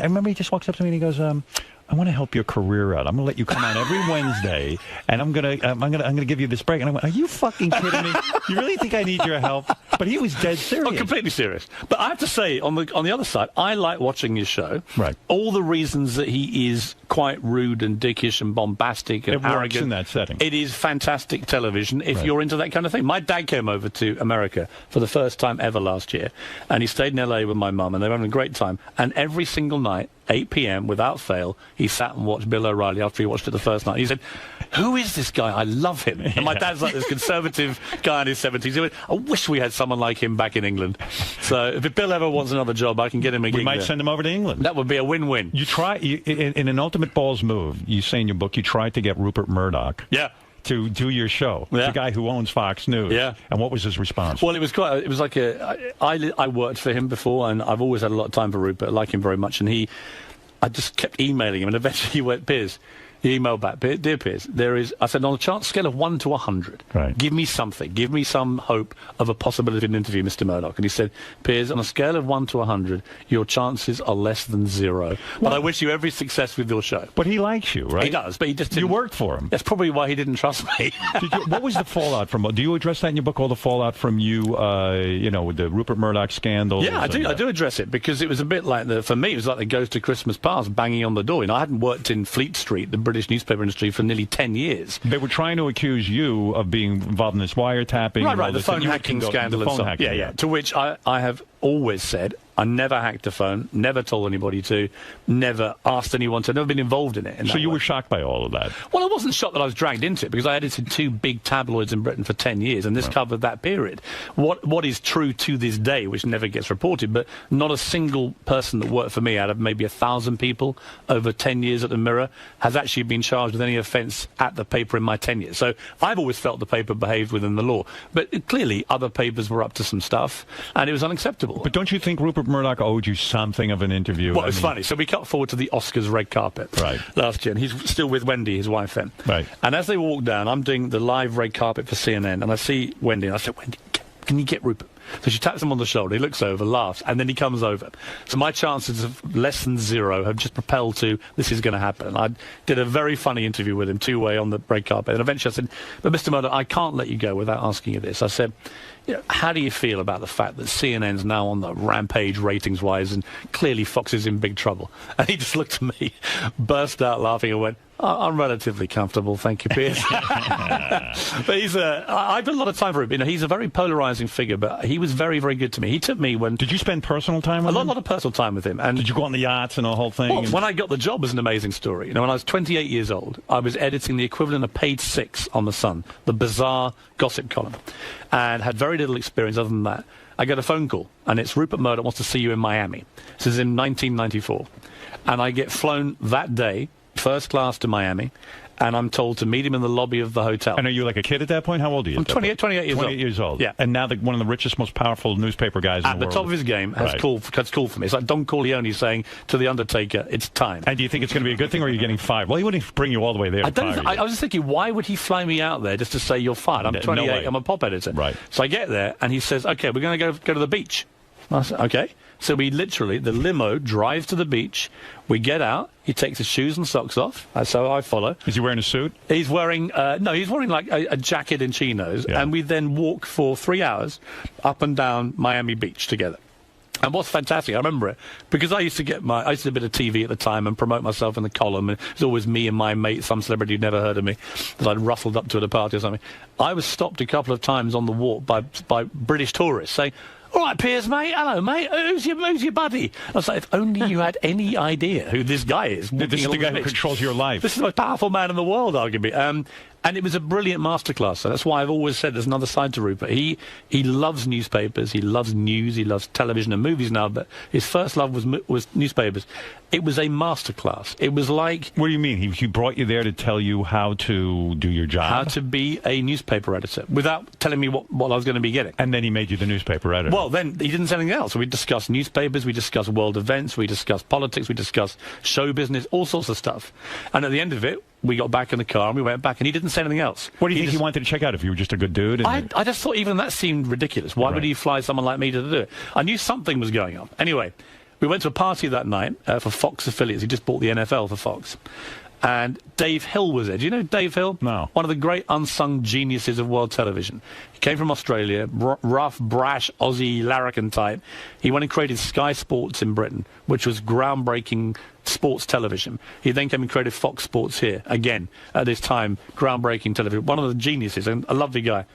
remember he just walks up to me and he goes, I want to help your career out. I'm going to let you come on every Wednesday, and I'm going to give you this break. And I went, are you fucking kidding me? You really think I need your help? But he was dead serious. Oh, completely serious. But I have to say, on the other side, I like watching his show. Right. All the reasons that he is quite rude and dickish and bombastic and arrogant. It works in that setting. It is fantastic television if you're into that kind of thing. My dad came over to America for the first time ever last year, and he stayed in L.A. with my mum, and they were having a great time. And every single night, 8 p.m. without fail, he sat and watched Bill O'Reilly after he watched it the first night. He said, who is this guy? I love him. And my dad's like this conservative guy in his 70s. He went, I wish we had someone like him back in England. So if Bill ever wants another job, I can get him a gig. We might send him over to England. That would be a win-win. You try, in an ultimate balls move, you say in your book, you tried to get Rupert Murdoch. Yeah. To do your show. Yeah. The guy who owns Fox News. Yeah. And what was his response? Well, it was like I worked for him before, and I've always had a lot of time for Rupert. I like him very much, and I just kept emailing him, and eventually he went, Piers. He emailed back, Dear Piers, I said, on a chance scale of 1 to 100, give me something. Give me some hope of a possibility of an interview, Mr. Murdoch. And he said, Piers, on a scale of 1 to 100, your chances are less than 0. But I wish you every success with your show. But he likes you, right? He does, but he just didn't. You worked for him. That's probably why he didn't trust me. What was the fallout from? Do you address that in your book, all the fallout from you, with the Rupert Murdoch scandal? Yeah, I do address it, because it was a bit like, for me, it was like the Ghost of Christmas Past banging on the door. I hadn't worked in Fleet Street, the British newspaper industry, for nearly 10 years. They were trying to accuse you of being involved in this wiretapping. Right, the phone hacking scandal and so on. Yeah. To which I have always said, I never hacked a phone, never told anybody to, never asked anyone to, never been involved in it. So you were shocked by all of that? Well, I wasn't shocked that I was dragged into it, because I edited 2 big tabloids in Britain for 10 years, and this covered that period. What is true to this day, which never gets reported, but not a single person that worked for me out of maybe 1,000 people over 10 years at the Mirror has actually been charged with any offence at the paper in my tenure. So I've always felt the paper behaved within the law. But clearly other papers were up to some stuff, and it was unacceptable. But don't you think Rupert Murdoch owed you something of an interview? Well, it's funny. So we cut forward to the Oscars red carpet last year, and he's still with Wendy, his wife, then. Right. And as they walk down, I'm doing the live red carpet for CNN, and I see Wendy, and I said, Wendy, can you get Rupert? So she taps him on the shoulder, he looks over, laughs, and then he comes over. So my chances of less than 0 have just propelled to this is going to happen. I did a very funny interview with him, 2-way on the red carpet, and eventually I said, but Mr. Murdoch, I can't let you go without asking you this. I said, how do you feel about the fact that CNN's now on the rampage ratings-wise, and clearly Fox is in big trouble? And he just looked at me, burst out laughing, and went, I'm relatively comfortable, thank you, Piers. But I've got a lot of time for him. He's a very polarizing figure, but he was very, very good to me. He took me when... Did you spend personal time with him? A lot of personal time with him. And did you go on the yachts and the whole thing? Well, when I got the job, it was an amazing story. When I was 28 years old, I was editing the equivalent of page 6 on The Sun, the bizarre gossip column, and had very little experience other than that. I get a phone call, and it's Rupert Murdoch wants to see you in Miami. This is in 1994. And I get flown that day, first class to Miami, and I'm told to meet him in the lobby of the hotel. And are you like a kid at that point? How old are you? I'm 28 years old. 28 years old. Yeah. And now one of the richest, most powerful newspaper guys in the world. At the top of his game, that's cool for me. It's like Don Corleone saying to the Undertaker, it's time. And do you think it's going to be a good thing, or are you getting fired? Well, he wouldn't bring you all the way there. I was just thinking, why would he fly me out there just to say you're fired? I'm 28, no way. I'm a pop editor. Right. So I get there, and he says, okay, we're going to go to the beach. I said, okay. So we literally, the limo drives to the beach. We get out. He takes his shoes and socks off. So I follow. Is he wearing a suit? He's wearing, no, he's wearing like a jacket and chinos. Yeah. And we then walk for 3 hours up and down Miami Beach together. And what's fantastic, I remember it, because I used to do a bit of TV at the time and promote myself in the column, and it was always me and my mate, some celebrity who'd never heard of me, that I'd ruffled up to at a party or something. I was stopped a couple of times on the walk by British tourists saying, all right, Piers, mate. Hello, mate. Who's your buddy? I was like, if only you had any idea who this guy is. This is the guy who controls your life. This is the most powerful man in the world, arguably. And it was a brilliant masterclass. So that's why I've always said there's another side to Rupert. He loves newspapers. He loves news. He loves television and movies now. But his first love was newspapers. It was a masterclass. It was like... What do you mean? He brought you there to tell you how to do your job? How to be a newspaper editor without telling me what I was going to be getting. And then he made you the newspaper editor. Well, then he didn't say anything else. So we discussed newspapers, we discussed world events, we discussed politics, we discussed show business, all sorts of stuff. And at the end of it, we got back in the car and we went back, and he didn't say anything else. What do you think he wanted to check out, if you were just a good dude? I just thought even that seemed ridiculous. Why would he fly someone like me to do it? I knew something was going on. Anyway, we went to a party that night for Fox affiliates. He just bought the NFL for Fox. And Dave Hill was there. Do you know Dave Hill? No. One of the great unsung geniuses of world television. He came from Australia, rough, brash, Aussie, larrikin type. He went and created Sky Sports in Britain, which was groundbreaking sports television. He then came and created Fox Sports here, again, at this time, groundbreaking television. One of the geniuses, and a lovely guy.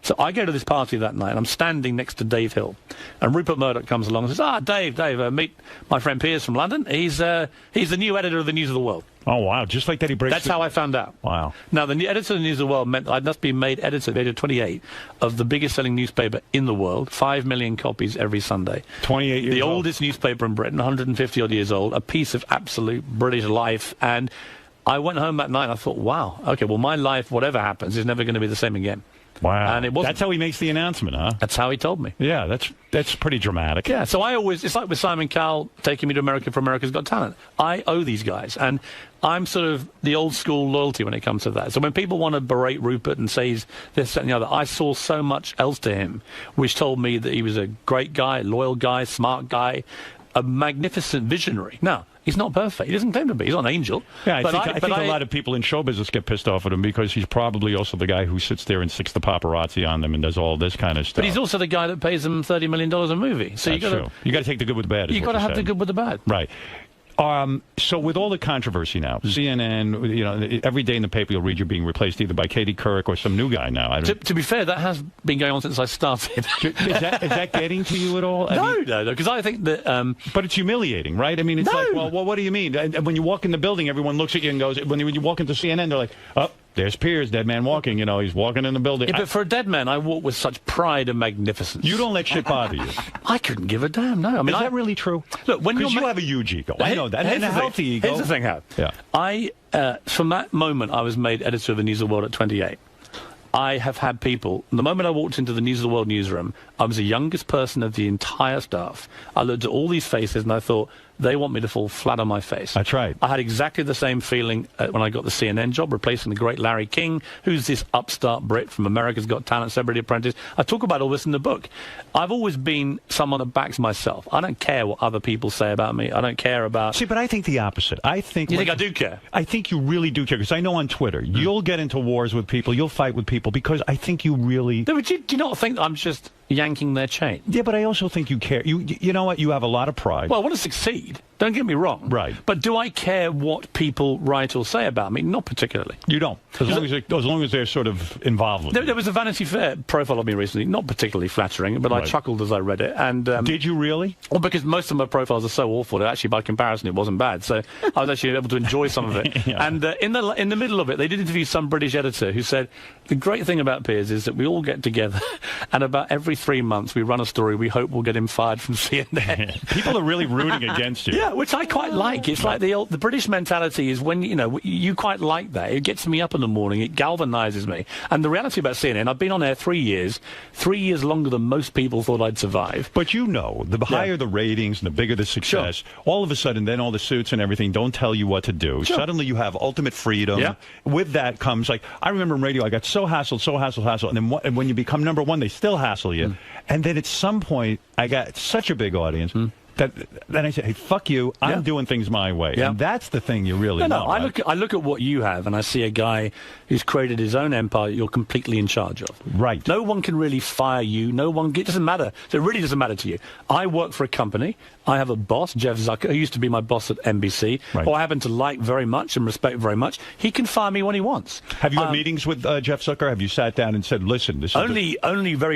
So I go to this party that night, and I'm standing next to Dave Hill. And Rupert Murdoch comes along and says, Dave, meet my friend Piers from London. He's the new editor of the News of the World. Oh, wow. Just like that he breaks... That's how I found out. Wow. Now, the editor of the News of the World meant I'd just been made editor at the age of 28 of the biggest-selling newspaper in the world, 5 million copies every Sunday. 28 years The old. oldest newspaper in Britain, 150-odd years old, a piece of absolute British life. And I went home that night and I thought, wow, okay, well, my life, whatever happens, is never going to be the same again. Wow. And it wasn't. That's how he makes the announcement, huh? That's how he told me. Yeah, that's pretty dramatic. Yeah, so it's like with Simon Cowell taking me to America for America's Got Talent. I owe these guys, and I'm sort of the old school loyalty when it comes to that. So when people want to berate Rupert and say he's this, that, and the other, I saw so much else to him, which told me that he was a great guy, loyal guy, smart guy, a magnificent visionary. Now, he's not perfect. He doesn't claim to be. He's not an angel. Yeah, I think a lot of people in show business get pissed off at him because he's probably also the guy who sits there and sticks the paparazzi on them and does all this kind of stuff. But he's also the guy that pays them $30 million a movie. So you got to take the good with the bad. You got to have the good with the bad. Right. So with all the controversy now, CNN, every day in the paper you'll read you're being replaced either by Katie Couric or some new guy now. To be fair, that has been going on since I started. Is that getting to you at all? No, because I think that... but it's humiliating, right? I mean, it's like, well, what do you mean? And when you walk in the building, everyone looks at you and goes, when you walk into CNN, they're like, oh, there's Piers, dead man walking, he's walking in the building. Yeah, but for a dead man, I walk with such pride and magnificence. You don't let shit bother you. I couldn't give a damn, no. I mean, is that really true? Look, because you have a huge ego. I know that. And a healthy ego. Here's the thing, Howard. Yeah. From that moment, I was made editor of the News of the World at 28. I have had people, the moment I walked into the News of the World newsroom, I was the youngest person of the entire staff. I looked at all these faces and I thought, They want me to fall flat on my face. That's right. I had exactly the same feeling when I got the CNN job, replacing the great Larry King, who's this upstart Brit from America's Got Talent, Celebrity Apprentice. I talk about all this in the book. I've always been someone that backs myself. I don't care what other people say about me. I don't care about... See, but I think the opposite. I think... You think I do care? I think you really do care, because I know on Twitter, you'll get into wars with people, you'll fight with people, because I think you really... Do you not think I'm just yanking their chain? Yeah, but I also think you care. You know what? You have a lot of pride. Well, I want to succeed. Don't get me wrong. Right. But do I care what people write or say about me? Not particularly. You don't. As long as they're sort of involved with There was a Vanity Fair profile of me recently, not particularly flattering, but I chuckled as I read it. And did you really? Well, because most of my profiles are so awful that actually, by comparison, it wasn't bad. So I was actually able to enjoy some of it. Yeah. And in the middle of it, they did interview some British editor who said, the great thing about Piers is that we all get together, and about every 3 months we run a story we hope will get him fired from CNN. People are really rooting against you. Yeah, which I quite like. It's like the British mentality is when, you quite like that. It gets me up in the morning. It galvanizes me. And the reality about CNN, I've been on air 3 years, 3 years longer than most people thought I'd survive. But the higher the ratings and the bigger the success, all of a sudden then all the suits and everything don't tell you what to do. Sure. Suddenly you have ultimate freedom. Yeah. With that comes, like, I remember in radio, I got so hassled, and then when you become number one, they still hassle you. And then at some point, I got such a big audience that then I say, hey, fuck you, I'm doing things my way. Yeah. And that's the thing you really No, want. I look at what you have, and I see a guy who's created his own empire you're completely in charge of. Right. No one can really fire you. It doesn't matter. So it really doesn't matter to you. I work for a company. I have a boss, Jeff Zucker, who used to be my boss at NBC, who I happen to like very much and respect very much. He can fire me when he wants. Have you had meetings with Jeff Zucker? Have you sat down and said, listen, this is... Only very